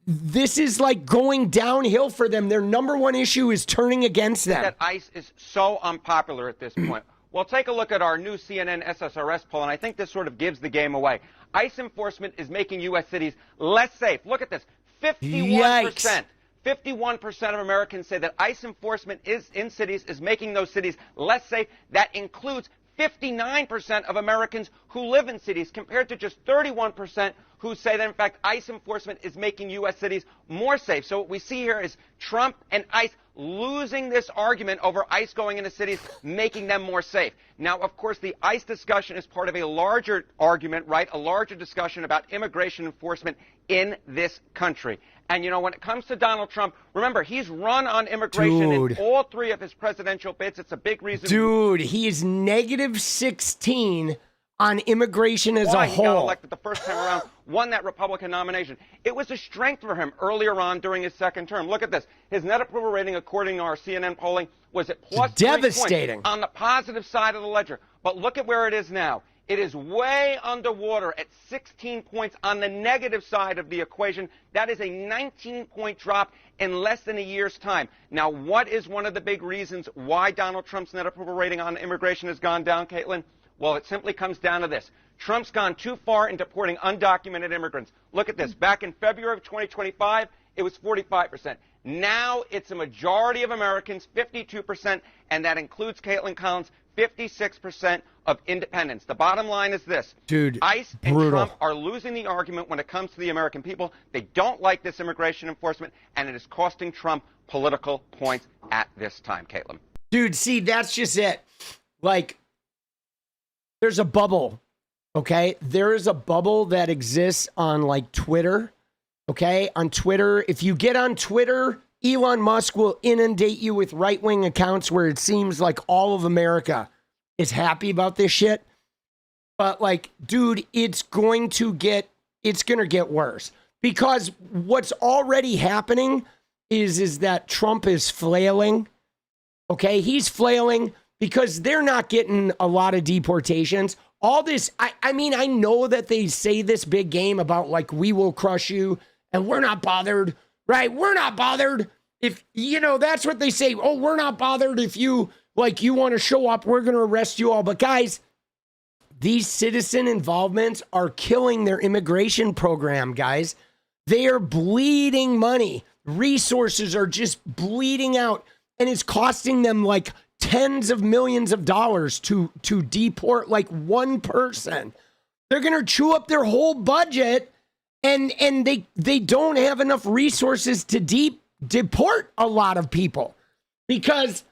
this is like going downhill for them. Their number one issue is turning against them. That ICE is so unpopular at this point. Well, take a look at our new CNN SSRS poll, and I think this sort of gives the game away. ICE enforcement is making U.S. cities less safe. Look at this, 51%. Yikes. 51% of Americans say that ICE enforcement in cities is making those cities less safe. That includes 59% of Americans who live in cities, compared to just 31% who say that, in fact, ICE enforcement is making U.S. cities more safe. So what we see here is Trump and ICE losing this argument over ICE going into cities, making them more safe. Now, of course, the ICE discussion is part of a larger argument, right? A larger discussion about immigration enforcement in this country. And, you know, when it comes to Donald Trump, remember, he's run on immigration in all three of his presidential bids. It's a big reason. Dude, he is negative 16 on immigration as a whole. He got elected the first time around, won that Republican nomination. It was a strength for him earlier on during his second term. Look at this. His net approval rating, according to our CNN polling, was at plus devastating 3 points on the positive side of the ledger. But look at where it is now. It is way underwater at 16 points on the negative side of the equation. That is a 19-point drop in less than a year's time. Now, what is one of the big reasons why Donald Trump's net approval rating on immigration has gone down, Caitlin? Well, it simply comes down to this. Trump's gone too far in deporting undocumented immigrants. Look at this. Back in February of 2025, it was 45%. Now it's a majority of Americans, 52%, and that includes Caitlin Collins, 56% of independents. The bottom line is this. Dude, ICE and brutal. Trump are losing the argument when it comes to the American people. They don't like this immigration enforcement, and it is costing Trump political points at this time, Caitlin. Dude, see, that's just it. Like, there's a bubble, okay? There is a bubble that exists on, like, Twitter, okay? On Twitter, if you get on Twitter, Elon Musk will inundate you with right-wing accounts where it seems like all of America is happy about this shit. But, like, dude, it's going to get worse. Because what's already happening is that Trump is flailing, okay? He's flailing because they're not getting a lot of deportations. All this, I mean, I know that they say this big game about, like, we will crush you, and we're not bothered, right? We're not bothered. If, you know, that's what they say. Oh, we're not bothered if you, like, you want to show up, we're going to arrest you all. But, guys, these citizen involvements are killing their immigration program, guys. They are bleeding money. Resources are just bleeding out, and it's costing them, like, tens of millions of dollars to deport like one person. They're going to chew up their whole budget, and they don't have enough resources to deport a lot of people because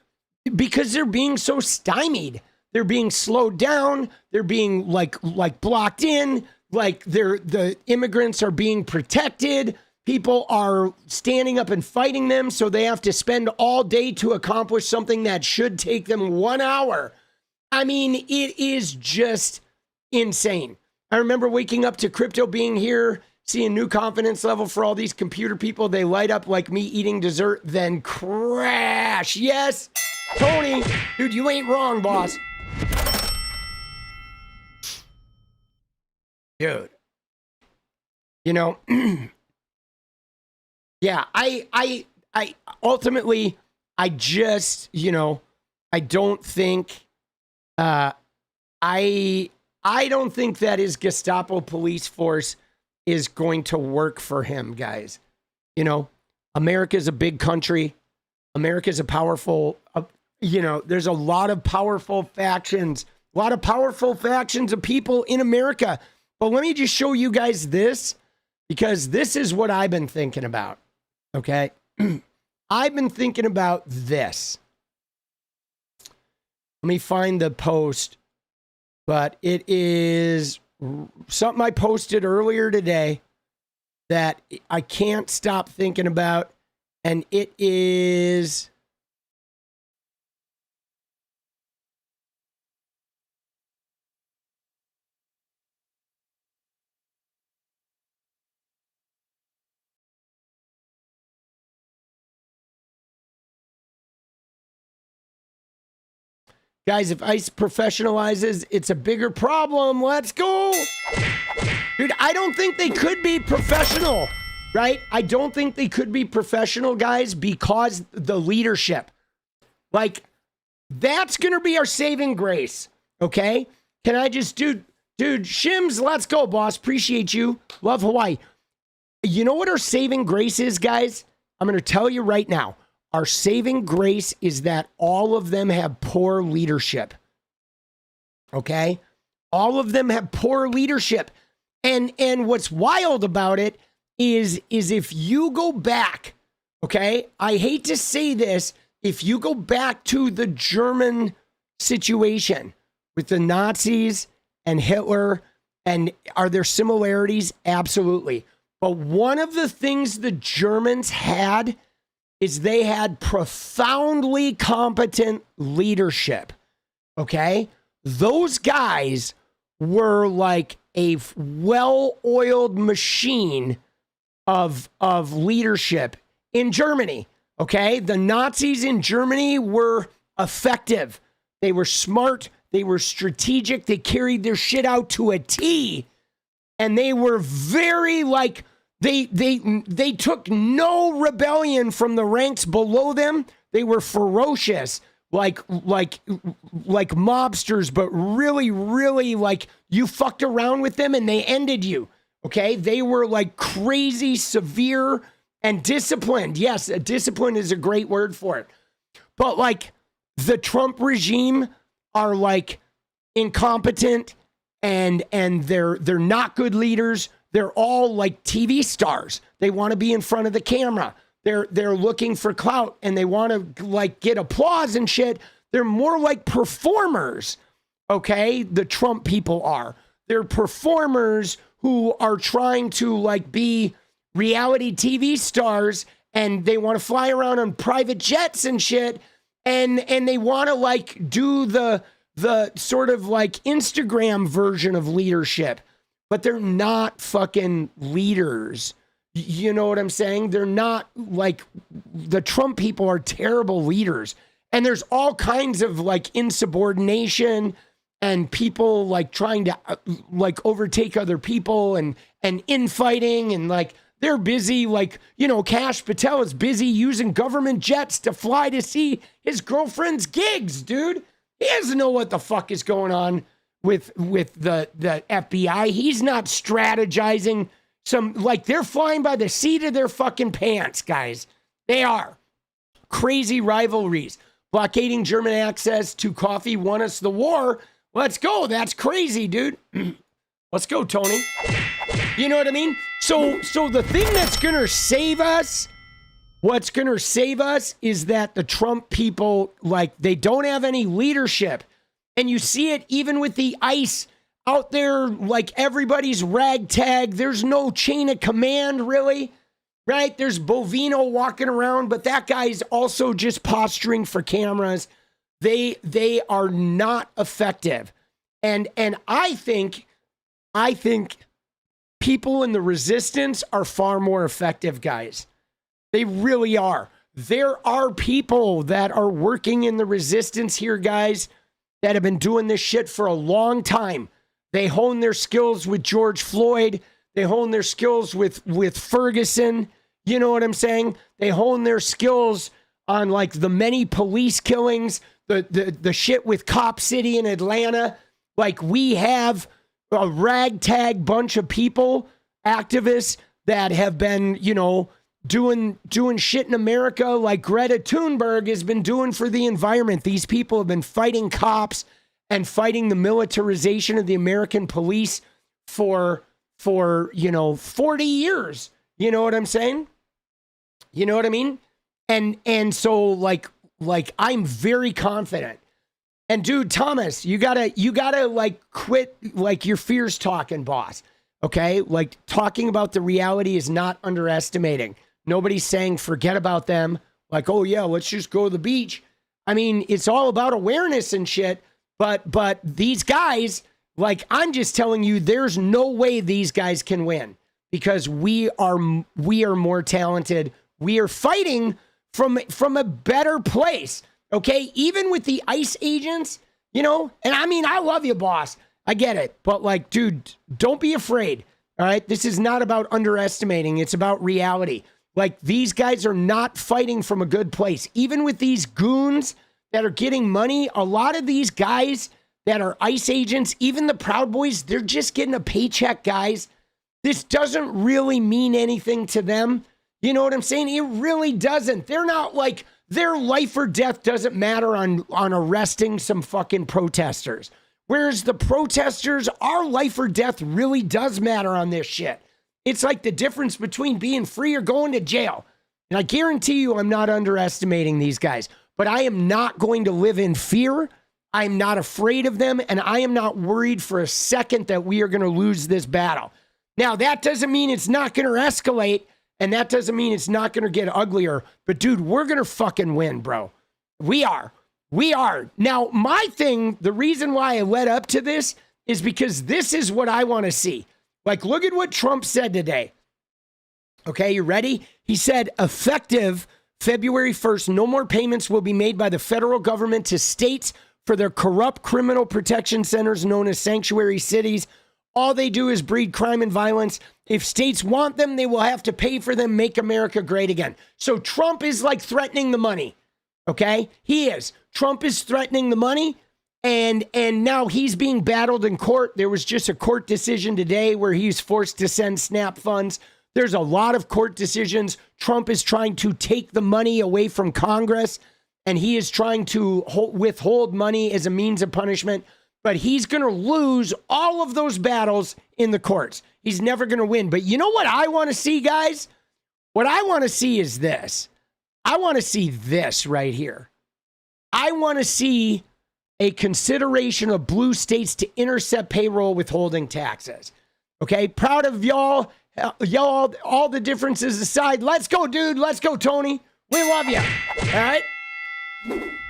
they're being so stymied. They're being slowed down. They're being like blocked in. Like the immigrants are being protected. People are standing up and fighting them, so they have to spend all day to accomplish something that should take them 1 hour. I mean, it is just insane. I remember waking up to crypto being here See a new confidence level for all these computer people. They light up like me eating dessert, then crash. Yes, Tony. Dude, you ain't wrong, boss. Dude. You know, yeah, I ultimately, I just, you know, I don't think, I don't think that his Gestapo police force is going to work for him, guys. You know, America's a big country. America's a powerful, you know, there's a lot of powerful factions, of people in America. But let me just show you guys this, because this is what I've been thinking about. Okay. I've been thinking about this. Let me find the post, but it is something I posted earlier today that I can't stop thinking about. And it is, guys, if ICE professionalizes, it's a bigger problem. Let's go. Dude, I don't think they could be professional, right? I don't think they could be professional, guys, because the leadership. Like, that's going to be our saving grace, okay? Can I just, dude, Shims, let's go, boss. Appreciate you. Love Hawaii. You know what our saving grace is, guys? I'm going to tell you right now. Our saving grace is that all of them have poor leadership. Okay? All of them have poor leadership. And what's wild about it is if you go back, okay? I hate to say this, if you go back to the German situation with the Nazis and Hitler, and are there similarities? Absolutely. But one of the things the Germans had is they had profoundly competent leadership, okay? Those guys were like a well-oiled machine of leadership in Germany, okay? The Nazis in Germany were effective. They were smart. They were strategic. They carried their shit out to a T. And they were very like... They took no rebellion from the ranks below them. They were ferocious, like mobsters, but really, really like you fucked around with them and they ended you. Okay. They were like crazy, severe, and disciplined. Yes. Discipline is a great word for it. But like the Trump regime are like incompetent and they're not good leaders. They're all like TV stars. They want to be in front of the camera. They're looking for clout and they want to like get applause and shit. They're more like performers. Okay. The Trump people are. They're performers who are trying to like be reality TV stars and they want to fly around on private jets and shit. And they want to like do the sort of like Instagram version of leadership. But they're not fucking leaders. You know what I'm saying? They're not like the Trump people are terrible leaders. And there's all kinds of like insubordination and people like trying to like overtake other people and infighting and like they're busy like, you know, 𝗙cie Patel is busy using government jets to fly to see his girlfriend's gigs, dude. He doesn't know what the fuck is going on with the FBI. He's not strategizing some, like they're flying by the seat of their fucking pants, guys. They are. Crazy rivalries. Blockading German access to coffee won us the war. Let's go. That's crazy, dude. Let's go, Tony. You know what I mean? So the thing that's going to save us, what's going to save us is that the Trump people, like they don't have any leadership. And you see it even with the ICE out there, like everybody's ragtag. There's no chain of command, really, right? There's Bovino walking around, but that guy's also just posturing for cameras. They are not effective. And I think people in the resistance are far more effective, guys. They really are. There are people that are working in the resistance here, guys, that have been doing this shit for a long time. They hone their skills with George Floyd. They hone their skills with Ferguson. You know what I'm saying? They hone their skills on like the many police killings, the shit with Cop City in Atlanta. Like we have a ragtag bunch of people, activists that have been, you know, doing shit in America like Greta Thunberg has been doing for the environment. These people have been fighting cops and fighting the militarization of the American police for you know, 40 years. You know what I'm saying? You know what I mean? And so like I'm very confident. And dude, Thomas, you gotta like quit like your fears talking, boss. Okay? Like talking about the reality is not underestimating. Nobody's saying forget about them. Like, oh yeah, let's just go to the beach. I mean, it's all about awareness and shit. But these guys, like, I'm just telling you, there's no way these guys can win because we are more talented. We are fighting from a better place. Okay, even with the ICE agents, you know. And I mean, I love you, boss. I get it, but like, dude, don't be afraid. All right, this is not about underestimating. It's about reality. Like, these guys are not fighting from a good place. Even with these goons that are getting money, a lot of these guys that are ICE agents, even the Proud Boys, they're just getting a paycheck, guys. This doesn't really mean anything to them. You know what I'm saying? It really doesn't. They're not like, their life or death doesn't matter on arresting some fucking protesters. Whereas the protesters, our life or death really does matter on this shit. It's like the difference between being free or going to jail. And I guarantee you I'm not underestimating these guys, but I am not going to live in fear. I'm not afraid of them, and I am not worried for a second that we are going to lose this battle. Now, that doesn't mean it's not going to escalate, and that doesn't mean it's not going to get uglier, but dude, we're going to fucking win, bro. We are. We are. Now, my thing, the reason why I led up to this is because this is what I want to see. Like, look at what Trump said today. Okay, you ready? He said, effective February 1st, no more payments will be made by the federal government to states for their corrupt criminal protection centers known as sanctuary cities. All they do is breed crime and violence. If states want them, they will have to pay for them, make America great again. So Trump is like threatening the money. Okay, he is. Trump is threatening the money. And now he's being battled in court. There was just a court decision today where he's forced to send SNAP funds. There's a lot of court decisions. Trump is trying to take the money away from Congress, and he is trying to withhold money as a means of punishment. But he's going to lose all of those battles in the courts. He's never going to win. But you know what I want to see, guys? What I want to see is this. I want to see this right here. I want to see a consideration of blue states to intercept payroll withholding taxes. Okay, proud of y'all. Y'all, all the differences aside, let's go, dude. Let's go, Tony. We love you. All right?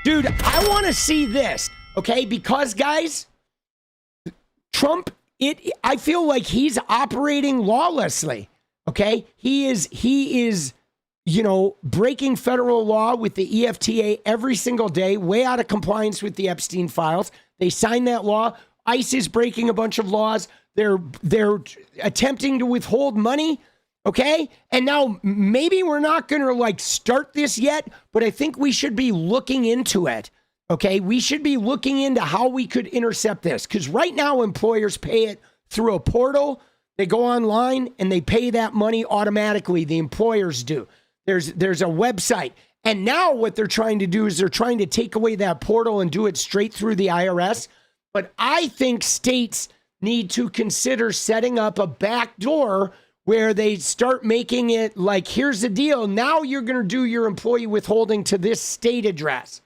Dude, I want to see this, okay? Because, guys, Trump, I feel like he's operating lawlessly, okay? He is, you know, breaking federal law with the EFTA every single day, way out of compliance with the Epstein files. They signed that law. ICE is breaking a bunch of laws. They're attempting to withhold money, okay? And now maybe we're not going to like start this yet, but I think we should be looking into it, okay? We should be looking into how we could intercept this, because right now employers pay it through a portal. They go online and they pay that money automatically. The employers do. There's a website. And now what they're trying to do is they're trying to take away that portal and do it straight through the IRS. But I think states need to consider setting up a back door where they start making it like, here's the deal. Now you're going to do your employee withholding to this state address.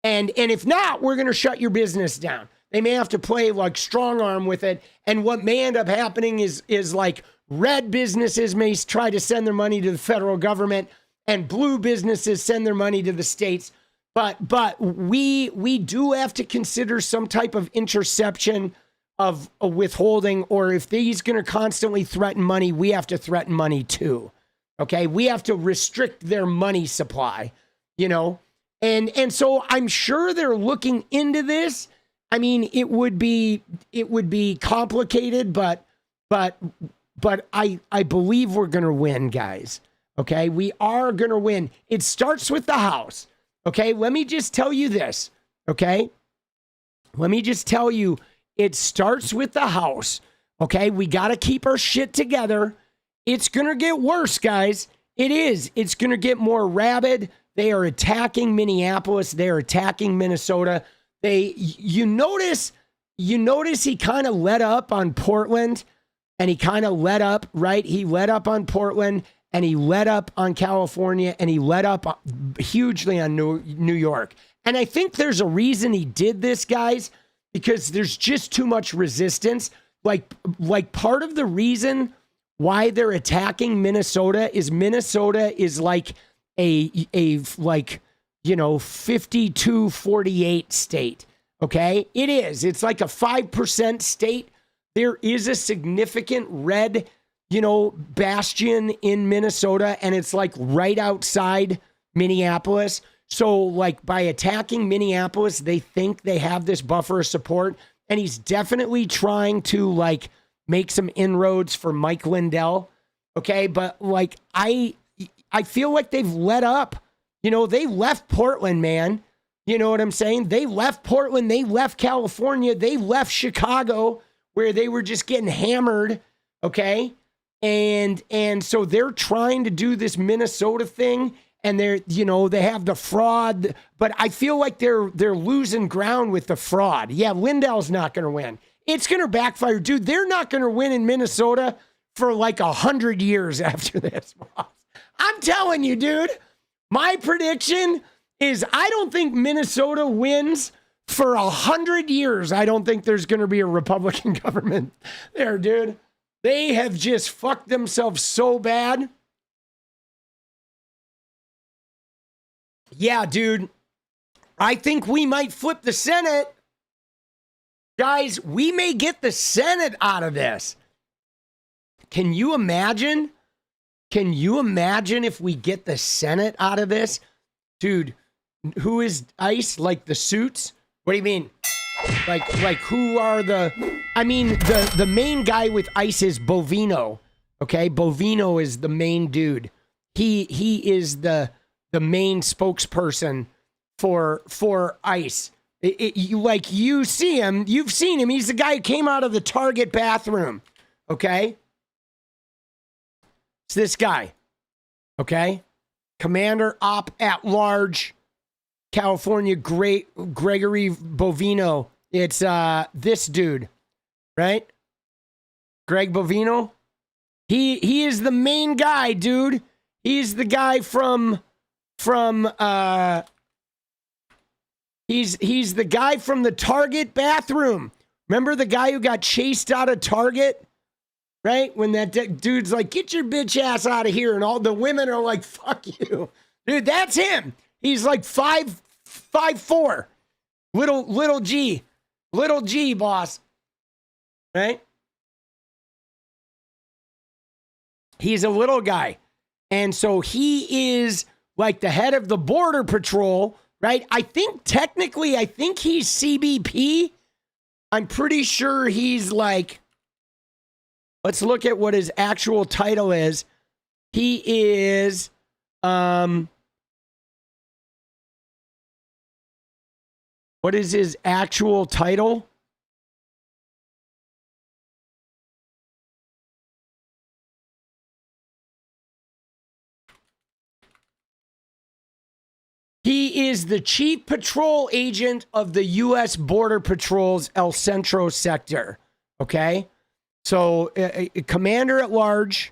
And if not, we're going to shut your business down. They may have to play like strong arm with it. And what may end up happening is like red businesses may try to send their money to the federal government and blue businesses send their money to the states. But we do have to consider some type of interception of a withholding, or if he's going to constantly threaten money, we have to threaten money too. Okay, we have to restrict their money supply, you know, and so I'm sure they're looking into this. I mean, it would be complicated, but I believe we're going to win, guys. Okay, we are going to win. It starts with the House. Okay, let me just tell you this. Okay, let me just tell you, it starts with the House. Okay, we got to keep our shit together. It's going to get worse, guys. It is. It's going to get more rabid. They are attacking Minneapolis. They're attacking Minnesota. You notice he kind of let up on Portland, and he kind of let up, right? He let up on Portland, and he let up on California, and he let up hugely on New York. And I think there's a reason he did this, guys, because there's just too much resistance. Like part of the reason why they're attacking Minnesota is like a 52-48 state. Okay, it is. It's like a 5% state. There is a significant red, bastion in Minnesota, and it's like right outside Minneapolis. So like by attacking Minneapolis, they think they have this buffer of support, and he's definitely trying to like make some inroads for Mike Lindell. Okay, but like I feel like they've let up. They left Portland, man. You know what I'm saying? They left Portland, they left California, they left Chicago, where they were just getting hammered. Okay, and so they're trying to do this Minnesota thing. And they have the fraud, but I feel like they're losing ground with the fraud. Yeah, Lindell's not going to win. It's going to backfire. Dude, they're not going to win in Minnesota for like 100 years after this. I'm telling you, dude, my prediction is I don't think Minnesota wins for 100 years. I don't think there's going to be a Republican government there, dude. They have just fucked themselves so bad. Yeah, dude, I think we might flip the Senate. Guys, we may get the Senate out of this. Can you imagine? Can you imagine if we get the Senate out of this? Dude, who is ICE? Like the suits? What do you mean? Like who are the main guy with ICE is Bovino. Okay, Bovino is the main dude. He is the main spokesperson for ICE. You see him, you've seen him. He's the guy who came out of the Target bathroom. Okay? It's this guy. Okay? Commander Op at Large, California Gregory Bovino. It's this dude, right? Greg Bovino. He is the main guy, dude. He's the guy from he's the guy from the Target bathroom. Remember the guy who got chased out of Target? Right? When that dude's like, get your bitch ass out of here. And all the women are like, fuck you. Dude, that's him. He's like 5'4". Little G, boss. Right? He's a little guy. And so he is like the head of the Border Patrol, right? I think he's CBP. I'm pretty sure he's like, let's look at what his actual title is. He is, what is his actual title? He is the chief patrol agent of the U.S. Border Patrol's El Centro sector. Okay, so commander at large,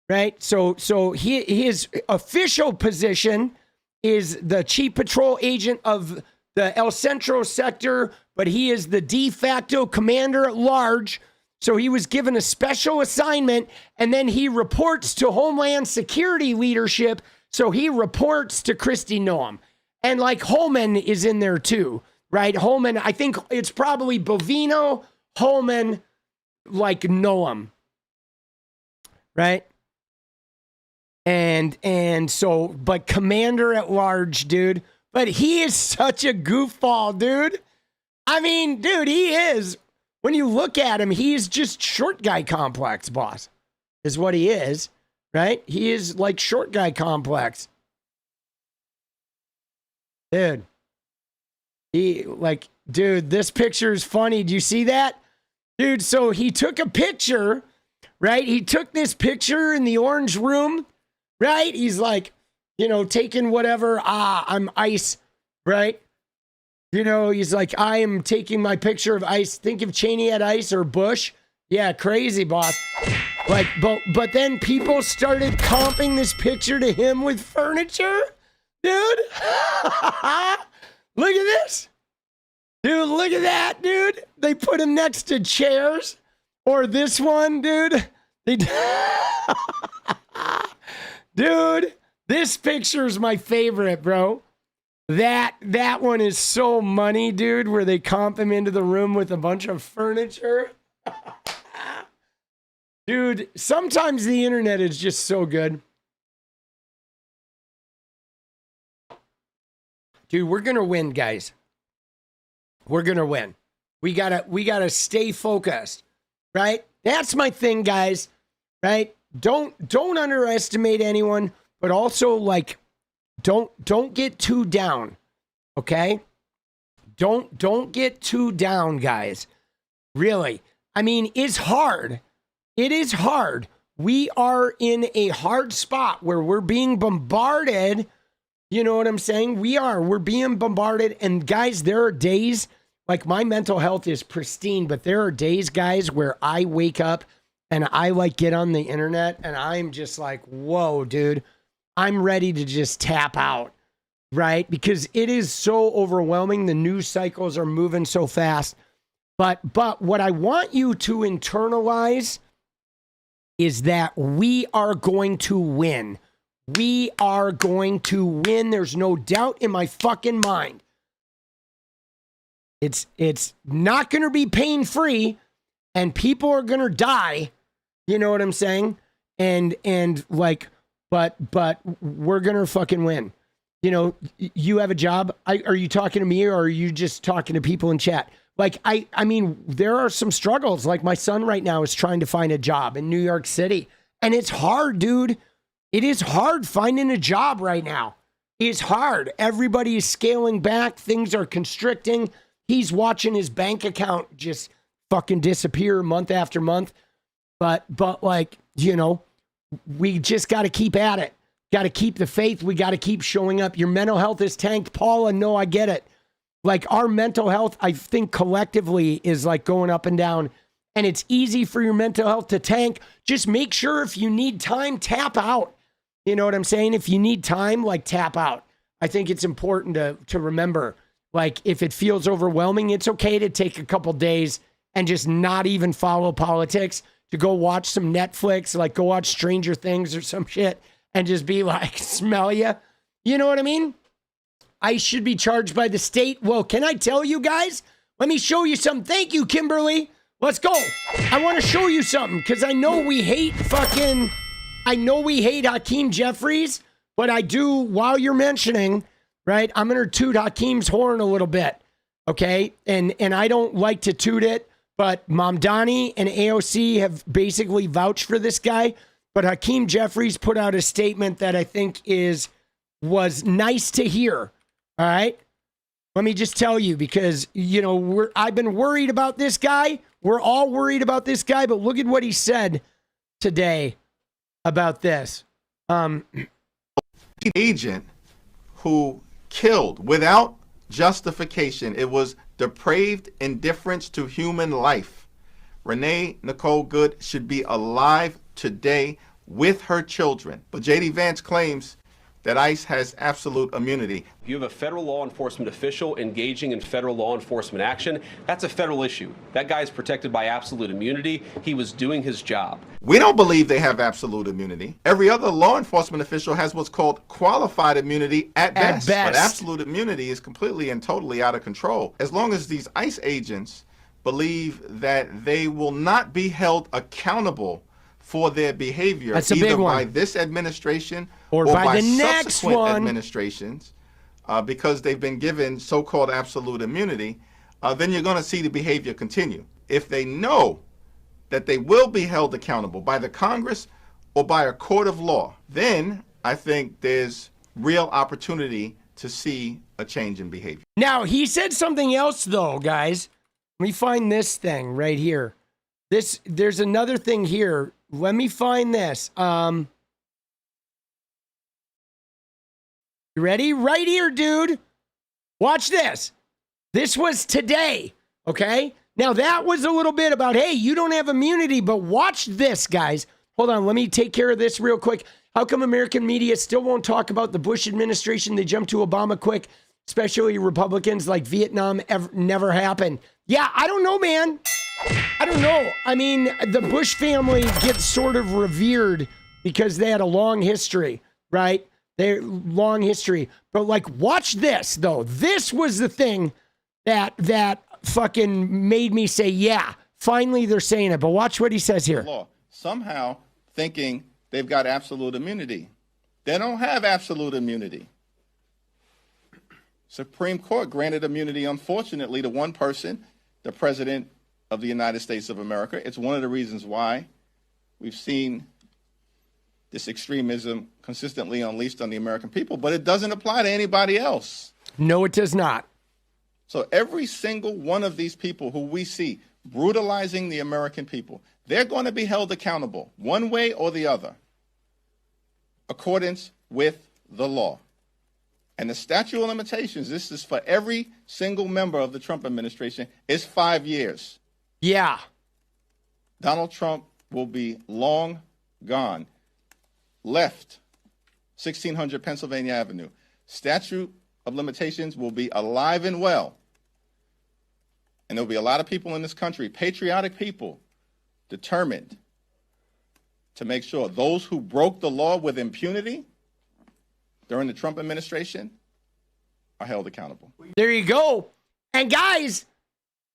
right? So his official position is the chief patrol agent of the El Centro sector, but he is the de facto commander at large. So he was given a special assignment, and then he reports to Homeland Security leadership. So he reports to Kristi Noem. And like Holman is in there too, right? Holman, I think it's probably Bovino, Holman like know him, right? And so, but Commander at Large, dude. But he is such a goofball, dude. I mean, dude, he is. When you look at him, he's just short guy complex, boss, is what he is, right? He is like short guy complex. Dude. Dude, this picture is funny. Do you see that? Dude, so he took a picture, right? He took this picture in the orange room, right? He's like, you know, taking whatever. I'm ICE, right? You know, he's like, I am taking my picture of ICE. Think if Cheney had ICE or Bush. Yeah, crazy, boss. Like, but then people started comping this picture to him with furniture. Dude. Look at this. Dude, look at that, dude. They put him next to chairs. Or this one, dude. Dude, this picture is my favorite, bro. That one is so money, dude, where they comp him into the room with a bunch of furniture. Dude, sometimes the internet is just so good. Dude, we're going to win, guys. We're going to win. We gotta stay focused, right? That's my thing, guys, right? Don't underestimate anyone, but also like don't get too down, okay? Don't get too down, guys. Really. I mean, it's hard. It is hard. We are in a hard spot where we're being bombarded. You know what I'm saying? We're being bombarded. And guys, there are days, like my mental health is pristine, but there are days, guys, where I wake up and I like get on the internet and I'm just like, whoa, dude, I'm ready to just tap out, right? Because it is so overwhelming. The news cycles are moving so fast. But what I want you to internalize is that we are going to win. We are going to win. There's no doubt in my fucking mind. It's not going to be pain-free, and people are going to die. You know what I'm saying? And like, but we're going to fucking win. You know, you have a job. Are you talking to me or are you just talking to people in chat? Like, I mean, there are some struggles. Like my son right now is trying to find a job in New York City. And it's hard, dude. It is hard finding a job right now. It's hard. Everybody is scaling back. Things are constricting. He's watching his bank account just fucking disappear month after month. But like, you know, we just got to keep at it. Got to keep the faith. We got to keep showing up. Your mental health is tanked. Paula, no, I get it. Like our mental health, I think collectively is like going up and down. And it's easy for your mental health to tank. Just make sure if you need time, tap out. You know what I'm saying? If you need time, like tap out. I think it's important to remember, like if it feels overwhelming, it's okay to take a couple days and just not even follow politics, to go watch some Netflix, like go watch Stranger Things or some shit and just be like, smell ya. You know what I mean? I should be charged by the state. Well, can I tell you guys? Let me show you something. Thank you, Kimberly. Let's go. I want to show you something because I know we hate 𝗙𝗪𝗓𝗍𝗪s, but I do, while you're mentioning, right, I'm going to toot Hakeem's horn a little bit, okay? And I don't like to toot it, but Mamdani and AOC have basically vouched for this guy, but 𝗙𝗪𝗓𝗍𝗪s put out a statement that I think was nice to hear, all right? Let me just tell you, because, you know, I've been worried about this guy. We're all worried about this guy, but look at what he said today about this. Agent who killed without justification. It was depraved indifference to human life. Renee Nicole Good should be alive today with her children. But J.D. Vance claims that ICE has absolute immunity. If you have a federal law enforcement official engaging in federal law enforcement action, that's a federal issue. That guy is protected by absolute immunity. He was doing his job. We don't believe they have absolute immunity. Every other law enforcement official has what's called qualified immunity at best. But absolute immunity is completely and totally out of control. As long as these ICE agents believe that they will not be held accountable for their behavior That's a either big one. by this administration or by the next subsequent one. administrations, because they've been given so-called absolute immunity, then you're going to see the behavior continue. If they know that they will be held accountable by the Congress or by a court of law, then I think there's real opportunity to see a change in behavior. Now, he said something else, though, guys. Let me find this thing right here. There's another thing here. Let me find this. You ready? Right here, dude. Watch this. This was today, okay? Now, that was a little bit about, hey, you don't have immunity, but watch this, guys. Hold on, let me take care of this real quick. How come American media still won't talk about the Bush administration? They jumped to Obama quick, especially Republicans, like Vietnam never happened. Yeah, I don't know, man. I don't know. I mean, the Bush family gets sort of revered because they had a long history, right? Their long history. But like, watch this, though. This was the thing that fucking made me say, yeah, finally they're saying it. But watch what he says here. Law. Somehow thinking they've got absolute immunity. They don't have absolute immunity. Supreme Court granted immunity, unfortunately, to one person, the President of the United States of America. It's one of the reasons why we've seen this extremism consistently unleashed on the American people, but it doesn't apply to anybody else. No, it does not. So every single one of these people who we see brutalizing the American people, they're going to be held accountable one way or the other, accordance with the law. And the statute of limitations, this is for every single member of the Trump administration, is 5 years. Yeah. Donald Trump will be long gone. Left, 1600 Pennsylvania Avenue. Statute of limitations will be alive and well. And there'll be a lot of people in this country, patriotic people, determined to make sure those who broke the law with impunity during the Trump administration are held accountable. There you go. And guys,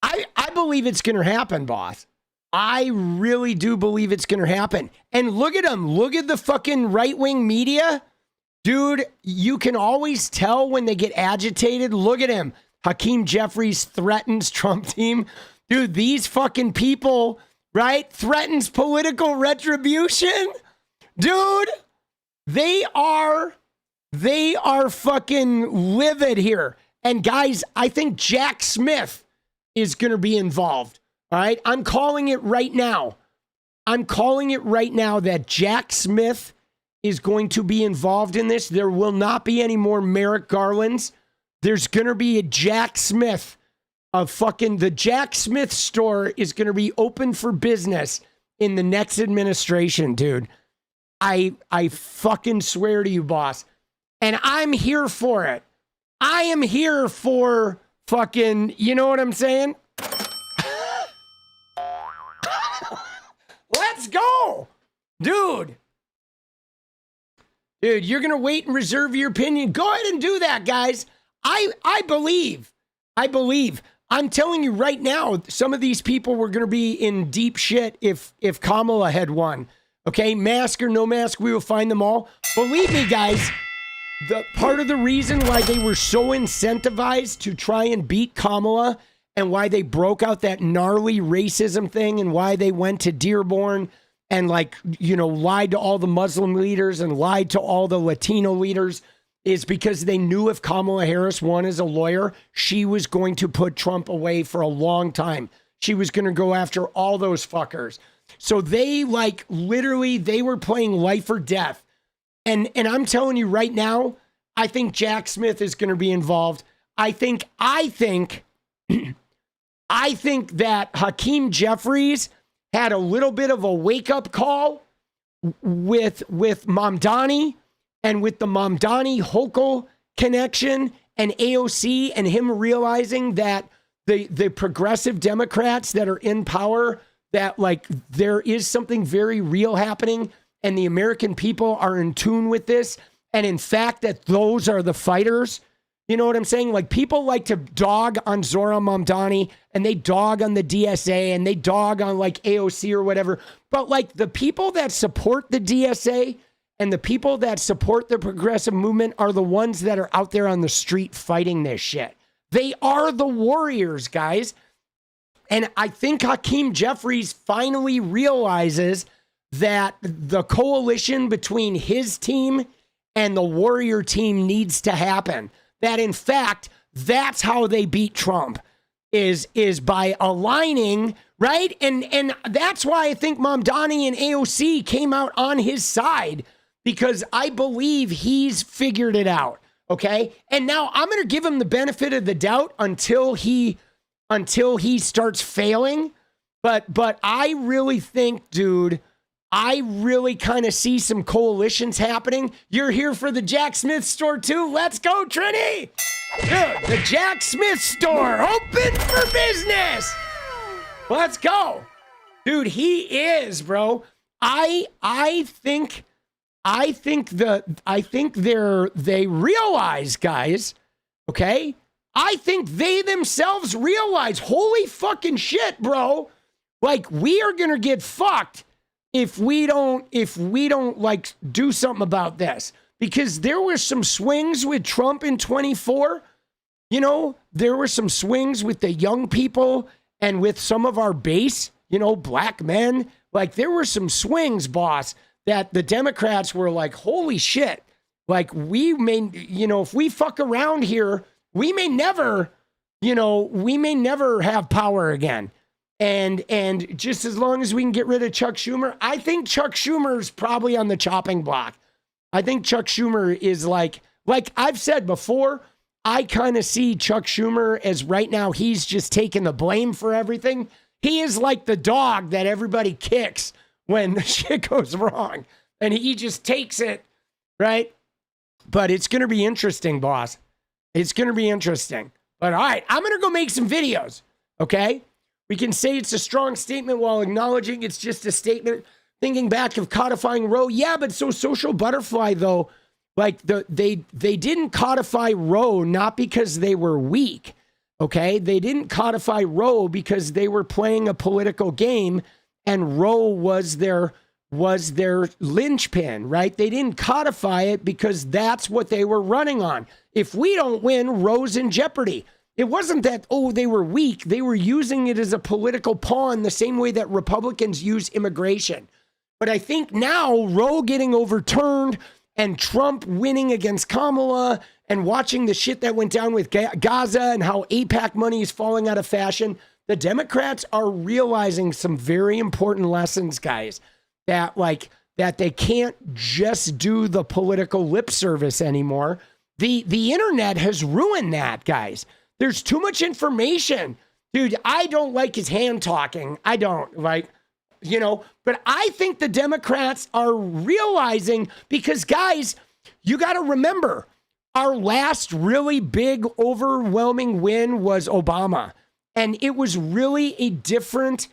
I believe it's going to happen, boss. I really do believe it's going to happen. And look at them. Look at the fucking right-wing media. Dude, you can always tell when they get agitated. Look at him. 𝗙𝗽𝗋𝗄𝗆 threatens Trump team. Dude, these fucking people, right? Threatens political retribution. Dude, they are fucking livid here. And guys, I think Jack Smith is going to be involved. All right. I'm calling it right now. I'm calling it right now that Jack Smith is going to be involved in this. There will not be any more Merrick Garlands. There's going to be a Jack Smith. The Jack Smith store is going to be open for business in the next administration, dude. I fucking swear to you, boss. And I'm here for it. I am here for fucking, you know what I'm saying? Let's go. Dude, you're going to wait and reserve your opinion. Go ahead and do that, guys. I believe. I'm telling you right now, some of these people were going to be in deep shit if Kamala had won. Okay, mask or no mask, we will find them all. Believe me, guys, the part of the reason why they were so incentivized to try and beat Kamala and why they broke out that gnarly racism thing and why they went to Dearborn and lied to all the Muslim leaders and lied to all the Latino leaders is because they knew if Kamala Harris won as a lawyer, she was going to put Trump away for a long time. She was going to go after all those fuckers. So they literally, they were playing life or death. And I'm telling you right now, I think Jack Smith is going to be involved. I think that 𝗙𝗪𝗓𝗍𝗪s had a little bit of a wake-up call with Mamdani and with the Mamdani-Hochul connection and AOC and him realizing that the progressive Democrats that are in power, that there is something very real happening and the American people are in tune with this. And in fact, that those are the fighters. You know what I'm saying? Like, people like to dog on Zohran Mamdani, and they dog on the DSA, and they dog on like AOC or whatever. But like, the people that support the DSA and the people that support the progressive movement are the ones that are out there on the street fighting this shit. They are the warriors, guys. And I think Hakeem Jeffries finally realizes that the coalition between his team and the warrior team needs to happen. That in fact, that's how they beat Trump, is by aligning, right? And that's why I think Mamdani and AOC came out on his side, because I believe he's figured it out, okay? And now I'm going to give him the benefit of the doubt until he starts failing. But I really think, dude, I really kind of see some coalitions happening. You're here for the Jack Smith store too. Let's go, Trini. Dude, the Jack Smith store open for business. Let's go. Dude, he is, bro. I think they realize, guys, okay? I think they themselves realize, holy fucking shit, bro. Like, we are going to get fucked if we don't like do something about this, because there were some swings with Trump in 24. You know, there were some swings with the young people and with some of our base, you know, black men. Like, there were some swings, boss, that the Democrats were like, holy shit. Like, we may, you know, if we fuck around here, we may never have power again. And just as long as we can get rid of Chuck Schumer, I think Chuck Schumer is probably on the chopping block. I think Chuck Schumer is like I've said before, I kind of see Chuck Schumer as right now, he's just taking the blame for everything. He is like the dog that everybody kicks when the shit goes wrong, and he just takes it, right? But it's going to be interesting, boss. It's going to be interesting. But all right, I'm going to go make some videos, okay? We can say it's a strong statement while acknowledging it's just a statement. Thinking back of codifying Roe. Yeah, but so Social Butterfly, though, like they didn't codify Roe not because they were weak, okay? They didn't codify Roe because they were playing a political game and Roe was their linchpin, right? They didn't codify it because that's what they were running on. If we don't win, Roe's in jeopardy. It wasn't that, oh, they were weak. They were using it as a political pawn the same way that Republicans use immigration. But I think now Roe getting overturned and Trump winning against Kamala and watching the shit that went down with Gaza and how AIPAC money is falling out of fashion, the Democrats are realizing some very important lessons, guys, that they can't just do the political lip service anymore. The internet has ruined that, guys. There's too much information. Dude, I don't like his hand talking. I don't like, you know, but I think the Democrats are realizing, because guys, you got to remember, our last really big, overwhelming win was Obama. And it was really a different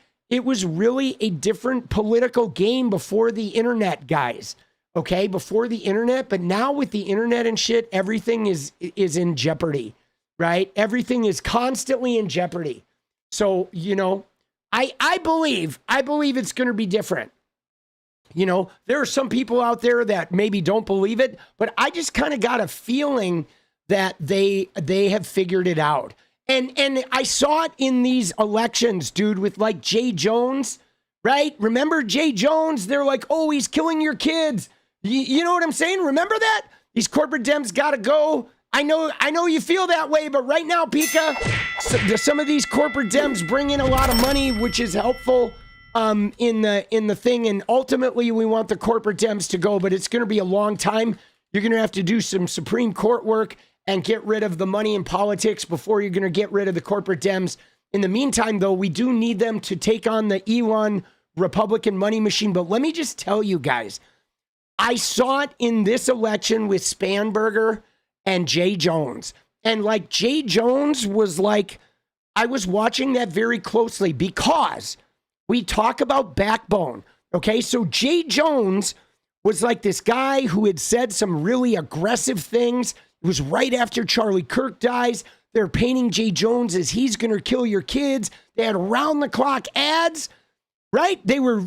political game before the internet, guys. Okay, before the internet. But now with the internet and shit, everything is in jeopardy. Right? Everything is constantly in jeopardy. So, you know, I believe it's going to be different. You know, there are some people out there that maybe don't believe it, but I just kind of got a feeling that they have figured it out. And I saw it in these elections, dude, with like Jay Jones, right? Remember Jay Jones? They're like, oh, he's killing your kids. You know what I'm saying? Remember that? These corporate Dems got to go. I know you feel that way, but right now, 𝗙𝗍, some of these corporate Dems bring in a lot of money, which is helpful in the thing. And ultimately, we want the corporate Dems to go, but it's going to be a long time. You're going to have to do some Supreme Court work and get rid of the money in politics before you're going to get rid of the corporate Dems. In the meantime, though, we do need them to take on the Elon Republican money machine. But let me just tell you guys, I saw it in this election with Spanberger and Jay Jones. And like Jay Jones was like, I was watching that very closely because we talk about backbone. Okay, so Jay Jones was like this guy who had said some really aggressive things, It was right after Charlie Kirk dies. They're painting Jay Jones as he's going to kill your kids. They had around-the-clock ads, right? They were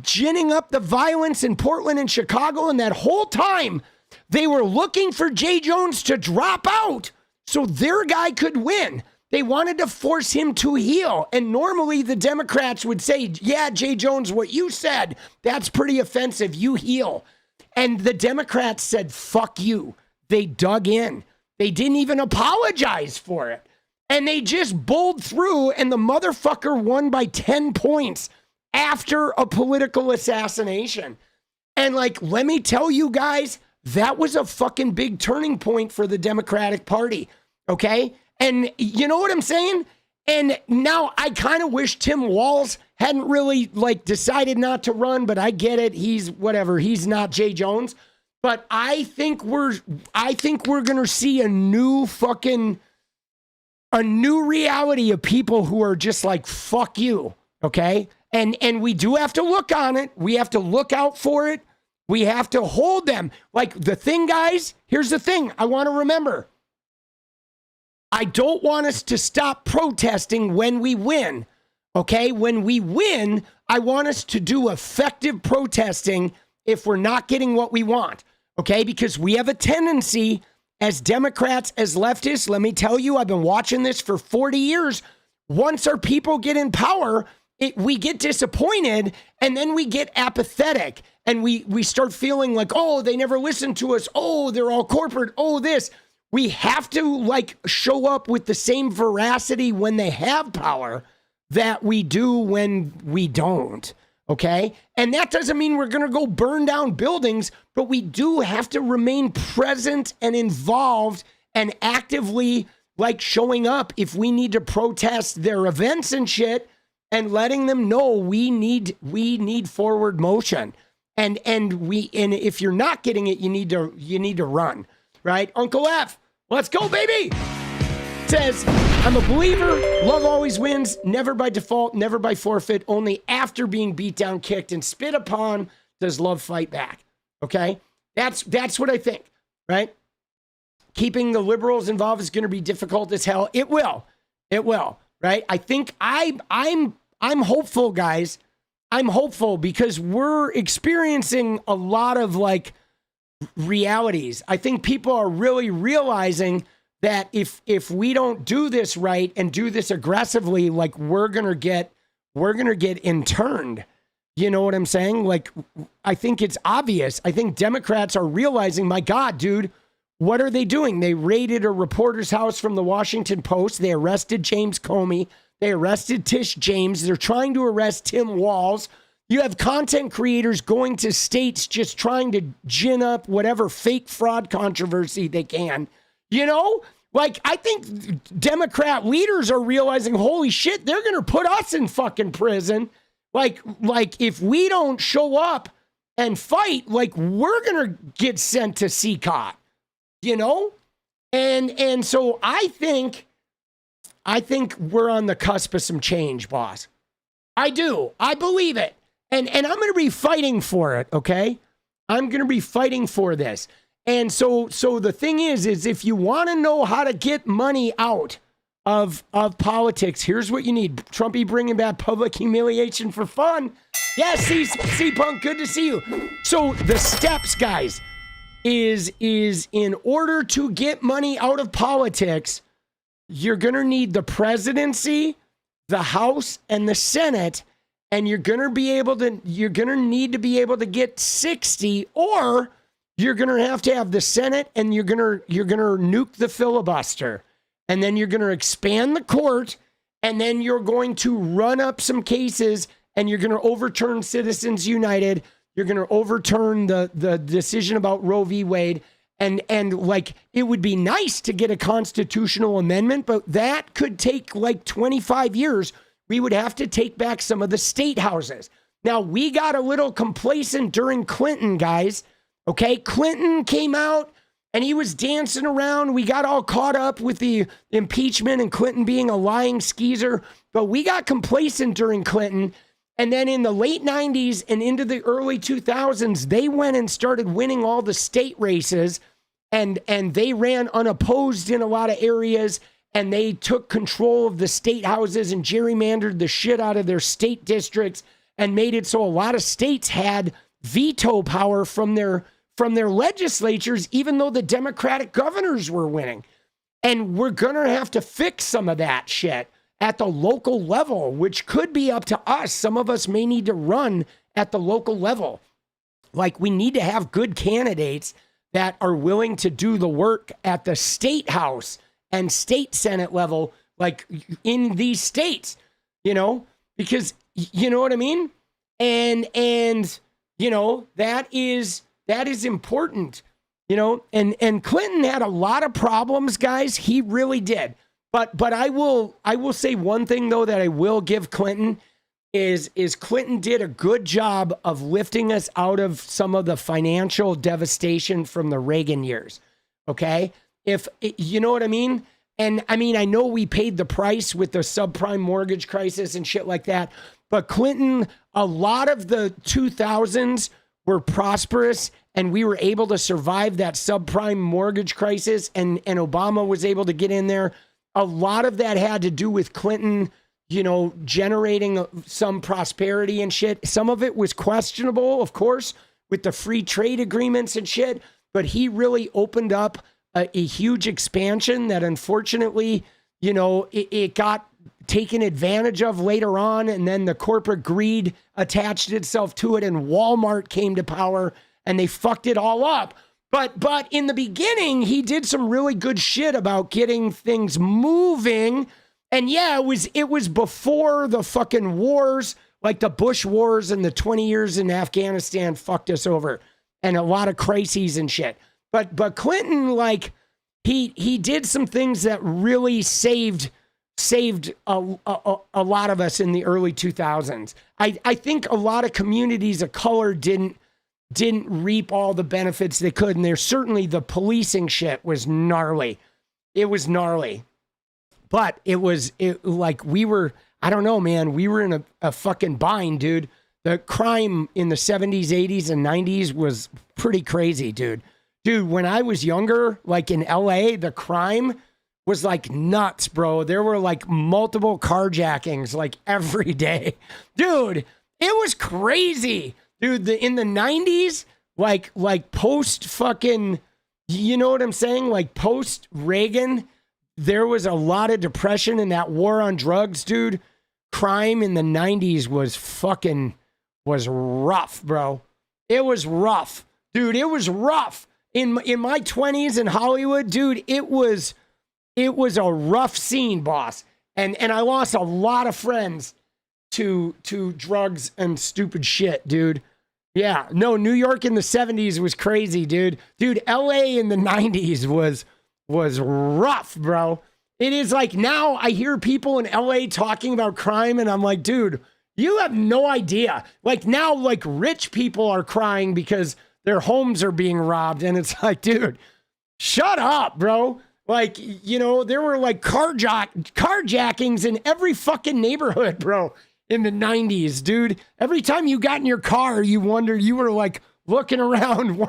ginning up the violence in Portland and Chicago, and that whole time they were looking for Jay Jones to drop out so their guy could win. They wanted to force him to heal. And normally the Democrats would say, yeah, Jay Jones, what you said, that's pretty offensive. You heal. And the Democrats said, fuck you. They dug in. They didn't even apologize for it. And they just bowled through, and the motherfucker won by 10 points after a political assassination. And like, let me tell you guys, that was a fucking big turning point for the Democratic Party. Okay? And you know what I'm saying? And now I kind of wish Tim Walz hadn't really like decided not to run, but I get it. He's whatever. He's not Jay Jones. But I think we're going to see a new reality of people who are just like, fuck you. Okay? And we do have to look on it. We have to look out for it. We have to hold them. Like the thing, guys, here's the thing I want to remember. I don't want us to stop protesting when we win. Okay? When we win, I want us to do effective protesting if we're not getting what we want. Okay, because we have a tendency as Democrats, as leftists, let me tell you, I've been watching this for 40 years. Once our people get in power, we get disappointed and then we get apathetic and we start feeling like, oh, they never listened to us. Oh, they're all corporate. Oh, this. We have to like show up with the same veracity when they have power that we do when we don't. Okay. And that doesn't mean we're going to go burn down buildings, but we do have to remain present and involved and actively like showing up if we need to protest their events and shit and letting them know we need forward motion. And if you're not getting it, you need to run, right? Uncle F, let's go, baby. Says, I'm a believer. Love always wins. Never by default, never by forfeit. Only after being beat down, kicked, and spit upon does love fight back. Okay? That's what I think, right? Keeping the liberals involved is going to be difficult as hell. It will, right? I think I'm hopeful, guys. I'm hopeful because we're experiencing a lot of like realities. I think people are really realizing that if we don't do this right and do this aggressively, like we're gonna get interned. You know what I'm saying? Like, I think it's obvious. I think Democrats are realizing, my God, dude, what are they doing? They raided a reporter's house from the Washington Post. They arrested James Comey. They arrested Tish James. They're trying to arrest Tim Walz. You have content creators going to states just trying to gin up whatever fake fraud controversy they can. You know, like I think Democrat leaders are realizing, holy shit, they're going to put us in fucking prison. Like if we don't show up and fight, like we're going to get sent to 𝗙COT, you know? And so I think we're on the cusp of some change, boss. I do. I believe it. And I'm going to be fighting for it, okay? I'm going to be fighting for this. And so the thing is if you want to know how to get money out of politics, here's what you need. Trumpy bringing back public humiliation for fun. Yes, 𝗙cie_𝗶𝗆, good to see you. So the steps, guys, is in order to get money out of politics, you're going to need the presidency, the House, and the Senate, and you're going to need to be able to get 60, or you're going to have the Senate, and you're going to nuke the filibuster, and then you're going to expand the court, and then you're going to run up some cases, and you're going to overturn Citizens United. You're going to overturn the decision about Roe v. Wade. And like, it would be nice to get a constitutional amendment, but that could take like 25 years. We would have to take back some of the state houses. Now, we got a little complacent during Clinton, guys. Okay, Clinton came out and he was dancing around. We got all caught up with the impeachment and Clinton being a lying skeezer, but we got complacent during Clinton. And then in the late 90s and into the early 2000s, they went and started winning all the state races. and they ran unopposed in a lot of areas, and they took control of the state houses and gerrymandered the shit out of their state districts and made it so a lot of states had veto power from their legislatures, even though the Democratic governors were winning. And we're going to have to fix some of that shit at the local level, which could be up to us. Some of us may need to run at the local level. Like, we need to have good candidates that are willing to do the work at the state house and state senate level, like in these states, you know, because you know what I mean? And you know, that is important, you know, and Clinton had a lot of problems, guys. He really did. But I will say one thing though that I will give Clinton is Clinton did a good job of lifting us out of some of the financial devastation from the Reagan years. Okay? If you know what I mean? And I mean, I know we paid the price with the subprime mortgage crisis and shit like that, but Clinton, a lot of the 2000s were prosperous, and we were able to survive that subprime mortgage crisis, and Obama was able to get in there. A lot of that had to do with Clinton, you know, generating some prosperity and shit. Some of it was questionable, of course, with the free trade agreements and shit, but he really opened up a huge expansion that unfortunately, you know, it got taken advantage of later on, and then the corporate greed attached itself to it, and Walmart came to power, and they fucked it all up. But in the beginning, he did some really good shit about getting things moving. And yeah, it was before the fucking wars, like the Bush wars and the 20 years in Afghanistan fucked us over, and a lot of crises and shit. But Clinton, like, he did some things that really saved a lot of us in the early 2000s. I think a lot of communities of color didn't reap all the benefits they could, and there's certainly the policing shit was gnarly. It was gnarly, but like we were, I don't know, man, we were in a fucking bind, dude. The crime in the 70s, 80s, and 90s was pretty crazy, dude. Dude, when I was younger, like in LA, the crime was like nuts, bro. There were like multiple carjackings like every day. Dude, it was crazy. Dude, in the 90s, like post fucking, you know what I'm saying? Like post Reagan, there was a lot of depression in that war on drugs, dude. Crime in the 90s was rough, bro. It was rough. Dude, it was rough. In my 20s in Hollywood, dude, it was a rough scene, boss. And I lost a lot of friends to drugs and stupid shit, dude. Yeah, no, New York in the 70s was crazy, dude. Dude, LA in the 90s was rough, bro. It is like now I hear people in LA talking about crime, and I'm like, dude, you have no idea. Like now, like rich people are crying because their homes are being robbed, and it's like, dude, shut up, bro. Like, you know, there were like carjackings in every fucking neighborhood, bro, in the 90s, dude. Every time you got in your car, you were like looking around,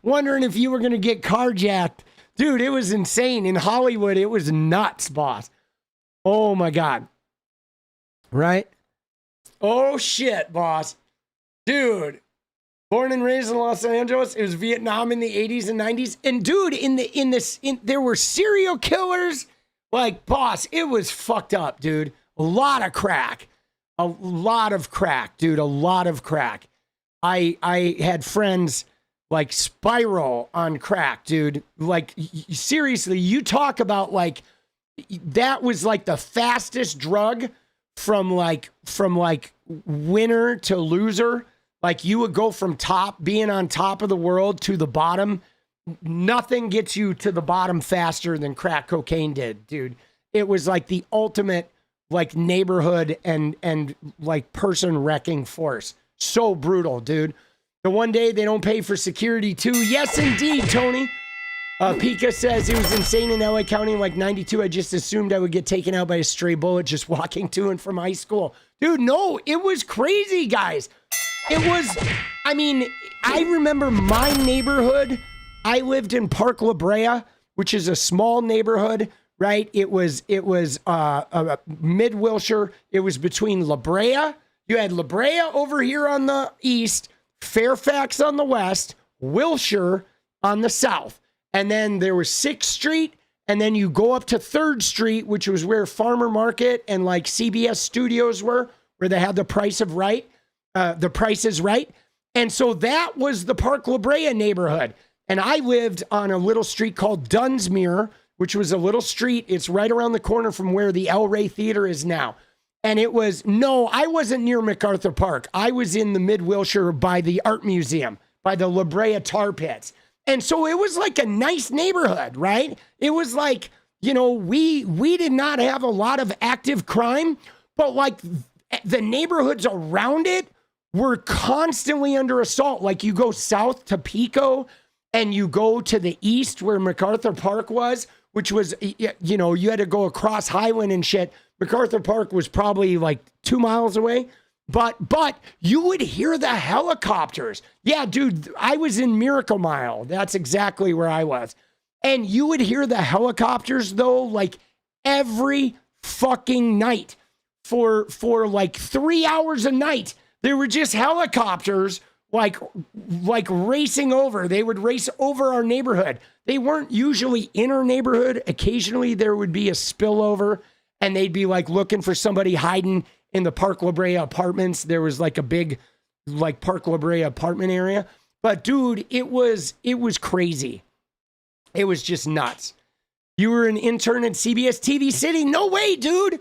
wondering if you were going to get carjacked. Dude, it was insane. In Hollywood, it was nuts, boss. Oh my God. Right? Oh shit, boss. Dude. Born and raised in Los Angeles. It was Vietnam in the 80s and 90s. And dude, there were serial killers. Like, boss, it was fucked up, dude. A lot of crack. A lot of crack, dude. A lot of crack. I had friends like spiral on crack, dude. Like, seriously, you talk about like, that was like the fastest drug from winner to loser. Like you would go from being on top of the world to the bottom. Nothing gets you to the bottom faster than crack cocaine did, dude. It was like the ultimate like neighborhood and like person wrecking force. So brutal, dude. The one day they don't pay for security too. Yes, indeed, Tony. Pika says it was insane in LA County in like 92. I just assumed I would get taken out by a stray bullet just walking to and from high school. Dude, no, it was crazy, guys. It was, I mean, I remember my neighborhood. I lived in Park La Brea, which is a small neighborhood, right? It was mid Wilshire. It was between La Brea. You had La Brea over here on the east, Fairfax on the west, Wilshire on the south. And then there was 6th Street. And then you go up to 3rd Street, which was where Farmer Market and like CBS Studios were, where they had the Price is Right. And so that was the Park La Brea neighborhood. And I lived on a little street called Dunsmuir, which was a little street. It's right around the corner from where the El Rey Theater is now. And it was, no, I wasn't near MacArthur Park. I was in the Mid Wilshire by the Art Museum, by the La Brea Tar Pits. And so it was like a nice neighborhood, right? It was like, you know, we did not have a lot of active crime, but like the neighborhoods around it were constantly under assault. Like you go south to Pico and you go to the east where MacArthur Park was, which was, you know, you had to go across Highland and shit. MacArthur Park was probably like 2 miles away. But you would hear the helicopters. Yeah, dude, I was in Miracle Mile. That's exactly where I was. And you would hear the helicopters, though, like every fucking night for like 3 hours a night. There were just helicopters like racing over. They would race over our neighborhood. They weren't usually in our neighborhood. Occasionally there would be a spillover and they'd be like looking for somebody hiding in the Park La Brea apartments. There was like a big like Park La Brea apartment area. But dude, it was crazy. It was just nuts. You were an intern at CBS TV City? No way, dude.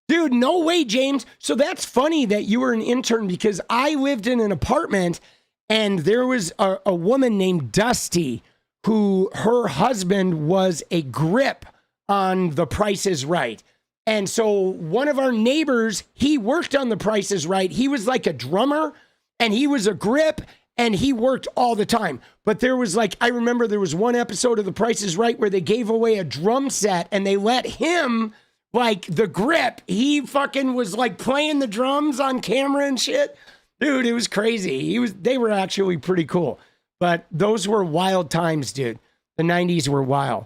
Dude, no way, James. So that's funny that you were an intern because I lived in an apartment and there was a woman named Dusty who her husband was a grip on The Price is Right. And so one of our neighbors, he worked on The Price is Right. He was like a drummer and he was a grip and he worked all the time. But there was like, I remember there was one episode of The Price is Right where they gave away a drum set and they let him, like the grip, he fucking was like playing the drums on camera and shit. Dude, it was crazy. They were actually pretty cool. But those were wild times, dude. The 90s were wild.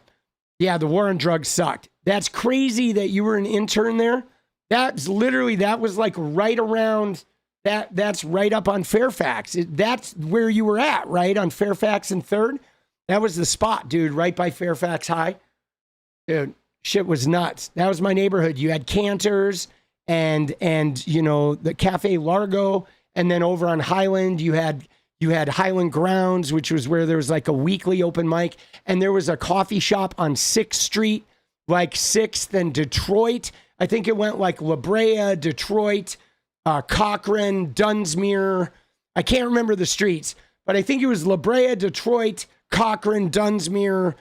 Yeah, the war on drugs sucked. That's crazy that you were an intern there. That was like right around that. That's right up on Fairfax. That's where you were at, right? On Fairfax and 3rd. That was the spot, dude, right by Fairfax High. Dude, shit was nuts. That was my neighborhood. You had Cantor's and you know, the Cafe Largo. And then over on Highland, you had Highland Grounds, which was where there was like a weekly open mic. And there was a coffee shop on 6th Street, like 6th and Detroit. I think it went like La Brea, Detroit, Cochrane, Dunsmuir. I can't remember the streets, but I think it was La Brea, Detroit, Cochrane, Dunsmuir.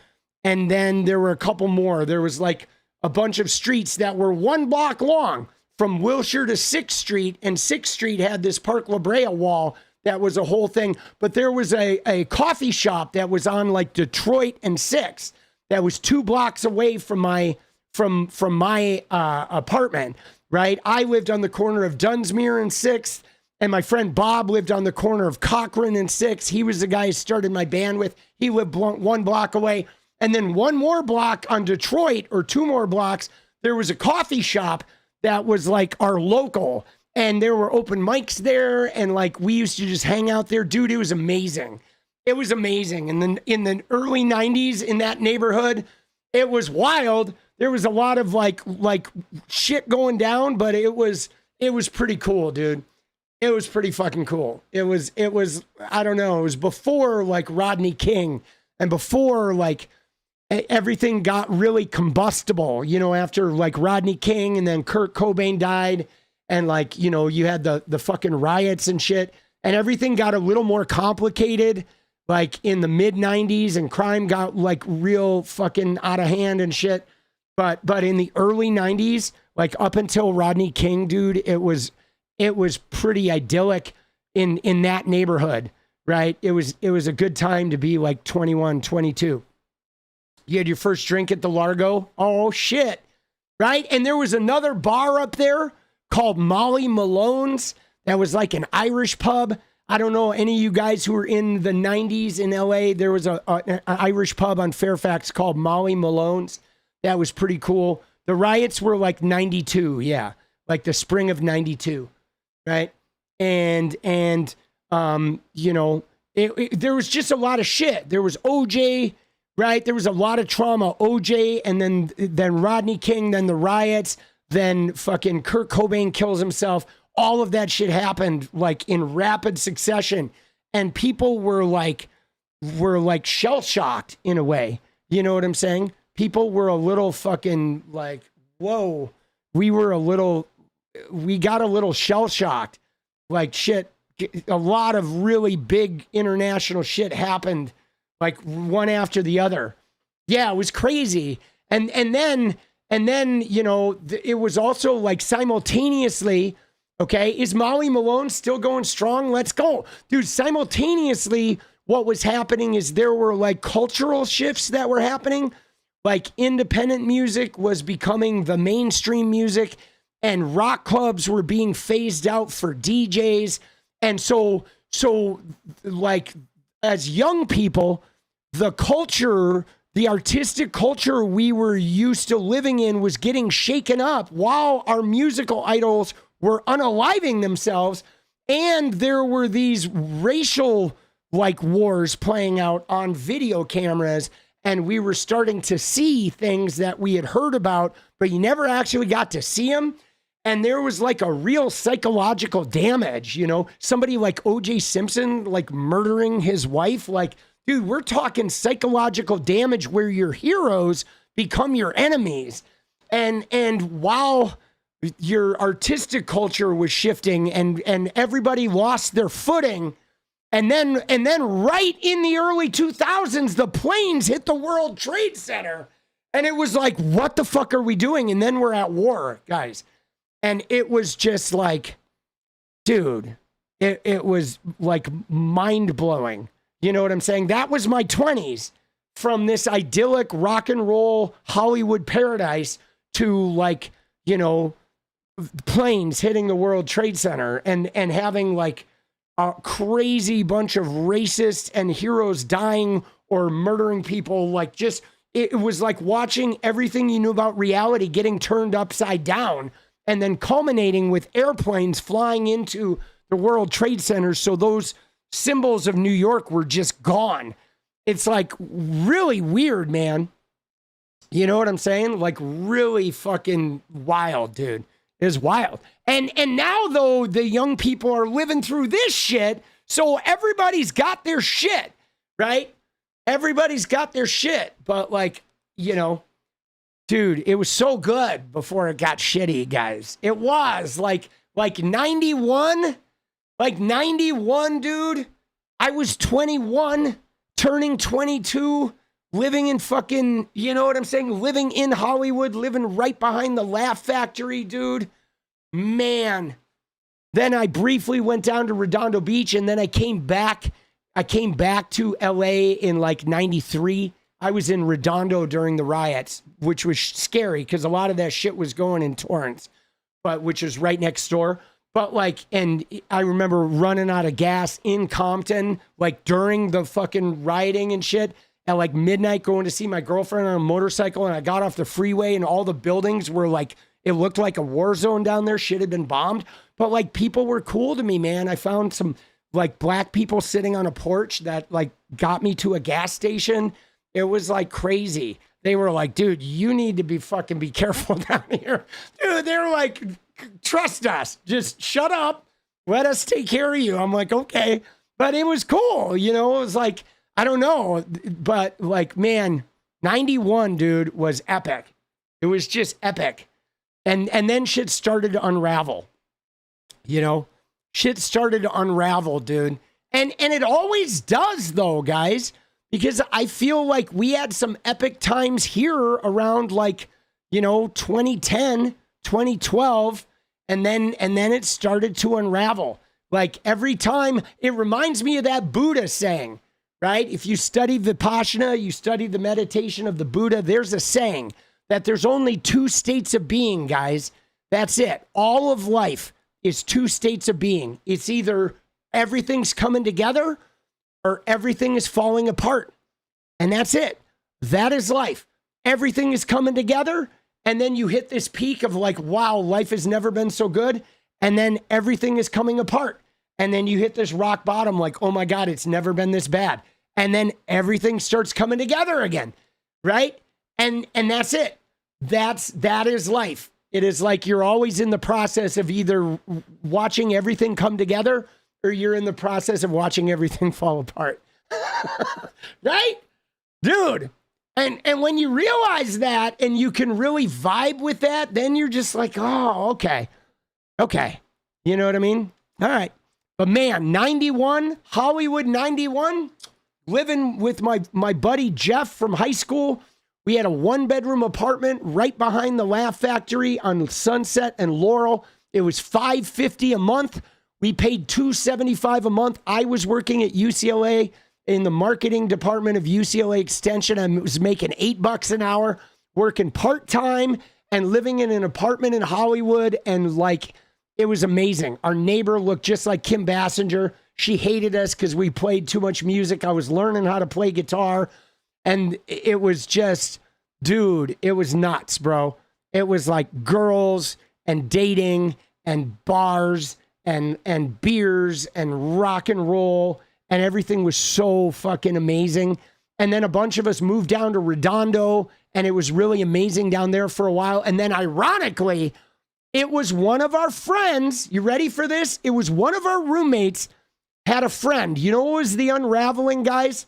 And then there were a couple more. There was like a bunch of streets that were 1 block long from Wilshire to 6th Street. And 6th Street had this Park La Brea wall that was a whole thing. But there was a coffee shop that was on like Detroit and 6th that was 2 blocks away from my apartment, right? I lived on the corner of Dunsmuir and 6th, and my friend Bob lived on the corner of Cochrane and 6th. He was the guy I started my band with. He lived 1 block away. And then 1 more block on Detroit, or 2 more blocks, there was a coffee shop that was like our local. And there were open mics there. And like, we used to just hang out there. Dude, it was amazing. It was amazing. And then in the early 90s in that neighborhood, it was wild. There was a lot of like shit going down, but it was pretty cool, dude. It was pretty fucking cool. It was, I don't know. It was before like Rodney King and before like everything got really combustible, you know, after like Rodney King and then Kurt Cobain died. And like, you know, you had the fucking riots and shit, and everything got a little more complicated, like in the mid 90s, and crime got like real fucking out of hand and shit. But in the early 90s, like up until Rodney King, dude, it was pretty idyllic in that neighborhood, right? It was a good time to be like 21, 22. You had your first drink at the Largo. Oh shit. Right? And there was another bar up there called Molly Malone's. That was like an Irish pub. I don't know any of you guys who were in the 90s in LA. There was an Irish pub on Fairfax called Molly Malone's. That was pretty cool. The riots were like 92, yeah, like the spring of 92, right? And you know, there was just a lot of shit. There was OJ, right? There was a lot of trauma. OJ, and then Rodney King, then the riots, then fucking Kurt Cobain kills himself. All of that shit happened like in rapid succession, and people were like shell shocked in a way. You know what I'm saying? People were a little fucking like, whoa. We got a little shell shocked. Like shit, a lot of really big international shit happened, like one after the other. Yeah, it was crazy. And then you know, it was also like simultaneously. Okay, is Molly Malone still going strong? Let's go. Dude, simultaneously, what was happening is there were like cultural shifts that were happening. Like independent music was becoming the mainstream music, and rock clubs were being phased out for DJs. And so like as young people, the culture, the artistic culture we were used to living in was getting shaken up while our musical idols were unaliving themselves, and there were these racial like wars playing out on video cameras, and we were starting to see things that we had heard about, but you never actually got to see them. And there was like a real psychological damage, you know, somebody like O.J. Simpson, like murdering his wife. Like, dude, we're talking psychological damage where your heroes become your enemies. And while your artistic culture was shifting and everybody lost their footing. And then right in the early 2000s, the planes hit the World Trade Center. And it was like, what the fuck are we doing? And then we're at war, guys. And it was just like, dude, it was like mind blowing. You know what I'm saying? That was my 20s, from this idyllic rock and roll Hollywood paradise to like, you know, planes hitting the World Trade Center and having like a crazy bunch of racists and heroes dying or murdering people. Like just, it was like watching everything you knew about reality getting turned upside down, and then culminating with airplanes flying into the World Trade Center. So those symbols of New York were just gone. It's like really weird, man. You know what I'm saying? Like really fucking wild, dude. Is wild. And now though, the young people are living through this shit, so everybody's got their shit, right? Everybody's got their shit, but like, you know, dude, it was so good before it got shitty, guys. It was like 91, dude. I was 21, turning 22, living in fucking, you know what I'm saying? Living in Hollywood, living right behind the Laugh Factory, dude. Man. Then I briefly went down to Redondo Beach, and then I came back to LA in like 93. I was in Redondo during the riots, which was scary because a lot of that shit was going in Torrance, but which is right next door. But like, and I remember running out of gas in Compton, like during the fucking rioting and shit, at like midnight going to see my girlfriend on a motorcycle. And I got off the freeway and all the buildings were like, it looked like a war zone down there. Shit had been bombed. But like people were cool to me, man. I found some like black people sitting on a porch that like got me to a gas station. It was like crazy. They were like, dude, you need to be careful down here. Dude, they're like, trust us. Just shut up. Let us take care of you. I'm like, okay. But it was cool. You know, it was like, I don't know. But like, man, 91, dude, was epic. It was just epic. And then shit started to unravel. You know, shit started to unravel, dude. And it always does though, guys. Because I feel like we had some epic times here around like, you know, 2010, 2012, and then it started to unravel. Like every time, it reminds me of that Buddha saying, right? If you study Vipassana, you study the meditation of the Buddha, there's a saying that there's only two states of being, guys. That's it. All of life is two states of being. It's either everything's coming together or everything is falling apart. And that's it. That is life. Everything is coming together. And then you hit this peak of like, wow, life has never been so good. And then everything is coming apart. And then you hit this rock bottom like, oh my God, it's never been this bad. And then everything starts coming together again, right? And that's it. That is life. It is like you're always in the process of either watching everything come together or you're in the process of watching everything fall apart. Right? Dude. And when you realize that and you can really vibe with that, then you're just like, oh, okay. Okay. You know what I mean? All right. But man, 91, Hollywood 91, living with my buddy Jeff from high school. We had a 1-bedroom apartment right behind the Laugh Factory on Sunset and Laurel. It was $550 a month. We paid $275 a month. I was working at UCLA in the marketing department of UCLA Extension. I was making $8 an hour, working part-time and living in an apartment in Hollywood. And like, it was amazing. Our neighbor looked just like Kim Basinger. She hated us because we played too much music. I was learning how to play guitar. And it was just, dude, it was nuts, bro. It was like girls and dating and bars and beers and rock and roll. And everything was so fucking amazing. And then a bunch of us moved down to Redondo, and it was really amazing down there for a while. And then ironically, it was one of our friends. You ready for this? It was one of our roommates had a friend. You know what was the unraveling, guys?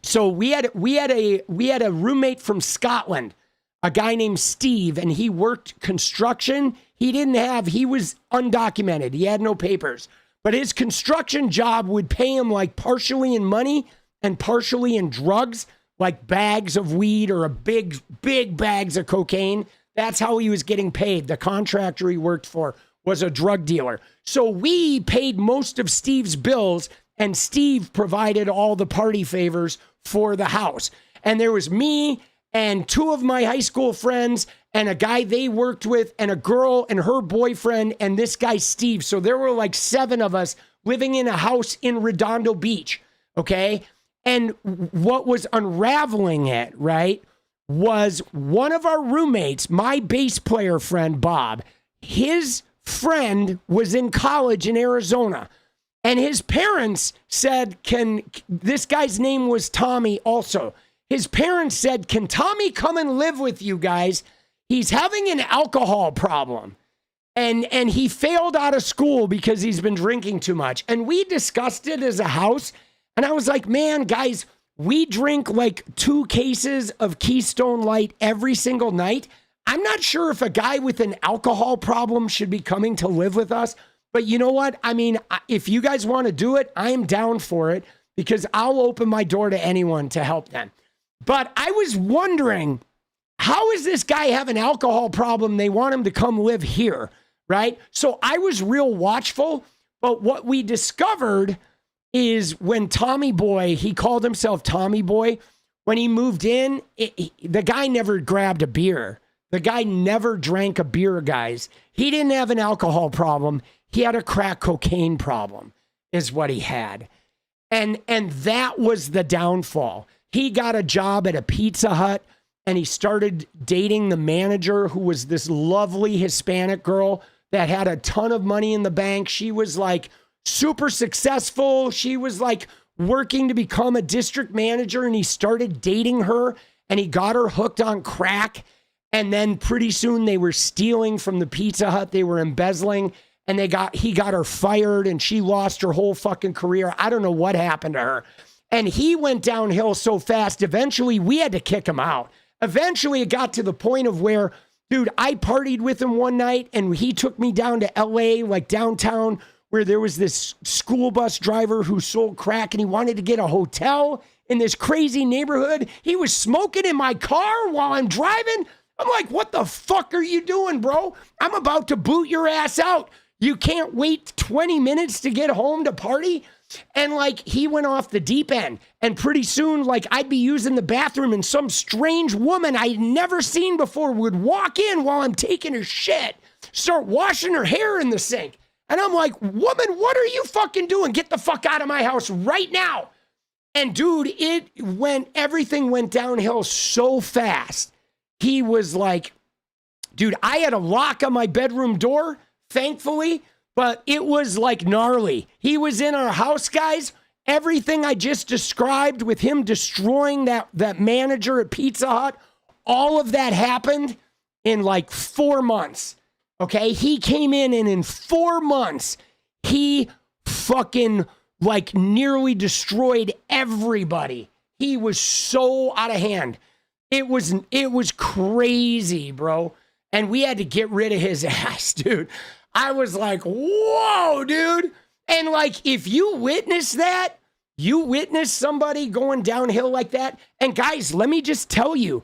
So we had a roommate from Scotland, a guy named Steve, and he worked construction. He was undocumented. He had no papers. But his construction job would pay him like partially in money and partially in drugs, like bags of weed or a big bags of cocaine. That's how he was getting paid. The contractor he worked for was a drug dealer. So we paid most of Steve's bills, and Steve provided all the party favors for the house. And there was me and 2 of my high school friends and a guy they worked with and a girl and her boyfriend and this guy, Steve. So there were like 7 of us living in a house in Redondo Beach, okay? And what was unraveling it, right, was one of our roommates, my bass player friend, Bob, his friend was in college in Arizona. And his parents said, this guy's name was Tommy also. His parents said, can Tommy come and live with you guys? He's having an alcohol problem. And he failed out of school because he's been drinking too much. And we discussed it as a house. And I was like, man, guys, we drink like 2 cases of Keystone Light every single night. I'm not sure if a guy with an alcohol problem should be coming to live with us. But you know what? I mean, if you guys want to do it, I am down for it because I'll open my door to anyone to help them. But I was wondering, how is this guy have an alcohol problem? They want him to come live here, right? So I was real watchful. But what we discovered is when Tommy Boy, he called himself Tommy Boy, when he moved in, the guy never grabbed a beer. The guy never drank a beer, guys. He didn't have an alcohol problem. He had a crack cocaine problem is what he had. And that was the downfall. He got a job at a Pizza Hut and he started dating the manager, who was this lovely Hispanic girl that had a ton of money in the bank. She was like super successful. She was like working to become a district manager, and he started dating her and he got her hooked on crack. And then pretty soon they were stealing from the Pizza Hut. They were embezzling, and he got her fired, and she lost her whole fucking career. I don't know what happened to her. And he went downhill so fast. Eventually we had to kick him out. Eventually it got to the point of where, dude, I partied with him one night and he took me down to LA, like downtown, where there was this school bus driver who sold crack and he wanted to get a hotel in this crazy neighborhood. He was smoking in my car while I'm driving. I'm like, what the fuck are you doing, bro? I'm about to boot your ass out. You can't wait 20 minutes to get home to party? And like, he went off the deep end, and pretty soon, like, I'd be using the bathroom and some strange woman I'd never seen before would walk in while I'm taking her shit, start washing her hair in the sink. And I'm like, woman, what are you fucking doing? Get the fuck out of my house right now. And dude, everything went downhill so fast. He was like, dude, I had a lock on my bedroom door, thankfully, but it was like gnarly. He was in our house, guys. Everything I just described with him destroying that manager at Pizza Hut, all of that happened in like 4 months. Okay, he came in and in 4 months, he fucking like nearly destroyed everybody. He was so out of hand. It was crazy, bro. And we had to get rid of his ass, dude. I was like, whoa, dude. And like, if you witness that, you witness somebody going downhill like that. And guys, let me just tell you,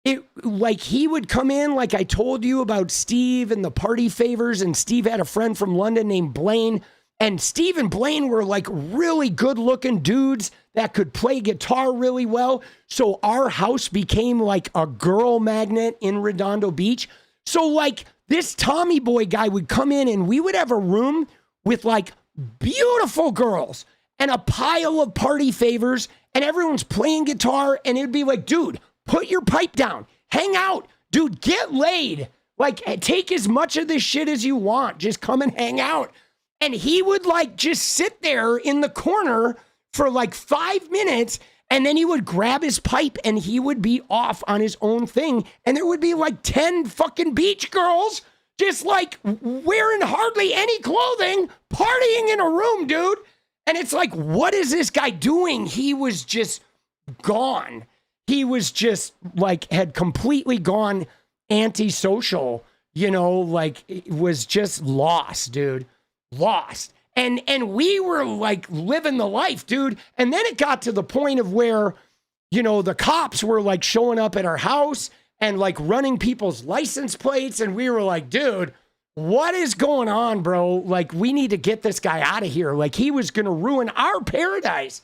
he would come in, like I told you about Steve and the party favors, and Steve had a friend from London named Blaine, and Steve and Blaine were like really good looking dudes that could play guitar really well. So our house became like a girl magnet in Redondo Beach. So like this Tommy Boy guy would come in and we would have a room with like beautiful girls and a pile of party favors, and everyone's playing guitar, and it'd be like, dude, put your pipe down. Hang out. Dude, get laid. Like, take as much of this shit as you want. Just come and hang out. And he would, like, just sit there in the corner for, like, 5 minutes, and then he would grab his pipe, and he would be off on his own thing. And there would be, like, 10 fucking beach girls just, like, wearing hardly any clothing, partying in a room, dude. And it's like, what is this guy doing? He was just gone. He was just like, had completely gone antisocial, you know, like it was just lost, dude. Lost. And we were like living the life, dude. And then it got to the point of where, you know, the cops were like showing up at our house and like running people's license plates. And we were like, dude, what is going on, bro? Like, we need to get this guy out of here. Like, he was going to ruin our paradise.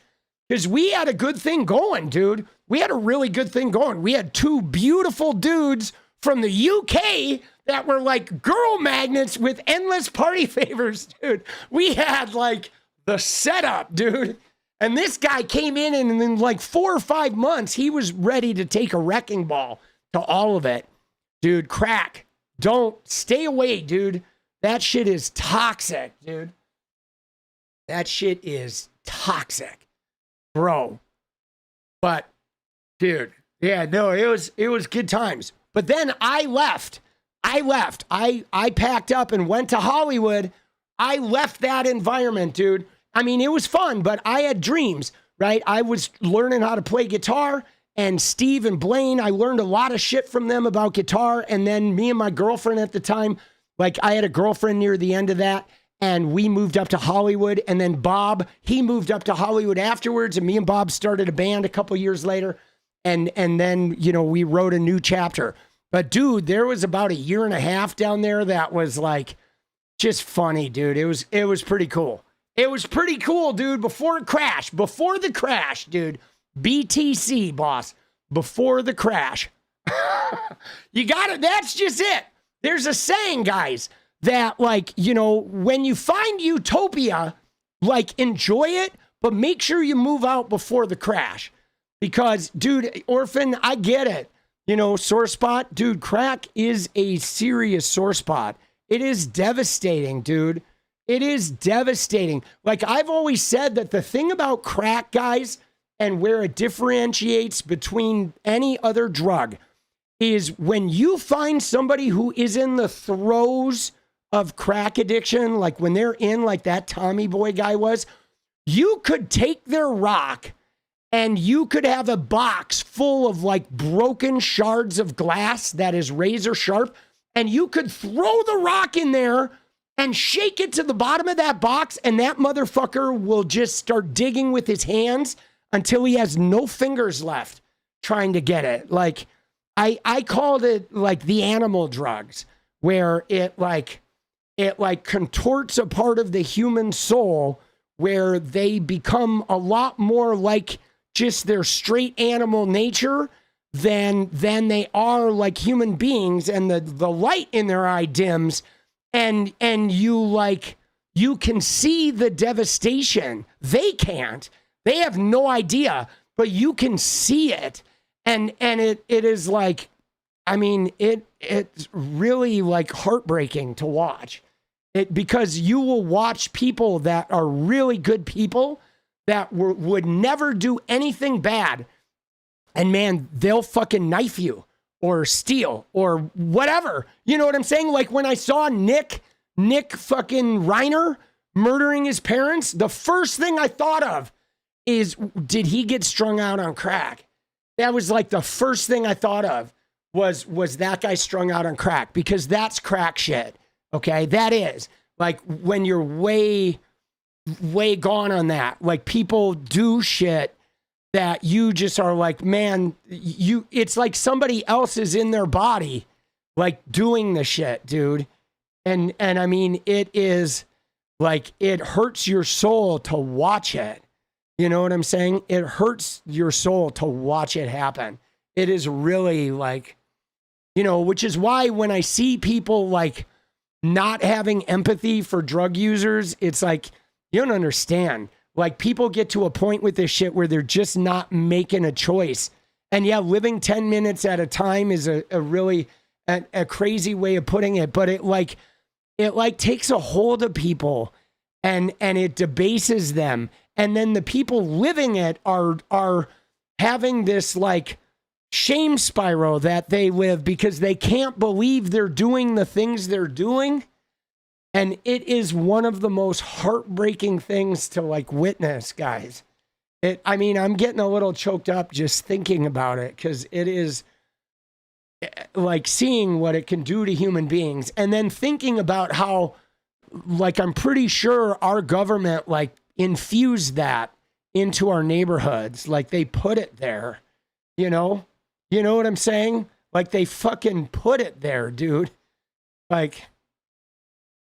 Because we had a good thing going, dude. We had a really good thing going. We had 2 beautiful dudes from the UK that were like girl magnets with endless party favors, dude. We had like the setup, dude. And this guy came in and in like 4 or 5 months, he was ready to take a wrecking ball to all of it. Dude, crack. Don't stay away, dude. That shit is toxic, dude. That shit is toxic. Bro. But dude, yeah, no, it was good times. But then I left. I packed up and went to Hollywood. I left that environment, dude. I mean, it was fun, but I had dreams, right? I was learning how to play guitar, and Steve and Blaine, I learned a lot of shit from them about guitar. And then me and my girlfriend at the time, like I had a girlfriend near the end of that, and we moved up to Hollywood. And then Bob, he moved up to Hollywood afterwards, and me and Bob started a band a couple years later. And then, you know, we wrote a new chapter. But dude, there was about 1.5 years down there that was like just funny, dude. It was pretty cool. It was pretty cool, dude, before it crashed. Before the crash, dude. BTC, boss. Before the crash. You got it. That's just it. There's a saying, guys, that like, you know, when you find utopia, like enjoy it, but make sure you move out before the crash. Because, dude, Orphan, I get it. You know, sore spot, dude, crack is a serious sore spot. It is devastating, dude. It is devastating. Like I've always said that the thing about crack, guys, and where it differentiates between any other drug is when you find somebody who is in the throes of crack addiction, like when they're in like that Tommy Boy guy was, you could take their rock and you could have a box full of like broken shards of glass that is razor sharp, and you could throw the rock in there and shake it to the bottom of that box, and that motherfucker will just start digging with his hands until he has no fingers left trying to get it. Like I called it like the animal drugs, where it contorts a part of the human soul where they become a lot more like just their straight animal nature than they are like human beings, and the light in their eye dims, and you like you can see the devastation. They can't. They have no idea, but you can see it. And it is like, I mean, it's really like heartbreaking to watch. Because you will watch people that are really good people that would never do anything bad. And man, they'll fucking knife you or steal or whatever. You know what I'm saying? Like when I saw Nick fucking Reiner murdering his parents, the first thing I thought of is, did he get strung out on crack? That was like the first thing I thought of was that guy strung out on crack, because that's crack shit. Okay, that is like when you're way gone on that. Like people do shit that you just are like, man, it's like somebody else is in their body, like doing the shit, dude. And I mean, it is like, it hurts your soul to watch it. You know what I'm saying? It hurts your soul to watch it happen. It is really like, you know, which is why when I see people like not having empathy for drug users, it's like, you don't understand. Like people get to a point with this shit where they're just not making a choice. And yeah, living 10 minutes at a time is a really a crazy way of putting it, but it takes a hold of people and it debases them. And then the people living it are having this like shame spiral that they live because they can't believe they're doing the things they're doing. And it is one of the most heartbreaking things to like witness, guys. I mean, I'm getting a little choked up just thinking about it, because it is like seeing what it can do to human beings. And then thinking about how, like, I'm pretty sure our government like infused that into our neighborhoods. Like they put it there, you know what I'm saying? Like they fucking put it there, dude. Like,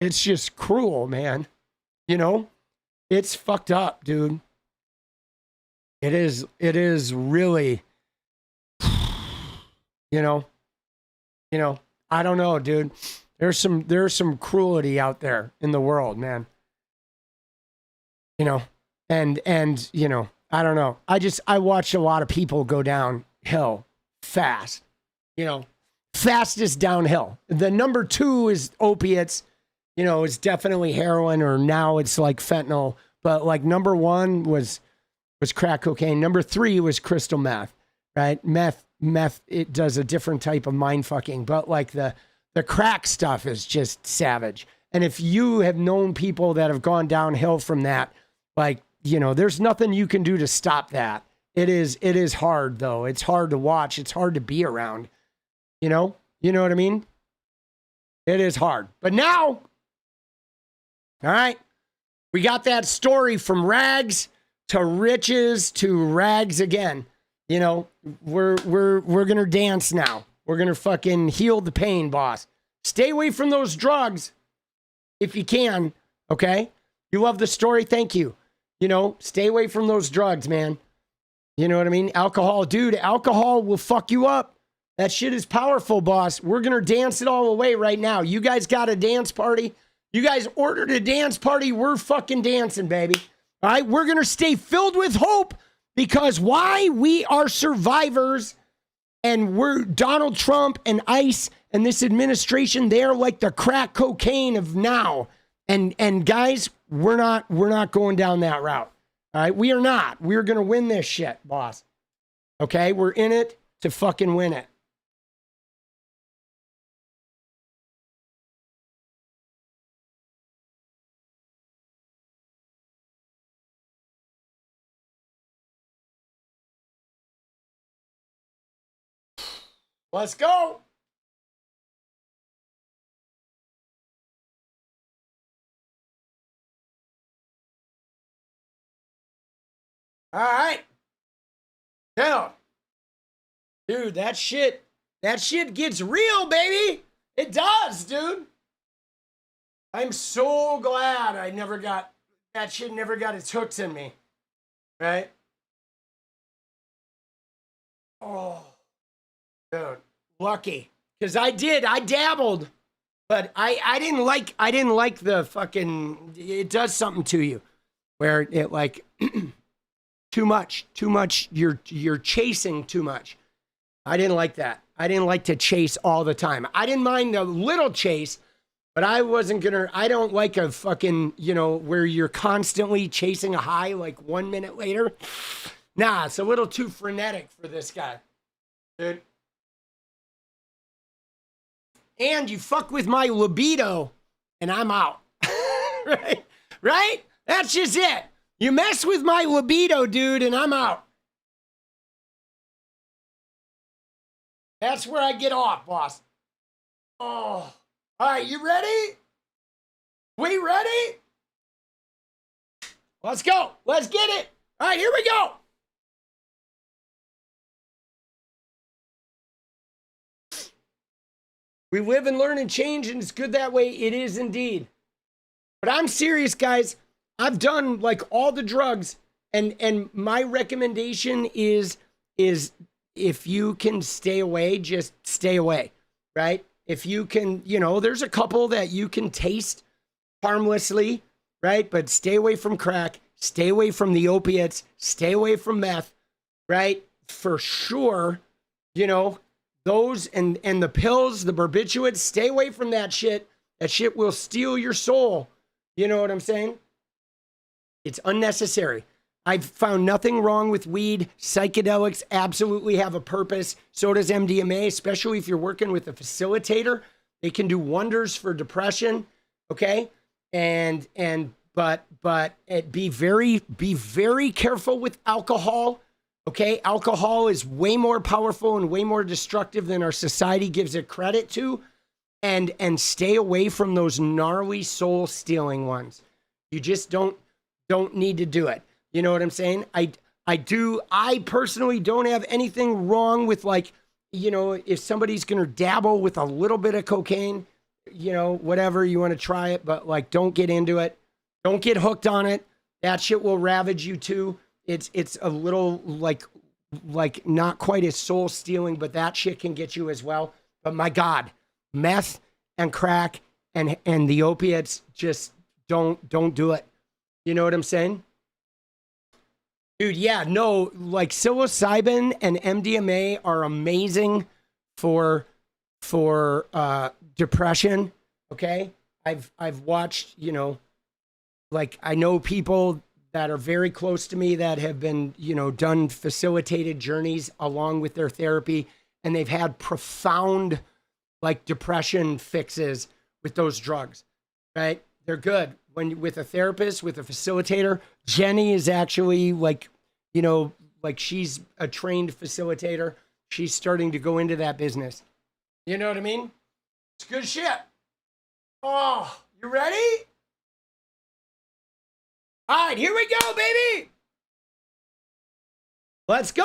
it's just cruel, man. You know, it's fucked up, dude. It is really, you know, I don't know, dude. There's some cruelty out there in the world, man. You know, and you know, I don't know. I watched a lot of people go downhill fast, you know, fastest downhill. The number 2 is opiates, you know, it's definitely heroin, or now it's like fentanyl, but like number 1 was crack cocaine. Number 3 was crystal meth, right? Meth, it does a different type of mind fucking, but like the crack stuff is just savage. And if you have known people that have gone downhill from that, like, you know, there's nothing you can do to stop that. It is hard though. It's hard to watch. It's hard to be around, you know what I mean? It is hard, but now, all right, we got that story from rags to riches to rags again. You know, we're going to dance now. We're going to fucking heal the pain, boss. Stay away from those drugs if you can, okay? You love the story? Thank you. You know, stay away from those drugs, man. You know what I mean? Alcohol, dude, alcohol will fuck you up. That shit is powerful, boss. We're going to dance it all away right now. You guys got a dance party? You guys ordered a dance party? We're fucking dancing, baby. All right? We're going to stay filled with hope, because why? We are survivors, and we're Donald Trump and ICE and this administration. They're like the crack cocaine of now. And guys, we're not going down that route. All right? We are not. We're going to win this shit, boss. Okay? We're in it to fucking win it. Let's go. All right. Now, dude, that shit gets real, baby. It does, dude. I'm so glad that shit never got its hooks in me. Right? Oh, dude, lucky. Because I dabbled, But I didn't like the fucking, it does something to you where it like too much, you're chasing too much. I didn't like that. I didn't like to chase all the time. I didn't mind a little chase, but I don't like a fucking, where you're constantly chasing a high like 1 minute later. Nah, it's a little too frenetic for this guy, dude. And you fuck with my libido and I'm out. Right? Right? That's just it. You mess with my libido, dude, and I'm out. That's where I get off, boss. Oh. All right, you ready? We ready? Let's go. Let's get it. All right, here we go. We live and learn and change, and it's good that way. It is indeed. But I'm serious, guys. I've done like all the drugs, and my recommendation is if you can stay away, just stay away, right? If you can, there's a couple that you can taste harmlessly, right? But stay away from crack, stay away from the opiates, stay away from meth, right? For sure, those and the pills, the barbiturates, stay away from that shit. That shit will steal your soul. You know what I'm saying? It's unnecessary. I've found nothing wrong with weed. Psychedelics absolutely have a purpose. So does MDMA, especially if you're working with a facilitator. They can do wonders for depression. Okay. But be very careful with alcohol. Okay. Alcohol is way more powerful and way more destructive than our society gives it credit to. And stay away from those gnarly soul stealing ones. You just don't need to do it. You know what I'm saying? I personally don't have anything wrong with if somebody's going to dabble with a little bit of cocaine, whatever, you want to try it, but don't get into it. Don't get hooked on it. That shit will ravage you too. It's a little like not quite as soul stealing, but that shit can get you as well. But my God, meth and crack and the opiates, just don't do it. You know what I'm saying? Dude, yeah, no, psilocybin and MDMA are amazing for depression. Okay, I've watched, I know people that are very close to me that have been, done facilitated journeys along with their therapy, and they've had profound depression fixes with those drugs. Right? They're good. When with a therapist, with a facilitator. Jenny is actually she's a trained facilitator. She's starting to go into that business. You know what I mean? It's good shit. Oh, you ready? All right, here we go, baby. Let's go.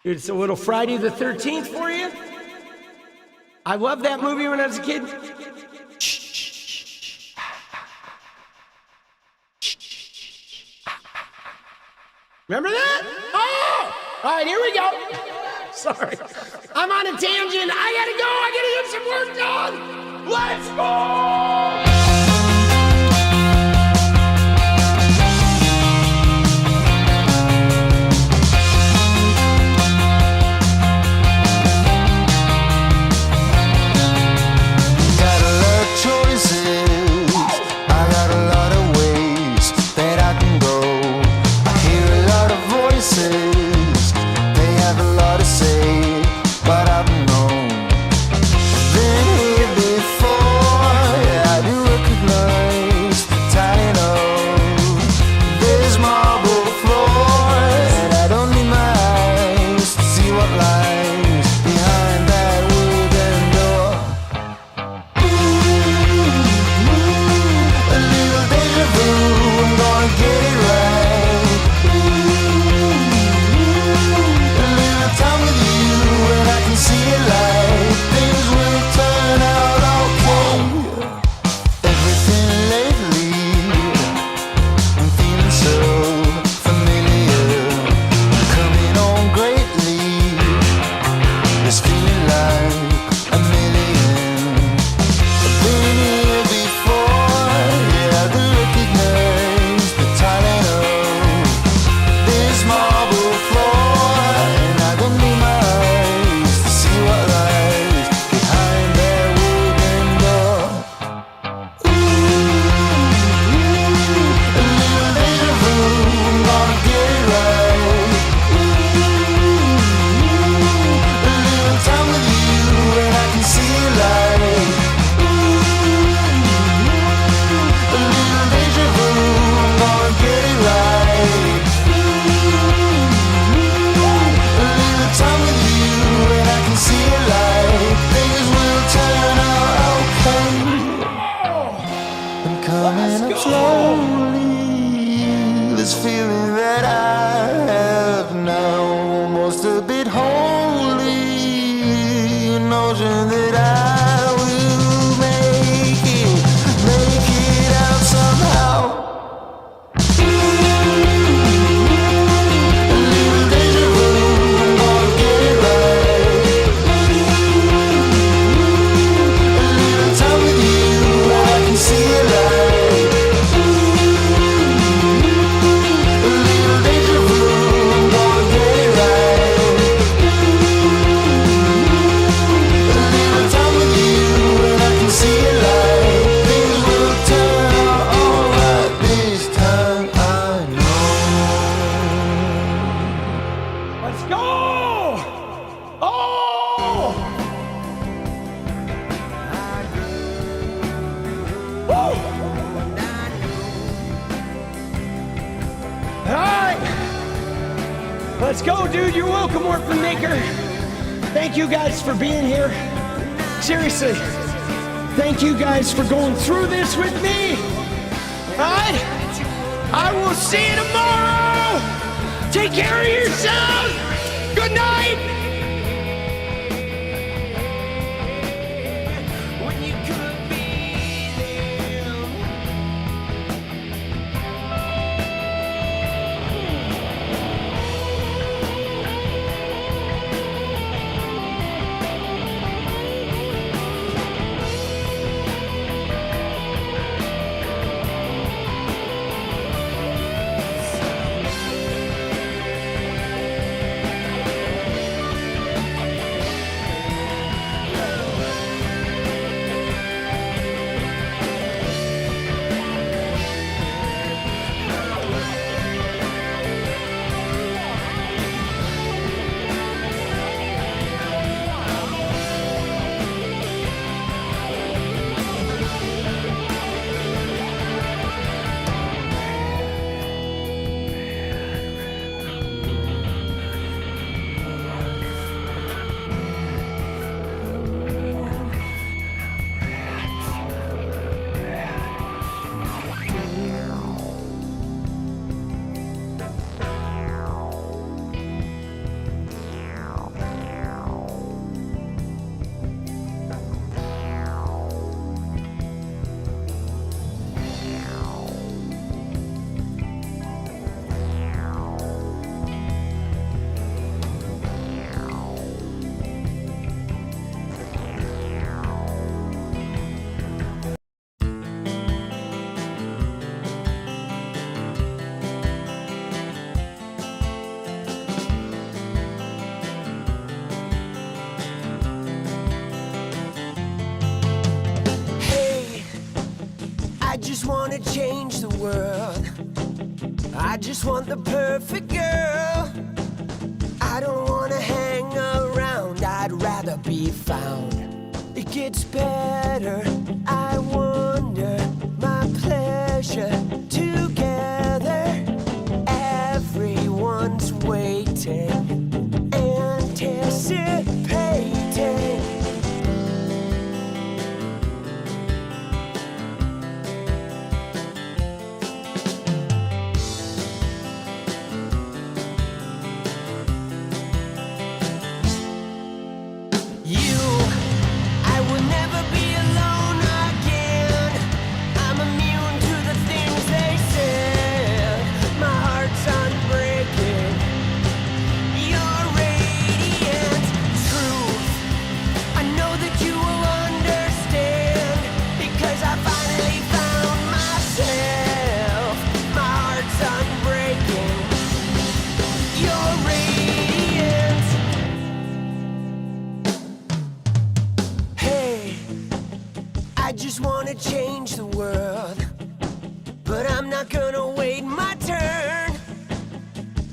Dude, it's a little Friday the 13th for you. I loved that movie when I was a kid. Remember that? Oh! All right, here we go. Sorry. I'm on a tangent. I gotta go. I gotta get some work done. Let's go! Been here before, yeah, I do margin that I will make it out somehow. Let's go, dude. You're welcome, Orphan Maker. Thank you guys for being here. Seriously, thank you guys for going through this with me. All right? I will see you tomorrow. Take care of yourselves. Good night. wanna change the world. I just want the perfect girl. I don't wanna hang around, I'd rather be found. It gets better, I wonder, my pleasure together. Everyone's waiting, anticipating. Change the world, but I'm not gonna wait my turn.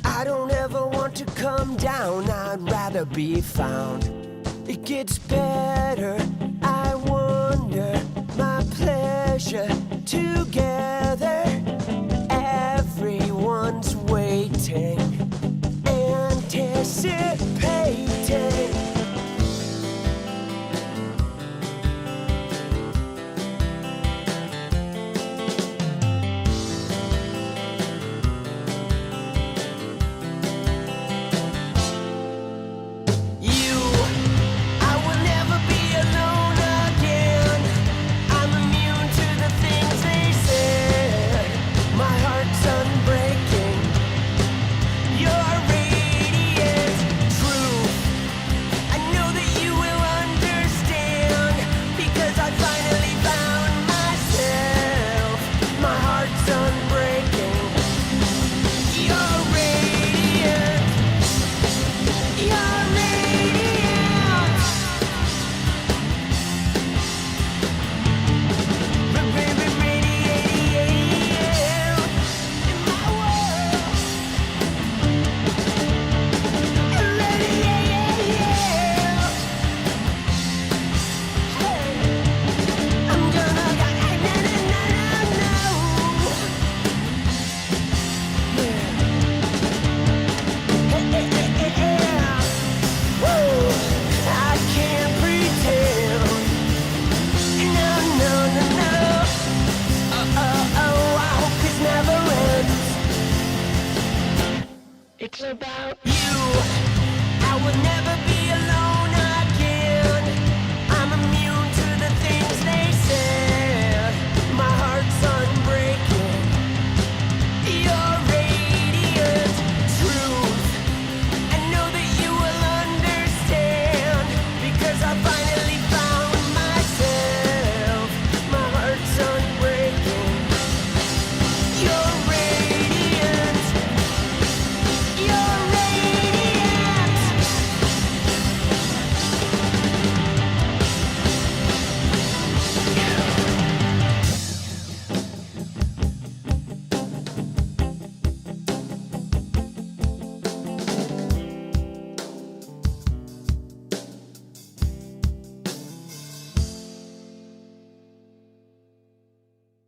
I don't ever want to come down, I'd rather be found. It gets better, I wonder, my pleasure together. Everyone's waiting, anticipating.